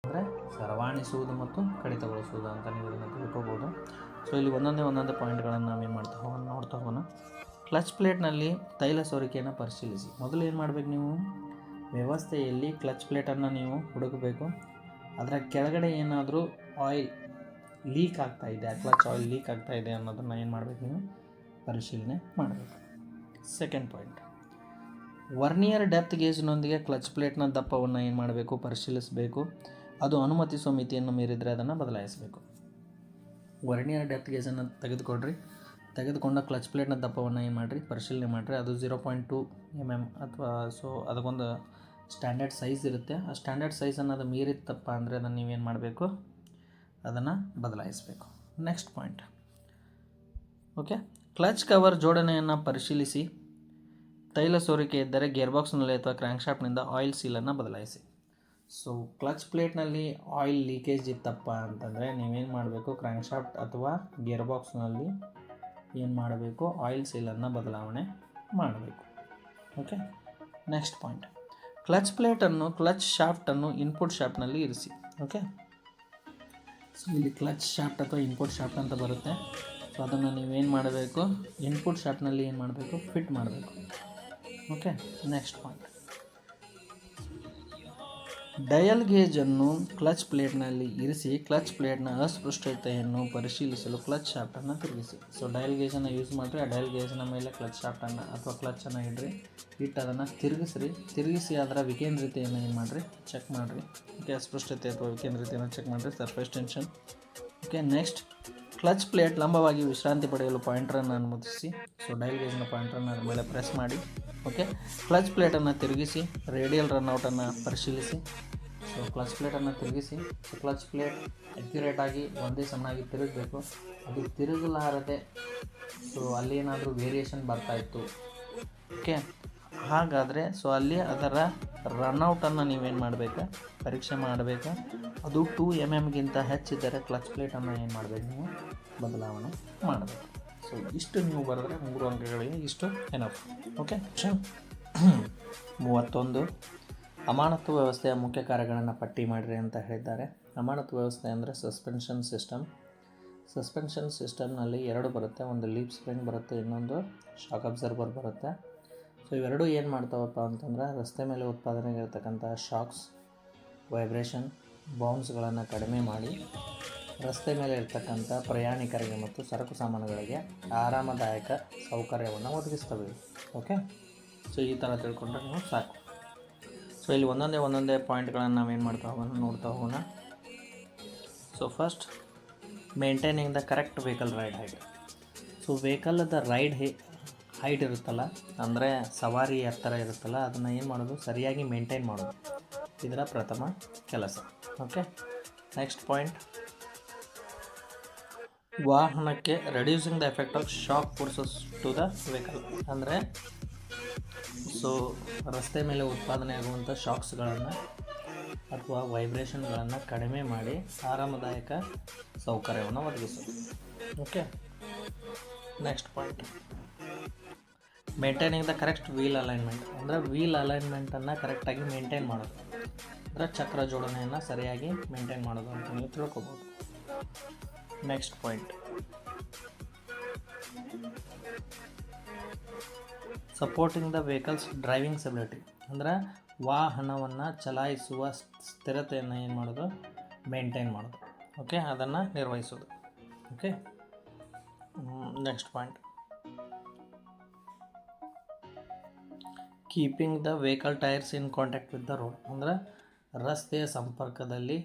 ಅಂದರೆ ರವಾನಿಸುವುದು ಮತ್ತು ಕಡಿತಗೊಳಿಸುವುದು ಅಂತ ನೀವು ಇದನ್ನು ತಿಳ್ಕೊಬೋದು. ಸೊ ಇಲ್ಲಿ ಒಂದೊಂದೇ ಪಾಯಿಂಟ್ಗಳನ್ನು ನಾವೇನು ನೋಡ್ತಾ ಹೋಗೋಣ. ಕ್ಲಚ್ ಪ್ಲೇಟ್ನಲ್ಲಿ ತೈಲ ಸೋರಿಕೆಯನ್ನು ಪರಿಶೀಲಿಸಿ. ಮೊದಲು ಏನು ಮಾಡಬೇಕು, ನೀವು ವ್ಯವಸ್ಥೆಯಲ್ಲಿ ಕ್ಲಚ್ ಪ್ಲೇಟನ್ನು ನೀವು ಹುಡುಕಬೇಕು. ಅದರ ಕೆಳಗಡೆ ಏನಾದರೂ ಆಯಿಲ್ ಲೀಕ್ ಆಗ್ತಾ ಇದೆ, ಕ್ಲಚ್ ಆಯಿಲ್ ಲೀಕ್ ಆಗ್ತಾ ಇದೆ ಅನ್ನೋದನ್ನು ಏನು ಮಾಡಬೇಕು, ನೀವು ಪರಿಶೀಲನೆ ಮಾಡಬೇಕು. ಸೆಕೆಂಡ್ ಪಾಯಿಂಟ್, ವರ್ನಿಯರ್ ಡೆಪ್ತ್ ಗೇಜ್ನೊಂದಿಗೆ ಕ್ಲಚ್ ಪ್ಲೇಟ್ನ ದಪ್ಪವನ್ನು ಏನು ಮಾಡಬೇಕು, ಪರಿಶೀಲಿಸಬೇಕು. ಅದು ಅನುಮತಿಸುವ ಮಿತಿಯನ್ನು ಮೀರಿದರೆ ಅದನ್ನು ಬದಲಾಯಿಸಬೇಕು. ವರ್ನಿಯರ್ ಡೆಪ್ತ್ ಗೇಜನ್ನು ತೆಗೆದುಕೊಂಡ ಕ್ಲಚ್ ಪ್ಲೇಟ್ನ ದಪ್ಪವನ್ನು ಏನು ಮಾಡಿರಿ, ಪರಿಶೀಲನೆ ಮಾಡಿರಿ. ಅದು 0.2 mm ಅಥವಾ ಸೊ ಅದಕ್ಕೊಂದು ಸ್ಟ್ಯಾಂಡರ್ಡ್ ಸೈಜ್ ಇರುತ್ತೆ. ಆ ಸ್ಟ್ಯಾಂಡರ್ಡ್ ಸೈಜನ್ನು ಅದು ಮೀರಿತ್ತಪ್ಪ ಅಂದರೆ ಅದನ್ನು ನೀವೇನು ಮಾಡಬೇಕು, ಅದನ್ನು ಬದಲಾಯಿಸಬೇಕು. Next point, okay, clutch cover ಜೋಡಣೆಯನ್ನು ಪರಿಶೀಲಿಸಿ. ತೈಲ ಸೋರಿಕೆ ಇದ್ದರೆ ಗೇರ್ಬಾಕ್ಸ್ನಲ್ಲಿ ಅಥವಾ ಕ್ರ್ಯಾಂಕ್ಶಾಫ್ಟ್ನಿಂದ ಆಯಿಲ್ ಸೀಲನ್ನು ಬದಲಾಯಿಸಿ. ಸೊ ಕ್ಲಚ್ ಪ್ಲೇಟ್ನಲ್ಲಿ ಆಯಿಲ್ ಲೀಕೇಜ್ ಇತ್ತಪ್ಪ ಅಂತಂದರೆ ನೀವೇನು ಮಾಡಬೇಕು, ಕ್ರ್ಯಾಂಕ್ಶಾಫ್ಟ್ ಅಥವಾ ಗೇರ್ಬಾಕ್ಸ್ನಲ್ಲಿ ಏನು ಮಾಡಬೇಕು, ಆಯಿಲ್ ಸೀಲನ್ನು ಬದಲಾವಣೆ ಮಾಡಬೇಕು. ಓಕೆ, ನೆಕ್ಸ್ಟ್ ಪಾಯಿಂಟ್, ಕ್ಲಚ್ ಶಾಫ್ಟನ್ನು ಇನ್ಪುಟ್ ಶಾಫ್ಟ್ನಲ್ಲಿ ಇರಿಸಿ. ಓಕೆ, ಸೊ ಇಲ್ಲಿ ಕ್ಲಚ್ ಶಾಫ್ಟ್ ಅಥವಾ ಇನ್ಪುಟ್ ಶಾಫ್ಟ್ ಅಂತ ಬರುತ್ತೆ. ಸೊ ಅದನ್ನು ನೀವೇನು ಮಾಡಬೇಕು, ಇನ್ಪುಟ್ ಶಾಫ್ಟ್ನಲ್ಲಿ ಏನು ಮಾಡಬೇಕು, ಫಿಟ್ ಮಾಡಬೇಕು. ಓಕೆ, ನೆಕ್ಸ್ಟ್ ಪಾಯಿಂಟ್, ಡಯಲ್ ಗೇಜನ್ನು ಕ್ಲಚ್ ಪ್ಲೇಟ್ನಲ್ಲಿ ಇರಿಸಿ ಕ್ಲಚ್ ಪ್ಲೇಟ್ನ ಅಸ್ಪೃಶ್ಯತೆಯನ್ನು ಪರಿಶೀಲಿಸಲು ಕ್ಲಚ್ ಶಾಫ್ಟನ್ನು ತಿರುಗಿಸಿ. ಸೊ ಡಯಲ್ ಗೇಜನ್ನು ಯೂಸ್ ಮಾಡಿರಿ, ಆ ಡಯಲ್ ಗೇಜ್ನ ಮೇಲೆ ಕ್ಲಚ್ ಶಾಫ್ಟನ್ನು ಅಥವಾ ಕ್ಲಚ್ಚನ್ನು ಇಟ್ಟು ಅದನ್ನು ತಿರುಗಿಸಿ ಅದರ ವಿಕೇಂದ್ರತೆಯನ್ನು ಏನು ಮಾಡಿರಿ, ಚೆಕ್ ಮಾಡಿರಿ. ಓಕೆ, ಅಸ್ಪೃಶ್ಯತೆ ಅಥವಾ ವಿಕೇಂದ್ರತೆಯನ್ನು ಚೆಕ್ ಮಾಡಿರಿ, surface tension. Okay, next, clutch plate ಲಂಬವಾಗಿ ವಿಶ್ರಾಂತಿ ಪಡೆಯಲು ಪಾಯಿಂಟರನ್ನು ಅನುಮತಿಸಿ. ಸೊ ಡಯಲ್ ಗೇಜ್ನ ಪಾಯಿಂಟರನ್ನು ಅದರ ಮೇಲೆ ಪ್ರೆಸ್ ಮಾಡಿ. ಓಕೆ, ಕ್ಲಚ್ ಪ್ಲೇಟನ್ನು ತಿರುಗಿಸಿ, ರೇಡಿಯಲ್ ರನ್ಔಟನ್ನು ಪರಿಶೀಲಿಸಿ. ಸೊ ಕ್ಲಚ್ ಪ್ಲೇಟನ್ನು ತಿರುಗಿಸಿ. ಸೊ ಕ್ಲಚ್ ಪ್ಲೇಟ್ ಅಕ್ಯುರೇಟಾಗಿ ಒಂದೇ ಸಮನಾಗಿ ತಿರುಗಬೇಕು. ಅದು ತಿರುಗಲಾರದೆ ಸೊ ಅಲ್ಲಿ ಏನಾದರೂ ವೇರಿಯೇಷನ್ ಬರ್ತಾಯಿತ್ತು, ಓಕೆ, ಹಾಗಾದರೆ ಸೊ ಅಲ್ಲಿ ಅದರ ರನ್ಔಟನ್ನು ನೀವೇನು ಮಾಡಬೇಕು, ಪರೀಕ್ಷೆ ಮಾಡಬೇಕು. ಅದು 2 mm ಹೆಚ್ಚಿದ್ದರೆ ಕ್ಲಚ್ ಪ್ಲೇಟನ್ನು ಏನು ಮಾಡಬೇಕು, ನೀವು ಬದಲಾವಣೆ ಮಾಡಬೇಕು. ಸೊ ಇಷ್ಟು ನೀವು ಬರೆದ್ರೆ 3 ಅಂಕಗಳಿಗೆ ಇಷ್ಟು ಎನಫ್. ಓಕೆ, 31, ಅಮಾನತು ವ್ಯವಸ್ಥೆಯ ಮುಖ್ಯ ಕಾರ್ಯಗಳನ್ನು ಪಟ್ಟಿ ಮಾಡಿರಿ ಅಂತ ಹೇಳಿದ್ದಾರೆ. ಅಮಾನತು ವ್ಯವಸ್ಥೆ ಅಂದರೆ ಸಸ್ಪೆನ್ಷನ್ ಸಿಸ್ಟಮ್ನಲ್ಲಿ 2 ಬರುತ್ತೆ. ಒಂದು ಲೀಪ್ ಸ್ಪ್ರಿಂಗ್ ಬರುತ್ತೆ, ಇನ್ನೊಂದು ಶಾಕ್ ಅಬ್ಸರ್ವರ್ ಬರುತ್ತೆ. ಸೊ ಇವೆರಡೂ ಏನು ಮಾಡ್ತಾವಪ್ಪ ಅಂತಂದ್ರೆ ರಸ್ತೆ ಮೇಲೆ ಉತ್ಪಾದನೆಗಿರ್ತಕ್ಕಂಥ ಶಾಕ್ಸ್, ವೈಬ್ರೇಷನ್, ಬೌನ್ಸ್ಗಳನ್ನು ಕಡಿಮೆ ಮಾಡಿ ರಸ್ತೆ ಮೇಲೆ ಇರ್ತಕ್ಕಂಥ ಪ್ರಯಾಣಿಕರಿಗೆ ಮತ್ತು ಸರಕು ಸಾಮಾನುಗಳಿಗೆ ಆರಾಮದಾಯಕ ಸೌಕರ್ಯವನ್ನು ಒದಗಿಸ್ತವೆ. ಓಕೆ, ಸೊ ಈ ಥರ ತಿಳ್ಕೊಂಡ್ರೆ ನೀವು ಸಾಕು. ಸೊ ಇಲ್ಲಿ ಒಂದೊಂದೇ ಪಾಯಿಂಟ್ಗಳನ್ನು ನಾವೇನು ಮಾಡ್ತಾ ಹೋಗೋಣ, ನೋಡ್ತಾ ಹೋಗೋಣ. So first, maintaining the correct vehicle ride height. So ವೆಹಿಕಲ್ದ ರೈಡ್ ಹೈಟ್ ಇರುತ್ತಲ್ಲ, ಅಂದರೆ ಸವಾರಿ ಎತ್ತರ ಇರುತ್ತಲ್ಲ, ಅದನ್ನು ಏನು ಮಾಡೋದು, ಸರಿಯಾಗಿ ಮೇಂಟೈನ್ ಮಾಡೋದು ಇದರ ಪ್ರಥಮ ಕೆಲಸ. ಓಕೆ, ನೆಕ್ಸ್ಟ್ ಪಾಯಿಂಟ್, ವಾಹನಕ್ಕೆ reducing the effect of shock forces to the vehicle. ಅಂದರೆ ಸೊ ರಸ್ತೆ ಮೇಲೆ ಉತ್ಪಾದನೆ ಆಗುವಂಥ ಶಾಕ್ಸ್ಗಳನ್ನು ಅಥವಾ ವೈಬ್ರೇಷನ್ಗಳನ್ನು ಕಡಿಮೆ ಮಾಡಿ ಆರಾಮದಾಯಕ ಸೌಕರ್ಯವನ್ನು ಒದಗಿಸೋದು. Okay, next point, maintaining the correct wheel alignment. ಅಂದರೆ ವೀಲ್ ಅಲೈನ್ಮೆಂಟನ್ನು ಕರೆಕ್ಟಾಗಿ ಮೇಂಟೈನ್ ಮಾಡೋದು, ಅಂದರೆ ಚಕ್ರ ಜೋಡಣೆಯನ್ನು ಸರಿಯಾಗಿ ಮೇಂಟೈನ್ ಮಾಡೋದು ಅಂತ ನೀವು ತಿಳ್ಕೊಬೋದು. Next point, supporting the vehicles driving stability. ಅಂದರೆ ವಾಹನವನ್ನು ಚಲಾಯಿಸುವ ಸ್ಥಿರತೆಯನ್ನು ಏನು ಮಾಡೋದು, ಮೇಂಟೈನ್ ಮಾಡೋದು. ಓಕೆ, ಅದನ್ನು ನಿರ್ವಹಿಸೋದು. Okay, next point, keeping the vehicle tyres in contact with the road. ಅಂದರೆ ರಸ್ತೆಯ ಸಂಪರ್ಕದಲ್ಲಿ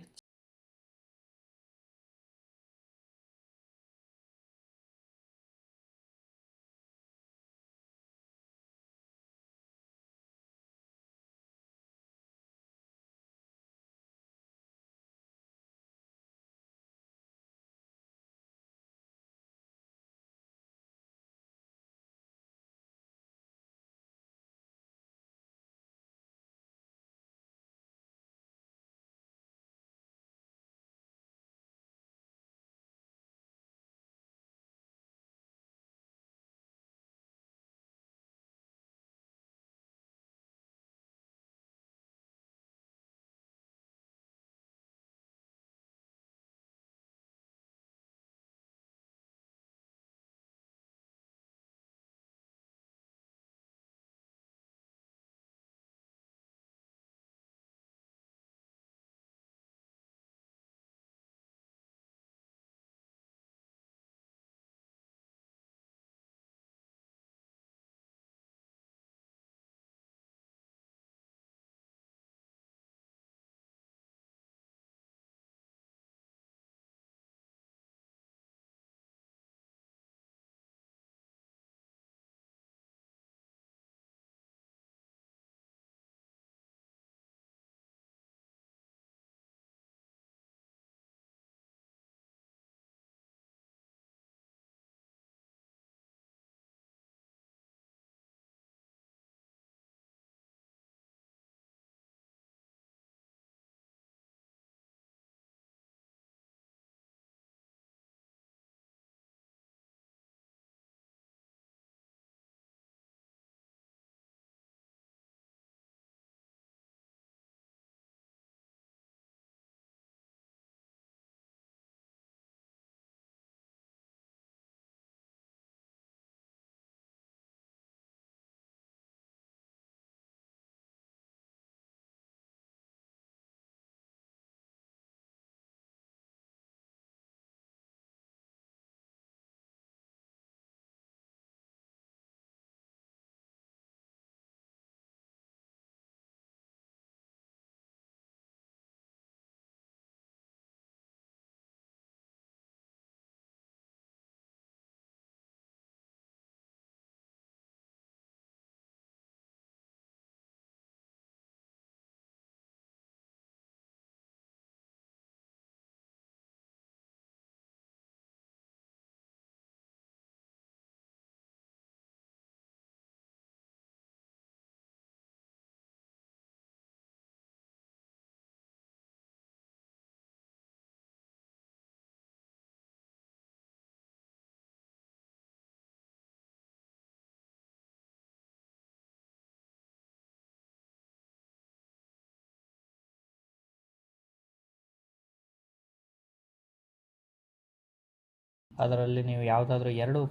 ಅದರಲ್ಲಿ ನೀವು ಯಾವುದಾದ್ರೂ 2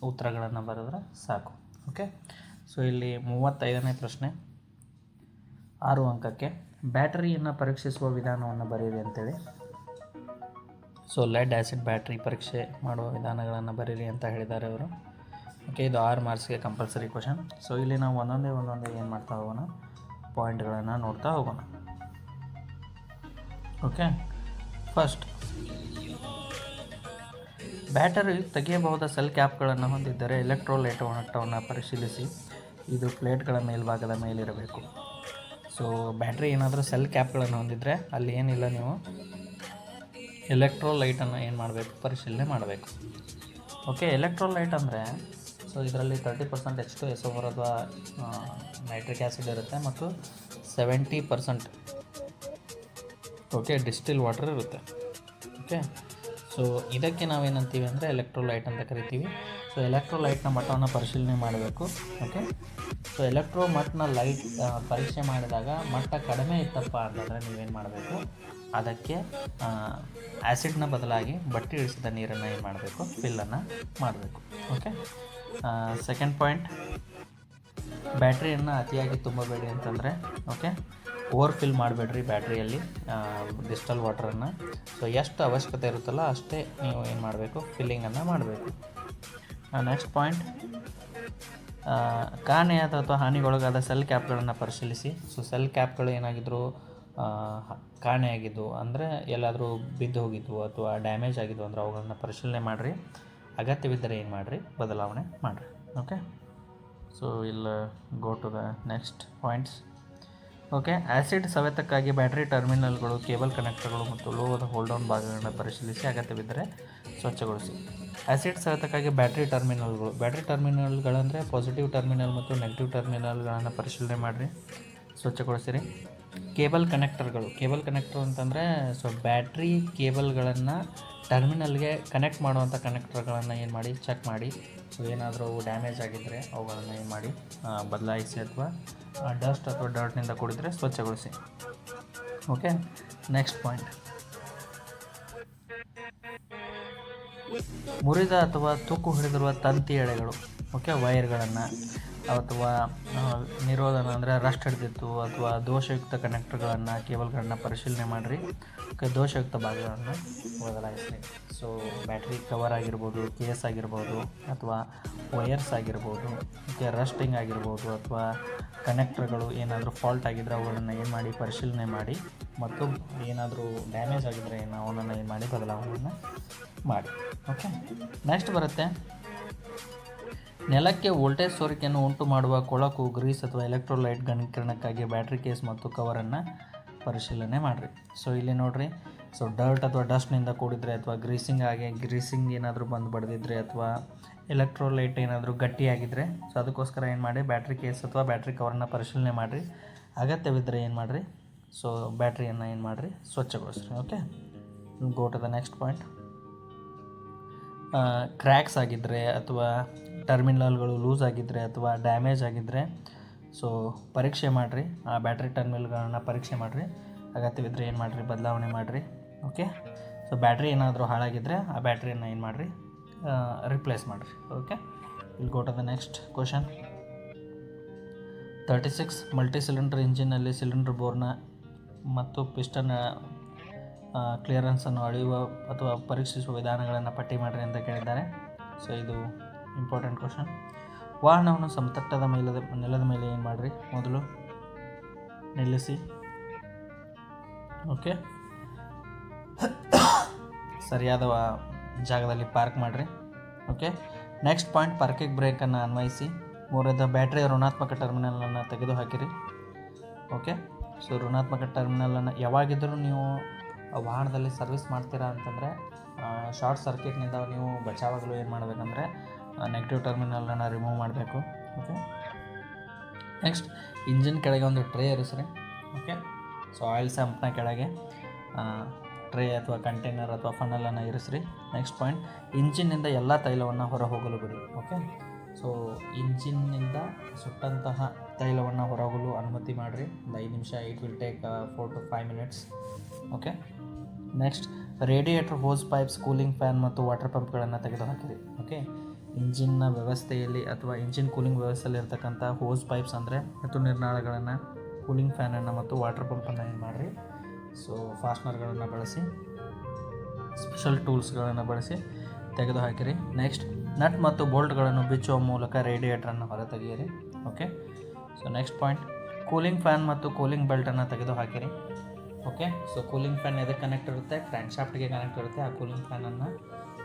ಉತ್ತರಗಳನ್ನು ಬರೆದ್ರೆ ಸಾಕು. ಓಕೆ, ಸೊ ಇಲ್ಲಿ 35ನೇ ಪ್ರಶ್ನೆ 6 ಅಂಕಕ್ಕೆ. ಬ್ಯಾಟರಿಯನ್ನು ಪರೀಕ್ಷಿಸುವ ವಿಧಾನವನ್ನು ಬರೀರಿ ಅಂತೇಳಿ. ಸೊ ಲೆಡ್ ಆ್ಯಸಿಡ್ ಬ್ಯಾಟ್ರಿ ಪರೀಕ್ಷೆ ಮಾಡುವ ವಿಧಾನಗಳನ್ನು ಬರೀರಿ ಅಂತ ಹೇಳಿದ್ದಾರೆ ಅವರು. ಓಕೆ, ಇದು 6 ಮಾರ್ಕ್ಸ್ಗೆ ಕಂಪಲ್ಸರಿ ಕ್ವಶನ್. ಸೊ ಇಲ್ಲಿ ನಾವು ಒಂದೊಂದೇ ಏನು ಮಾಡ್ತಾ ಹೋಗೋಣ, ಪಾಯಿಂಟ್ಗಳನ್ನು ನೋಡ್ತಾ ಹೋಗೋಣ. ಓಕೆ, ಫಸ್ಟ್, ಬ್ಯಾಟರಿ ತೆಗೆಯಬಹುದ ಸೆಲ್ ಕ್ಯಾಪ್ಗಳನ್ನು ಹೊಂದಿದ್ದರೆ ಎಲೆಕ್ಟ್ರೋಲೈಟ್ ಮಟ್ಟವನ್ನು ಪರಿಶೀಲಿಸಿ. ಇದು ಪ್ಲೇಟ್ಗಳ ಮೇಲ್ಭಾಗದ ಮೇಲಿರಬೇಕು. ಸೊ ಬ್ಯಾಟ್ರಿ ಏನಾದರೂ ಸೆಲ್ ಕ್ಯಾಪ್ಗಳನ್ನು ಹೊಂದಿದ್ದರೆ ಅಲ್ಲಿ ಏನಿಲ್ಲ, ನೀವು ಎಲೆಕ್ಟ್ರೋಲೈಟನ್ನು ಏನು ಮಾಡಬೇಕು, ಪರಿಶೀಲನೆ ಮಾಡಬೇಕು. ಓಕೆ, ಎಲೆಕ್ಟ್ರೋಲೈಟ್ ಅಂದರೆ ಸೊ ಇದರಲ್ಲಿ 30% H2SO4 ಅಥವಾ ನೈಟ್ರಿಕ್ ಆ್ಯಸಿಡ್ ಇರುತ್ತೆ ಮತ್ತು 70% ಓಕೆ ಡಿಸ್ಟಿಲ್ ವಾಟರ್ ಇರುತ್ತೆ. ಓಕೆ, ಸೊ ಇದಕ್ಕೆ ನಾವೇನಂತೀವಿ ಅಂದರೆ ಎಲೆಕ್ಟ್ರೋಲೈಟ್ ಅಂತ ಕರಿತೀವಿ. ಸೊ ಎಲೆಕ್ಟ್ರೋಲೈಟ್ನ ಮಟ್ಟವನ್ನು ಪರಿಶೀಲನೆ ಮಾಡಬೇಕು. ಓಕೆ, ಸೊ ಮಟ್ಟನ ಲೈಟ್ ಪರೀಕ್ಷೆ ಮಾಡಿದಾಗ ಮಟ್ಟ ಕಡಿಮೆ ಇತ್ತಪ್ಪ ಅಂತಂದರೆ ನೀವೇನು ಮಾಡಬೇಕು, ಅದಕ್ಕೆ ಆ್ಯಸಿಡ್ನ ಬದಲಾಗಿ ಬಟ್ಟಿ ಇಳಿಸಿದ ನೀರನ್ನು ಏನು ಮಾಡಬೇಕು, ಫಿಲ್ಲನ್ನು ಮಾಡಬೇಕು. ಓಕೆ, ಸೆಕೆಂಡ್ ಪಾಯಿಂಟ್, ಬ್ಯಾಟ್ರಿಯನ್ನು ಅತಿಯಾಗಿ ತುಂಬಬೇಡಿ ಅಂತಂದರೆ. ಓಕೆ, ಓವರ್ ಫಿಲ್ ಮಾಡಬೇಡ್ರಿ ಬ್ಯಾಟ್ರಿಯಲ್ಲಿ ಡಿಸ್ಟಲ್ ವಾಟರನ್ನು. ಸೊ ಎಷ್ಟು ಅವಶ್ಯಕತೆ ಇರುತ್ತಲ್ಲ ಅಷ್ಟೇ ನೀವು ಏನು ಮಾಡಬೇಕು, ಫಿಲ್ಲಿಂಗನ್ನು ಮಾಡಬೇಕು. ನೆಕ್ಸ್ಟ್ ಪಾಯಿಂಟ್, ಕಾಣೆಯಾದ ಅಥವಾ ಹಾನಿಗೊಳಗಾದ ಸೆಲ್ ಕ್ಯಾಪ್ಗಳನ್ನು ಪರಿಶೀಲಿಸಿ. ಸೊ ಸೆಲ್ ಕ್ಯಾಪ್ಗಳು ಏನಾಗಿದ್ದರೂ ಕಾಣೆಯಾಗಿದ್ದು ಅಂದರೆ ಎಲ್ಲಾದರೂ ಬಿದ್ದು ಹೋಗಿದ್ವು ಅಥವಾ ಡ್ಯಾಮೇಜ್ ಆಗಿದ್ವು ಅಂದರೆ ಅವುಗಳನ್ನು ಪರಿಶೀಲನೆ ಮಾಡಿರಿ. ಅಗತ್ಯವಿದ್ದರೆ ಏನು ಮಾಡಿರಿ, ಬದಲಾವಣೆ ಮಾಡಿರಿ. ಓಕೆ, ಸೊ ಇಲ್ಲಿ go to the next points. Okay, acid ಸವೆತಕ್ಕಾಗಿ ಬ್ಯಾಟರಿ ಟರ್ಮಿನಲ್ಗಳು, ಕೇಬಲ್ ಕನೆಕ್ಟರ್ಗಳು ಮತ್ತು ಲೋಹದ ಹೋಲ್ಡೌನ್ ಭಾಗಗಳನ್ನು ಪರಿಶೀಲಿಸಿ. ಅಗತ್ಯವಿದ್ದರೆ ಸ್ವಚ್ಛಗೊಳಿಸಿ. ಆ್ಯಸಿಡ್ ಸವೆತಕ್ಕಾಗಿ ಬ್ಯಾಟರಿ ಟರ್ಮಿನಲ್ಗಳಂದರೆ ಪಾಸಿಟಿವ್ ಟರ್ಮಿನಲ್ ಮತ್ತು ನೆಗೆಟಿವ್ ಟರ್ಮಿನಲ್ಗಳನ್ನು ಪರಿಶೀಲನೆ ಮಾಡಿರಿ, ಸ್ವಚ್ಛಗೊಳಿಸಿರಿ. ಕೇಬಲ್ ಕನೆಕ್ಟರ್ ಅಂತಂದರೆ ಸೊ ಬ್ಯಾಟ್ರಿ ಕೇಬಲ್ಗಳನ್ನು ಟರ್ಮಿನಲ್ಗೆ ಕನೆಕ್ಟ್ ಮಾಡುವಂಥ ಕನೆಕ್ಟರ್ಗಳನ್ನು ಏನು ಮಾಡಿ, ಚೆಕ್ ಮಾಡಿ. ಸೊ ಏನಾದರೂ ಡ್ಯಾಮೇಜ್ ಆಗಿದ್ದರೆ ಅವುಗಳನ್ನು ಏನು ಮಾಡಿ, ಬದಲಾಯಿಸಿ ಅಥವಾ ಡಸ್ಟ್ ಅಥವಾ ಡರ್ಟ್ನಿಂದ ಕೂಡಿದರೆ ಸ್ವಚ್ಛಗೊಳಿಸಿ. ಓಕೆ, ನೆಕ್ಸ್ಟ್ ಪಾಯಿಂಟ್, ಮುರಿದ ಅಥವಾ ತುಕ್ಕು ಹಿಡಿದಿರುವ ತಂತಿ ಎಳೆಗಳು, ಓಕೆ ವೈರ್ಗಳನ್ನು ಅಥವಾ ನಿರೋಧನ ಅಂದರೆ ರಸ್ಟ್ ಹಿಡಿದಿತ್ತು ಅಥವಾ ದೋಷಯುಕ್ತ ಕನೆಕ್ಟರ್ಗಳನ್ನು, ಕೇಬಲ್ಗಳನ್ನು ಪರಿಶೀಲನೆ ಮಾಡಿರಿ. ಓಕೆ, ದೋಷಯುಕ್ತ ಭಾಗಗಳನ್ನು ಬದಲಾಯಿಸಿ. ಸೊ ಬ್ಯಾಟ್ರಿ ಕವರ್ ಆಗಿರ್ಬೋದು, ಕೇಸ್ ಆಗಿರ್ಬೋದು ಅಥವಾ ವೈರ್ಸ್ ಆಗಿರ್ಬೋದು, ಓಕೆ ರಸ್ಟಿಂಗ್ ಆಗಿರ್ಬೋದು ಅಥವಾ ಕನೆಕ್ಟರ್ಗಳು ಏನಾದರೂ ಫಾಲ್ಟ್ ಆಗಿದ್ದರೆ ಅವುಗಳನ್ನು ಏನು ಮಾಡಿ, ಪರಿಶೀಲನೆ ಮಾಡಿ ಮತ್ತು ಏನಾದರೂ ಡ್ಯಾಮೇಜ್ ಆಗಿದ್ದರೆ ಅವನನ್ನು ಏನು ಮಾಡಿ, ಬದಲಾವಣೆಯನ್ನು ಮಾಡಿ. ಓಕೆ, ನೆಕ್ಸ್ಟ್ ಬರುತ್ತೆ, ನೆಲಕ್ಕೆ ವೋಲ್ಟೇಜ್ ಸೋರಿಕೆಯನ್ನು ಉಂಟು ಮಾಡುವ ಕೊಳಕು, ಗ್ರೀಸ್ ಅಥವಾ ಎಲೆಕ್ಟ್ರೋಲೈಟ್ ಘನೀಕರಣಕ್ಕಾಗಿ ಬ್ಯಾಟ್ರಿ ಕೇಸ್ ಮತ್ತು ಕವರನ್ನು ಪರಿಶೀಲನೆ ಮಾಡಿರಿ. ಸೊ ಇಲ್ಲಿ ನೋಡಿರಿ, ಸೊ ಡರ್ಟ್ ಅಥವಾ ಡಸ್ಟ್ನಿಂದ ಕೂಡಿದರೆ ಅಥವಾ ಗ್ರೀಸಿಂಗ್ ಏನಾದರೂ ಬಂದು ಬಡ್ದಿದ್ರೆ ಅಥವಾ ಎಲೆಕ್ಟ್ರೋಲೈಟ್ ಏನಾದರೂ ಗಟ್ಟಿಯಾಗಿದ್ದರೆ ಸೊ ಅದಕ್ಕೋಸ್ಕರ ಏನು ಮಾಡಿ, ಬ್ಯಾಟ್ರಿ ಕೇಸ್ ಅಥವಾ ಬ್ಯಾಟ್ರಿ ಕವರನ್ನು ಪರಿಶೀಲನೆ ಮಾಡಿರಿ. ಅಗತ್ಯವಿದ್ದರೆ ಏನು ಮಾಡಿರಿ, ಸೊ ಬ್ಯಾಟ್ರಿಯನ್ನು ಏನು ಮಾಡಿರಿ, ಸ್ವಚ್ಛಗೊಳಿಸ್ರಿ. Okay, go to the next point, cracks ಆಗಿದ್ದರೆ ಅಥವಾ ಟರ್ಮಿನಲ್ಗಳು ಲೂಸ್ ಆಗಿದ್ದರೆ ಅಥವಾ ಡ್ಯಾಮೇಜ್ ಆಗಿದ್ದರೆ ಸೊ ಪರೀಕ್ಷೆ ಮಾಡಿರಿ. ಆ ಬ್ಯಾಟ್ರಿ ಟರ್ಮಿನಲ್ಗಳನ್ನು ಪರೀಕ್ಷೆ ಮಾಡಿರಿ. ಅಗತ್ಯವಿದ್ದರೆ ಏನು ಮಾಡಿರಿ, ಬದಲಾವಣೆ ಮಾಡಿರಿ. ಓಕೆ, ಸೊ ಬ್ಯಾಟ್ರಿ ಏನಾದರೂ ಹಾಳಾಗಿದ್ದರೆ ಆ ಬ್ಯಾಟ್ರಿಯನ್ನು ಏನು ಮಾಡಿರಿ, ರಿಪ್ಲೇಸ್ ಮಾಡಿರಿ. Okay, will go to the next question. 36 multi cylinder ಇಂಜಿನ್ನಲ್ಲಿ ಸಿಲಿಂಡರ್ ಬೋರ್ನ ಮತ್ತು ಪಿಸ್ಟನ್ ಕ್ಲಿಯರೆನ್ಸನ್ನು ಅಳೆಯುವ ಅಥವಾ ಪರೀಕ್ಷಿಸುವ ವಿಧಾನಗಳನ್ನು ಪಟ್ಟಿ ಮಾಡಿರಿ ಅಂತ ಕೇಳಿದ್ದಾರೆ. ಸೊ ಇದು ಇಂಪಾರ್ಟೆಂಟ್ ಕ್ವಶನ್. ವಾಹನವನ್ನು ಸಮತಟ್ಟಾದ ನೆಲದ ಮೇಲೆ ಏನು ಮಾಡಿರಿ, ಮೊದಲು ನಿಲ್ಲಿಸಿ. ಓಕೆ, ಸರಿಯಾದ ಜಾಗದಲ್ಲಿ ಪಾರ್ಕ್ ಮಾಡಿರಿ. ಓಕೆ, ನೆಕ್ಸ್ಟ್ ಪಾಯಿಂಟ್, ಪಾರ್ಕಿಂಗ್ ಬ್ರೇಕನ್ನು ಅನ್ವಯಿಸಿ. ಮೂರನೇದು, ಬ್ಯಾಟ್ರಿಯ ಋಣಾತ್ಮಕ ಟರ್ಮಿನಲನ್ನು ತೆಗೆದುಹಾಕಿರಿ. ಓಕೆ, ಸೊ ಋಣಾತ್ಮಕ ಟರ್ಮಿನಲನ್ನು ಯಾವಾಗಿದ್ದರೂ ನೀವು ವಾಹನದಲ್ಲಿ ಸರ್ವಿಸ್ ಮಾಡ್ತೀರಾ ಅಂತಂದರೆ ಶಾರ್ಟ್ ಸರ್ಕ್ಯೂಟ್ನಿಂದ ನೀವು ಬಚಾವಾಗಲು ಏನು ಮಾಡಬೇಕಂದ್ರೆ ನೆಗೆಟಿವ್ ಟರ್ಮಿನಲನ್ನು ರಿಮೂವ್ ಮಾಡಬೇಕು. ಓಕೆ, ನೆಕ್ಸ್ಟ್ ಇಂಜಿನ್ ಕೆಳಗೆ ಒಂದು ಟ್ರೇ ಇರಿಸ್ರಿ. ಓಕೆ, ಸೊ ಆಯಿಲ್ ಸಂಪ್ನ ಕೆಳಗೆ ಟ್ರೇ ಅಥವಾ ಕಂಟೈನರ್ ಅಥವಾ ಫನಲನ್ನು ಇರಿಸ್ರಿ. ನೆಕ್ಸ್ಟ್ ಪಾಯಿಂಟ್, ಇಂಜಿನ್ನಿಂದ ಎಲ್ಲ ತೈಲವನ್ನು ಹೊರ ಹೋಗಲು ಬಿಡಿ. ಓಕೆ, ಸೊ ಇಂಜಿನ್ನಿಂದ ಸುಟ್ಟಂತಹ ತೈಲವನ್ನು ಹೊರಗಲು ಅನುಮತಿ ಮಾಡಿರಿ. ಒಂದು 5 ನಿಮಿಷ. It will take 4 to 5 minutes. Okay, next radiator, hose pipes, cooling fan ಮತ್ತು ವಾಟರ್ ಪಂಪ್ಗಳನ್ನು ತೆಗೆದುಹಾಕಿರಿ. ಓಕೆ, ಇಂಜಿನ್ನ ವ್ಯವಸ್ಥೆಯಲ್ಲಿ ಅಥವಾ ಇಂಜಿನ್ ಕೂಲಿಂಗ್ ವ್ಯವಸ್ಥೆಯಲ್ಲಿ ಇರ್ತಕ್ಕಂಥ ಹೋಸ್ ಪೈಪ್ಸ್ ಅಂದರೆ ಋತು ನಿರ್ನಾಳಗಳನ್ನು, ಕೂಲಿಂಗ್ ಫ್ಯಾನನ್ನು ಮತ್ತು ವಾಟರ್ ಪಂಪನ್ನು ಏನು ಮಾಡಿರಿ, ಸೊ ಫಾಸ್ಟ್ನರ್ಗಳನ್ನು ಬಳಸಿ, ಸ್ಪೆಷಲ್ ಟೂಲ್ಸ್ಗಳನ್ನು ಬಳಸಿ ತೆಗೆದುಹಾಕಿರಿ. ನೆಕ್ಸ್ಟ್, ನಟ್ ಮತ್ತು ಬೋಲ್ಟ್ಗಳನ್ನು ಬಿಚ್ಚುವ ಮೂಲಕ ರೇಡಿಯೇಟ್ರನ್ನು ಹೊರತೆಗೆಯಿರಿ. Okay, so next point, cooling fan ಮತ್ತು ಕೂಲಿಂಗ್ ಬೆಲ್ಟನ್ನು ತೆಗೆದುಹಾಕಿರಿ. ಓಕೆ, ಸೊ ಕೂಲಿಂಗ್ ಫ್ಯಾನ್ ಎದಕ್ಕೆ ಕನೆಕ್ಟ್ ಇರುತ್ತೆ, ಕ್ರ್ಯಾಂಕ್ ಶಾಫ್ಟ್ಗೆ ಕನೆಕ್ಟ್ ಇರುತ್ತೆ. ಆ ಕೂಲಿಂಗ್ ಫ್ಯಾನನ್ನು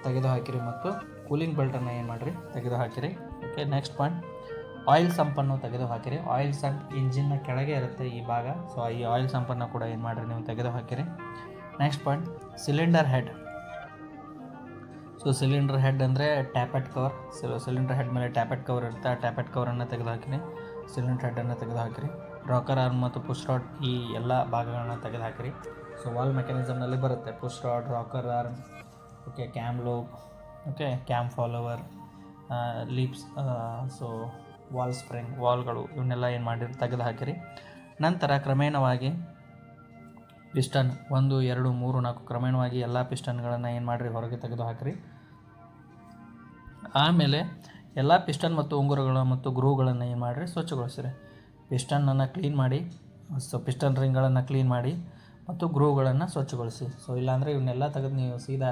ತೆಗೆದುಹಾಕಿರಿ ಮತ್ತು ಕೂಲಿಂಗ್ ಬೆಲ್ಟನ್ನು ಏನು ಮಾಡಿರಿ, ತೆಗೆದುಹಾಕಿರಿ. ಓಕೆ, ನೆಕ್ಸ್ಟ್ ಪಾಯಿಂಟ್, ಆಯಿಲ್ ಸಂಪನ್ನು ತೆಗೆದುಹಾಕಿರಿ. ಆಯಿಲ್ ಸಂಪ್ ಇಂಜಿನ್ನ ಕೆಳಗೆ ಇರುತ್ತೆ ಈ ಭಾಗ. ಸೊ ಈ ಆಯಿಲ್ ಸಂಪನ್ನು ಕೂಡ ಏನು ಮಾಡಿರಿ, ನೀವು ತೆಗೆದುಹಾಕಿರಿ. Next point, cylinder head. So cylinder head ಅಂದರೆ ಟ್ಯಾಪೆಟ್ ಕವರ್. ಸಿಲಿಂಡರ್ ಹೆಡ್ ಮೇಲೆ ಟ್ಯಾಪೆಟ್ ಕವರ್ ಇರುತ್ತೆ. ಆ ಟ್ಯಾಪೆಟ್ ಕವರನ್ನು ತೆಗೆದುಹಾಕಿರಿ, ಸಿಲಿಂಡರ್ ಹೆಡ್ಡನ್ನು ತೆಗೆದುಹಾಕಿರಿ. ರಾಕರ್ ಆರ್ಮ್ ಮತ್ತು ಪುಷ್ ರಾಡ್ ಈ ಎಲ್ಲ ಭಾಗಗಳನ್ನು ತೆಗೆದುಹಾಕಿರಿ. ಸೊ ವಾಲ್ ಮೆಕ್ಯಾನಿಸಮ್ನಲ್ಲಿ ಬರುತ್ತೆ push rod, rocker arm, okay, cam lobe, okay, cam follower, ಲೀಪ್ಸ್, ಸೊ ವಾಲ್ ಸ್ಪ್ರಿಂಗ್, ವಾಲ್ಗಳು ಇವನ್ನೆಲ್ಲ ಏನು ಮಾಡಿರಿ, ತೆಗೆದುಹಾಕಿರಿ. ನಂತರ ಕ್ರಮೇಣವಾಗಿ ಪಿಸ್ಟನ್ 1, 2, 3, 4 ಕ್ರಮೇಣವಾಗಿ ಎಲ್ಲ ಪಿಸ್ಟನ್ಗಳನ್ನು ಏನು ಮಾಡಿರಿ, ಹೊರಗೆ ತೆಗೆದುಹಾಕಿರಿ. ಆಮೇಲೆ ಎಲ್ಲ ಪಿಸ್ಟನ್ ಮತ್ತು ಉಂಗುರಗಳು ಮತ್ತು ಗ್ರೂಗಳನ್ನು ಏನು ಮಾಡಿರಿ, ಸ್ವಚ್ಛಗೊಳಿಸಿರಿ. ಪಿಸ್ಟನನ್ನು ಕ್ಲೀನ್ ಮಾಡಿ, ಸೊ ಪಿಸ್ಟನ್ ರಿಂಗ್ಗಳನ್ನು ಕ್ಲೀನ್ ಮಾಡಿ ಮತ್ತು ಗ್ರೂಗಳನ್ನು ಸ್ವಚ್ಛಗೊಳಿಸಿ. ಸೊ ಇಲ್ಲಾಂದರೆ ಇವನ್ನೆಲ್ಲ ತೆಗೆದು ನೀವು ಸೀದಾ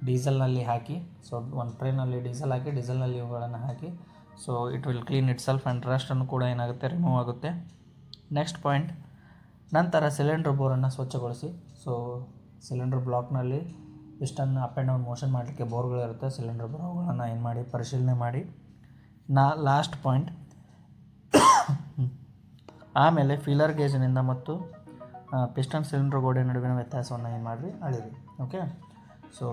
ಡೀಸೆಲ್ನಲ್ಲಿ ಹಾಕಿ, ಸೊ ಒಂದು ಟ್ರೈನಲ್ಲಿ ಡೀಸೆಲ್ ಹಾಕಿ, ಡೀಸೆಲ್ನಲ್ಲಿ ಇವುಗಳನ್ನು ಹಾಕಿ, so it will clean itself and ರಸ್ಟನ್ನು ಕೂಡ ಏನಾಗುತ್ತೆ, ರಿಮೂವ್ ಆಗುತ್ತೆ. ನೆಕ್ಸ್ಟ್ ಪಾಯಿಂಟ್, ನಂತರ ಸಿಲಿಂಡ್ರ್ ಬೋರನ್ನು ಸ್ವಚ್ಛಗೊಳಿಸಿ. ಸೊ ಸಿಲಿಂಡರ್ ಬ್ಲಾಕ್ನಲ್ಲಿ piston up and down motion ಮಾಡಲಿಕ್ಕೆ ಬೋರ್ಗಳಿರುತ್ತೆ. ಸಿಲಿಂಡರ್ ಬೋರ್ಗಳನ್ನು ಏನು ಮಾಡಿ, ಪರಿಶೀಲನೆ ಮಾಡಿ. ಲಾಸ್ಟ್ ಪಾಯಿಂಟ್, ಆಮೇಲೆ ಫೀಲರ್ ಗೇಜ್ನಿಂದ ಮತ್ತು ಪಿಸ್ಟನ್ ಸಿಲಿಂಡರ್ ಗೋಡೆ ನಡುವಿನ ವ್ಯತ್ಯಾಸವನ್ನು ಏನು ಮಾಡಿರಿ, ಅಳಿರಿ. ಓಕೆ, ಸೊ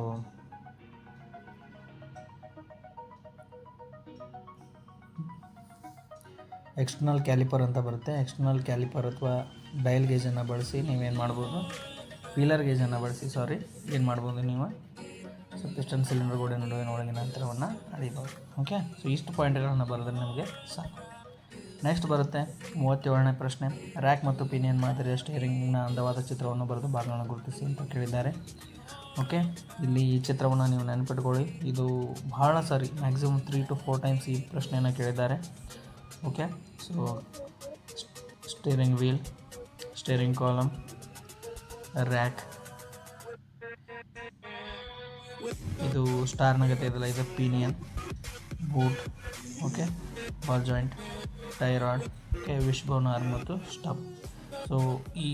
ಎಕ್ಸ್ಟರ್ನಲ್ ಕ್ಯಾಲಿಪರ್ ಅಂತ ಬರುತ್ತೆ. ಎಕ್ಸ್ಟರ್ನಲ್ ಕ್ಯಾಲಿಪರ್ ಅಥವಾ ಡಯಲ್ ಗೇಜನ್ನು ಬಳಸಿ ನೀವೇನು ಮಾಡ್ಬೋದು, ಫೀಲರ್ ಗೇಜನ್ನು ಬಳಸಿ ಏನು ಮಾಡ್ಬೋದು ನೀವು, ಸೊ ಪಿಸ್ಟನ್ ಸಿಲಿಂಡರ್ ಗೋಡೆ ನಡುವಿನ ಒಳಗಿನ ಅಂತರವನ್ನು ಅಳಿಬೋದು. ಓಕೆ, ಸೊ ಇಷ್ಟು ಪಾಯಿಂಟ್ಗಳನ್ನು ಬರೆದ್ರೆ ನಿಮಗೆ ಸಾಕು. ನೆಕ್ಸ್ಟ್ ಬರುತ್ತೆ 37ನೇ ಪ್ರಶ್ನೆ. ರ್ಯಾಕ್ ಮತ್ತು ಪಿನಿಯನ್ ಮಾದರಿಯ ಸ್ಟೇರಿಂಗ್ನ ಅಂದವಾದ ಚಿತ್ರವನ್ನು ಬರೆದು ಭಾಗಗಳನ್ನು ಗುರುತಿಸಿ ಅಂತ ಕೇಳಿದ್ದಾರೆ. ಓಕೆ, ಇಲ್ಲಿ ಈ ಚಿತ್ರವನ್ನು ನೀವು ನೆನಪಿಟ್ಕೊಳ್ಳಿ. ಇದು ಬಹಳ ಸಾರಿ, ಮ್ಯಾಕ್ಸಿಮಮ್ 3 to 4 ಟೈಮ್ಸ್ ಈ ಪ್ರಶ್ನೆಯನ್ನು ಕೇಳಿದ್ದಾರೆ. Okay, so steering wheel, steering column, rack, ಇದು ಸ್ಟಾರ್ನಾಗತ್ತೆ ಇದೆಲ್ಲ, ಇದು pinion, boot, okay, ball joint, tie rod, okay, wish bone arm ಮತ್ತು ಸ್ಟಬ್. ಸೊ ಈ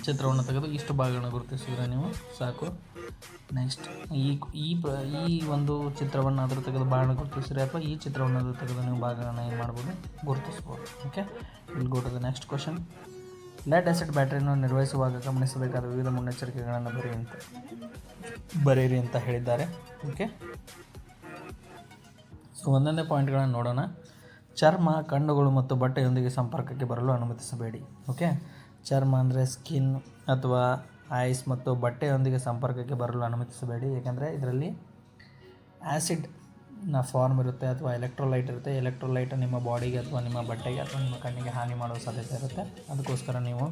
ಚಿತ್ರವನ್ನು ತೆಗೆದು ಇಷ್ಟು ಭಾಗಗಳನ್ನು ಗುರುತಿಸಿದರೆ ನೀವು ಸಾಕು. ನೆಕ್ಸ್ಟ್ ಈ ಒಂದು ಚಿತ್ರವನ್ನು ಆದರೂ ತೆಗೆದು ಭಾಗನ ಗುರುತಿಸಿರಿ, ಅಥವಾ ಈ ಚಿತ್ರವನ್ನು ತೆಗೆದು ನೀವು ಭಾಗಗಳನ್ನು ಏನು ಮಾಡ್ಬೋದು, ಗುರುತಿಸ್ಬೋದು. Okay, will go to the next question. Lead acid ಬ್ಯಾಟರಿಯನ್ನು ನಿರ್ವಹಿಸುವಾಗ ಗಮನಿಸಬೇಕಾದ ವಿವಿಧ ಮುನ್ನೆಚ್ಚರಿಕೆಗಳನ್ನು ಬರೆಯಿರಿ ಅಂತ ಹೇಳಿದ್ದಾರೆ. ಓಕೆ, ಸೊ ಒಂದೊಂದೇ ಪಾಯಿಂಟ್ಗಳನ್ನು ನೋಡೋಣ. ಚರ್ಮ, ಕಣ್ಣುಗಳು ಮತ್ತು ಬಟ್ಟೆಯೊಂದಿಗೆ ಸಂಪರ್ಕಕ್ಕೆ ಬರಲು ಅನುಮತಿಸಬೇಡಿ. ಓಕೆ, ಚರ್ಮ ಅಂದರೆ ಸ್ಕಿನ್ ಅಥವಾ ಐಸ್ ಮತ್ತು ಬಟ್ಟೆಯೊಂದಿಗೆ ಸಂಪರ್ಕಕ್ಕೆ ಬರಲು ಅನುಮತಿಸಬೇಡಿ. ಏಕೆಂದರೆ ಇದರಲ್ಲಿ ಆ್ಯಸಿಡ್ನ ಫಾರ್ಮ್ ಇರುತ್ತೆ ಅಥವಾ ಎಲೆಕ್ಟ್ರೋಲೈಟ್ ಇರುತ್ತೆ. ಎಲೆಕ್ಟ್ರೋಲೈಟ್ ನಿಮ್ಮ ಬಾಡಿಗೆ ಅಥವಾ ನಿಮ್ಮ ಬಟ್ಟೆಗೆ ಅಥವಾ ನಿಮ್ಮ ಕಣ್ಣಿಗೆ ಹಾನಿ ಮಾಡುವ ಸಾಧ್ಯತೆ ಇರುತ್ತೆ. ಅದಕ್ಕೋಸ್ಕರ ನೀವು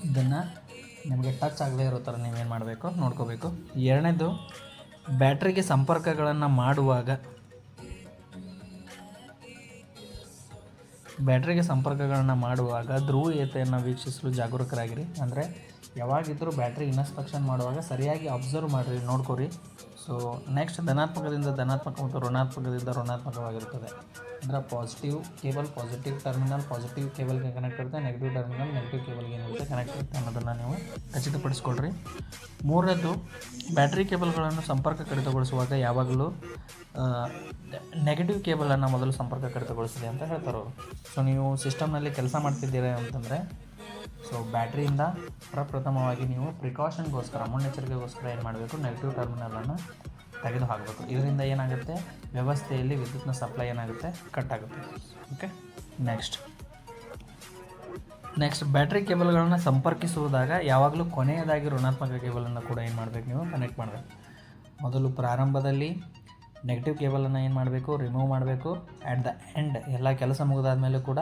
ಇದನ್ನು ನಿಮಗೆ ಟಚ್ ಆಗದೇ ಇರೋ ಥರ ನೀವೇನು ಮಾಡಬೇಕು, ನೋಡ್ಕೋಬೇಕು. ಎರಡನೇದು, ಬ್ಯಾಟ್ರಿಗೆ ಸಂಪರ್ಕಗಳನ್ನು ಮಾಡುವಾಗ ಧ್ರುವೀಯತೆಯನ್ನು ವೀಕ್ಷಿಸಲು ಜಾಗರೂಕರಾಗಿರಿ. ಅಂದರೆ ಯಾವಾಗಿದ್ದರೂ ಬ್ಯಾಟ್ರಿ ಇನ್ಸ್ಪೆಕ್ಷನ್ ಮಾಡುವಾಗ ಸರಿಯಾಗಿ ಅಬ್ಸರ್ವ್ ಮಾಡಿರಿ, ನೋಡ್ಕೊರಿ. ಸೊ ನೆಕ್ಸ್ಟ್, ಧನಾತ್ಮಕದಿಂದ ಧನಾತ್ಮಕ ಮತ್ತು ಋಣಾತ್ಮಕದಿಂದ ಋಣಾತ್ಮಕವಾಗಿರುತ್ತದೆ. ಅಂದರೆ positive cable positive terminal positive ಕೇಬಲ್ಗೆ ಕನೆಕ್ಟ್ ಇರುತ್ತೆ, ನೆಗೆಟಿವ್ ಟರ್ಮಿನಲ್ ನೆಗೆಟಿವ್ ಕೇಬಲ್ಗೆ ಏನಿರುತ್ತೆ ಕನೆಕ್ಟ್ ಇರುತ್ತೆ ಅನ್ನೋದನ್ನು ನೀವು ಖಚಿತಪಡಿಸ್ಕೊಳ್ರಿ. ಮೂರನೇದು, ಬ್ಯಾಟ್ರಿ ಕೇಬಲ್ಗಳನ್ನು ಸಂಪರ್ಕ ಕಡಿತಗೊಳಿಸುವಾಗ ಯಾವಾಗಲೂ ನೆಗೆಟಿವ್ ಕೇಬಲನ್ನು ಮೊದಲು ಸಂಪರ್ಕ ಕಡಿತಗೊಳಿಸಿದೆ ಅಂತ ಹೇಳ್ತಾರೆ ಅವರು. ಸೊ ನೀವು ಸಿಸ್ಟಮ್ನಲ್ಲಿ ಕೆಲಸ ಮಾಡ್ತಿದ್ದೀರಾ ಅಂತಂದರೆ, ಸೊ ಬ್ಯಾಟ್ರಿಯಿಂದ ಪ್ರಪ್ರಥಮವಾಗಿ ನೀವು ಪ್ರಿಕಾಷನ್ಗೋಸ್ಕರ, ಮುನ್ನೆಚ್ಚರಿಕೆಗೋಸ್ಕರ ಏನು ಮಾಡಬೇಕು, ನೆಗೆಟಿವ್ ಟರ್ಮಿನಲನ್ನು ತೆಗೆದು ಹಾಕಬೇಕು. ಇದರಿಂದ ಏನಾಗುತ್ತೆ, ವ್ಯವಸ್ಥೆಯಲ್ಲಿ ವಿದ್ಯುತ್ನ ಸಪ್ಲೈ ಏನಾಗುತ್ತೆ, ಕಟ್ ಆಗುತ್ತೆ. ಓಕೆ, ನೆಕ್ಸ್ಟ್ ಬ್ಯಾಟ್ರಿ ಕೇಬಲ್ಗಳನ್ನು ಸಂಪರ್ಕಿಸುವುದಾಗ ಯಾವಾಗಲೂ ಕೊನೆಯದಾಗಿ ಋಣಾತ್ಮಕ ಕೇಬಲನ್ನು ಕೂಡ ಏನು ಮಾಡಬೇಕು, ನೀವು ಕನೆಕ್ಟ್ ಮಾಡಬೇಕು. ಮೊದಲು ಪ್ರಾರಂಭದಲ್ಲಿ ನೆಗೆಟಿವ್ ಕೇಬಲನ್ನು ಏನು ಮಾಡಬೇಕು, ರಿಮೂವ್ ಮಾಡಬೇಕು. ಆ್ಯಟ್ ದ ಎಂಡ್ ಎಲ್ಲ ಕೆಲಸ ಮುಗಿದಾದ ಮೇಲೆ ಕೂಡ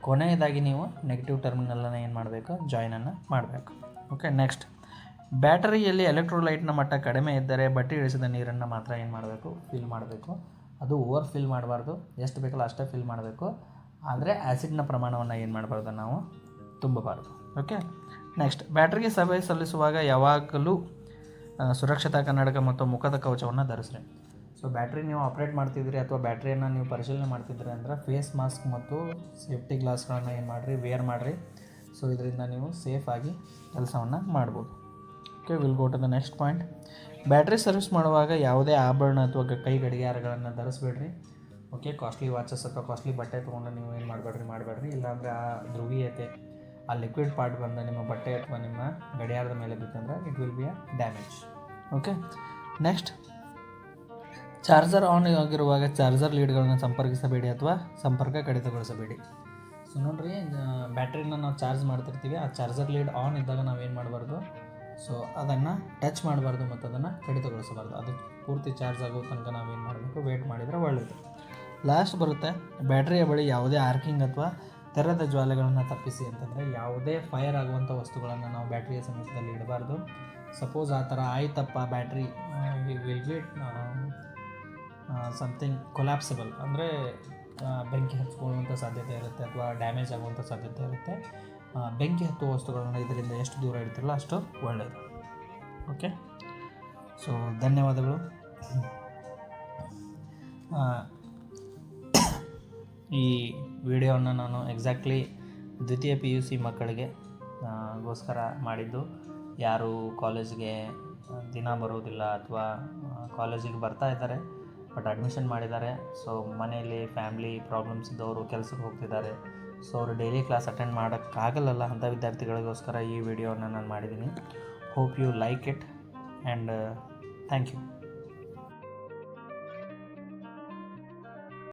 ಕೊನೆಯದಾಗಿ ನೀವು ನೆಗೆಟಿವ್ ಟರ್ಮಿನಲನ್ನು ಏನು ಮಾಡಬೇಕು, ಜಾಯಿನನ್ನು ಮಾಡಬೇಕು. ಓಕೆ, ನೆಕ್ಸ್ಟ್ ಬ್ಯಾಟರಿಯಲ್ಲಿ ಎಲೆಕ್ಟ್ರೋಲೈಟ್ನ ಮಟ್ಟ ಕಡಿಮೆ ಇದ್ದರೆ ಬಟ್ಟಿ ಇಳಿಸಿದ ನೀರನ್ನು ಮಾತ್ರ ಏನು ಮಾಡಬೇಕು, ಫಿಲ್ ಮಾಡಬೇಕು. ಅದು ಓವರ್ ಫಿಲ್ ಮಾಡಬಾರ್ದು, ಎಷ್ಟು ಬೇಕಲ್ಲ ಅಷ್ಟೇ ಫಿಲ್ ಮಾಡಬೇಕು. ಆದರೆ ಆ್ಯಸಿಡ್ನ ಪ್ರಮಾಣವನ್ನು ಏನು ಮಾಡಬಾರ್ದು, ನಾವು ತುಂಬಬಾರ್ದು. ಓಕೆ, ನೆಕ್ಸ್ಟ್ ಬ್ಯಾಟ್ರಿಗೆ ಸಭೆ ಸಲ್ಲಿಸುವಾಗ ಯಾವಾಗಲೂ ಸುರಕ್ಷತಾ ಕನ್ನಡಕ ಮತ್ತು ಮುಖದ ಕವಚವನ್ನು ಧರಿಸ್ರಿ. ಸೊ ಬ್ಯಾಟ್ರಿ ನೀವು ಆಪ್ರೇಟ್ ಮಾಡ್ತಿದ್ರಿ ಅಥವಾ ಬ್ಯಾಟ್ರಿಯನ್ನು ನೀವು ಪರಿಶೀಲನೆ ಮಾಡ್ತಿದ್ರಿ ಅಂದ್ರೆ ಫೇಸ್ ಮಾಸ್ಕ್ ಮತ್ತು ಸೇಫ್ಟಿ ಗ್ಲಾಸ್ಗಳನ್ನು ಏನು ಮಾಡಿರಿ, ವೇರ್ ಮಾಡಿರಿ. ಸೊ ಇದರಿಂದ ನೀವು ಸೇಫಾಗಿ ಕೆಲಸವನ್ನು ಮಾಡ್ಬೋದು. Okay, will go to the next point. Battery service ಮಾಡುವಾಗ ಯಾವುದೇ ಆಭರಣ ಅಥವಾ ಕೈ ಗಡಿಯಾರಗಳನ್ನು ಧರಿಸ್ಬೇಡ್ರಿ. ಓಕೆ, ಕಾಸ್ಟ್ಲಿ ವಾಚಸ್ ಅಥವಾ ಕಾಸ್ಟ್ಲಿ ಬಟ್ಟೆ ತೊಗೊಂಡು ನೀವು ಏನು ಮಾಡಬೇಡ್ರಿ. ಇಲ್ಲಾಂದರೆ ಆ ಧ್ರುವೀಯತೆ, ಆ ಲಿಕ್ವಿಡ್ ಪಾರ್ಟ್ ಬಂದು ನಿಮ್ಮ ಬಟ್ಟೆ ಅಥವಾ ನಿಮ್ಮ ಗಡಿಯಾರದ ಮೇಲೆ ಬಿತ್ತಂದ್ರೆ it will be a damage. Okay, next charger on ಆಗಿರುವಾಗ ಚಾರ್ಜರ್ ಲೀಡ್ಗಳನ್ನು ಸಂಪರ್ಕಿಸಬೇಡಿ ಅಥವಾ ಸಂಪರ್ಕ ಕಡಿತಗೊಳಿಸಬೇಡಿ. ಸೊ ನೋಡಿರಿ, ಬ್ಯಾಟ್ರಿನ ನಾವು ಚಾರ್ಜ್ ಮಾಡ್ತಿರ್ತೀವಿ, ಆ ಚಾರ್ಜರ್ ಲೀಡ್ ಆನ್ ಇದ್ದಾಗ ನಾವೇನು ಮಾಡಬಾರ್ದು, ಸೊ ಅದನ್ನು ಟಚ್ ಮಾಡಬಾರ್ದು ಮತ್ತು ಅದನ್ನು ಕಡಿತಗೊಳಿಸಬಾರ್ದು. ಅದು ಪೂರ್ತಿ ಚಾರ್ಜ್ ಆಗೋ ತನಕ ನಾವೇನು ಮಾಡಬೇಕು, ವೇಟ್ ಮಾಡಿದರೆ ಒಳ್ಳೆಯದು. ಲಾಸ್ಟ್ ಬರುತ್ತೆ, ಬ್ಯಾಟ್ರಿಯ ಬಳಿ ಯಾವುದೇ ಆರ್ಕಿಂಗ್ ಅಥವಾ ತೆರೆದ ಜ್ವಾಲೆಗಳನ್ನು ತಪ್ಪಿಸಿ ಅಂತಂದರೆ ಯಾವುದೇ ಫೈರ್ ಆಗುವಂಥ ವಸ್ತುಗಳನ್ನು ನಾವು ಬ್ಯಾಟ್ರಿಯ ಸಮೀಪದಲ್ಲಿ ಇಡಬಾರ್ದು. ಸಪೋಸ್ ಆ ಥರ ಆಯ್ತಪ್ಪ, ಬ್ಯಾಟ್ರಿ ವಿಲ್ ಬಿ ಸಮಥಿಂಗ್ ಕೊಲ್ಯಾಪ್ಸಿಬಲ್, ಅಂದರೆ ಬೆಂಕಿ ಹಚ್ಕೊಳ್ಳುವಂಥ ಸಾಧ್ಯತೆ ಇರುತ್ತೆ ಅಥವಾ ಡ್ಯಾಮೇಜ್ ಆಗುವಂಥ ಸಾಧ್ಯತೆ ಇರುತ್ತೆ. ಬೆಂಕಿ ಹತ್ತುವ ವಸ್ತುಗಳನ್ನು ಇದರಿಂದ ಎಷ್ಟು ದೂರ ಇಡ್ತಿರಲ್ಲ ಅಷ್ಟು ಒಳ್ಳೆಯದು. ಓಕೆ, ಸೊ ಧನ್ಯವಾದಗಳು. ಈ ವಿಡಿಯೋವನ್ನು ನಾನು ಎಕ್ಸಾಕ್ಟ್ಲಿ ದ್ವಿತೀಯ PUC ಮಕ್ಕಳಿಗೆ ಗೋಸ್ಕರ ಮಾಡಿದ್ದು. ಯಾರು ಕಾಲೇಜಿಗೆ ದಿನ ಬರೋದಿಲ್ಲ ಅಥವಾ ಕಾಲೇಜಿಗೆ ಬರ್ತಾ ಇದ್ದಾರೆ ಬಟ್ ಅಡ್ಮಿಷನ್ ಮಾಡಿದ್ದಾರೆ, ಸೊ ಮನೆಯಲ್ಲಿ ಫ್ಯಾಮ್ಲಿ ಪ್ರಾಬ್ಲಮ್ಸ್ ಇದ್ದವರು ಕೆಲಸಕ್ಕೆ ಹೋಗ್ತಿದ್ದಾರೆ, ಸೊ ಅವರು ಡೈಲಿ ಕ್ಲಾಸ್ ಅಟೆಂಡ್ ಮಾಡೋಕ್ಕಾಗಲ್ಲ ಅಂಥ ವಿದ್ಯಾರ್ಥಿಗಳಿಗೋಸ್ಕರ ಈ ವಿಡಿಯೋನ ನಾನು ಮಾಡಿದ್ದೀನಿ. Hope you like it and thank you.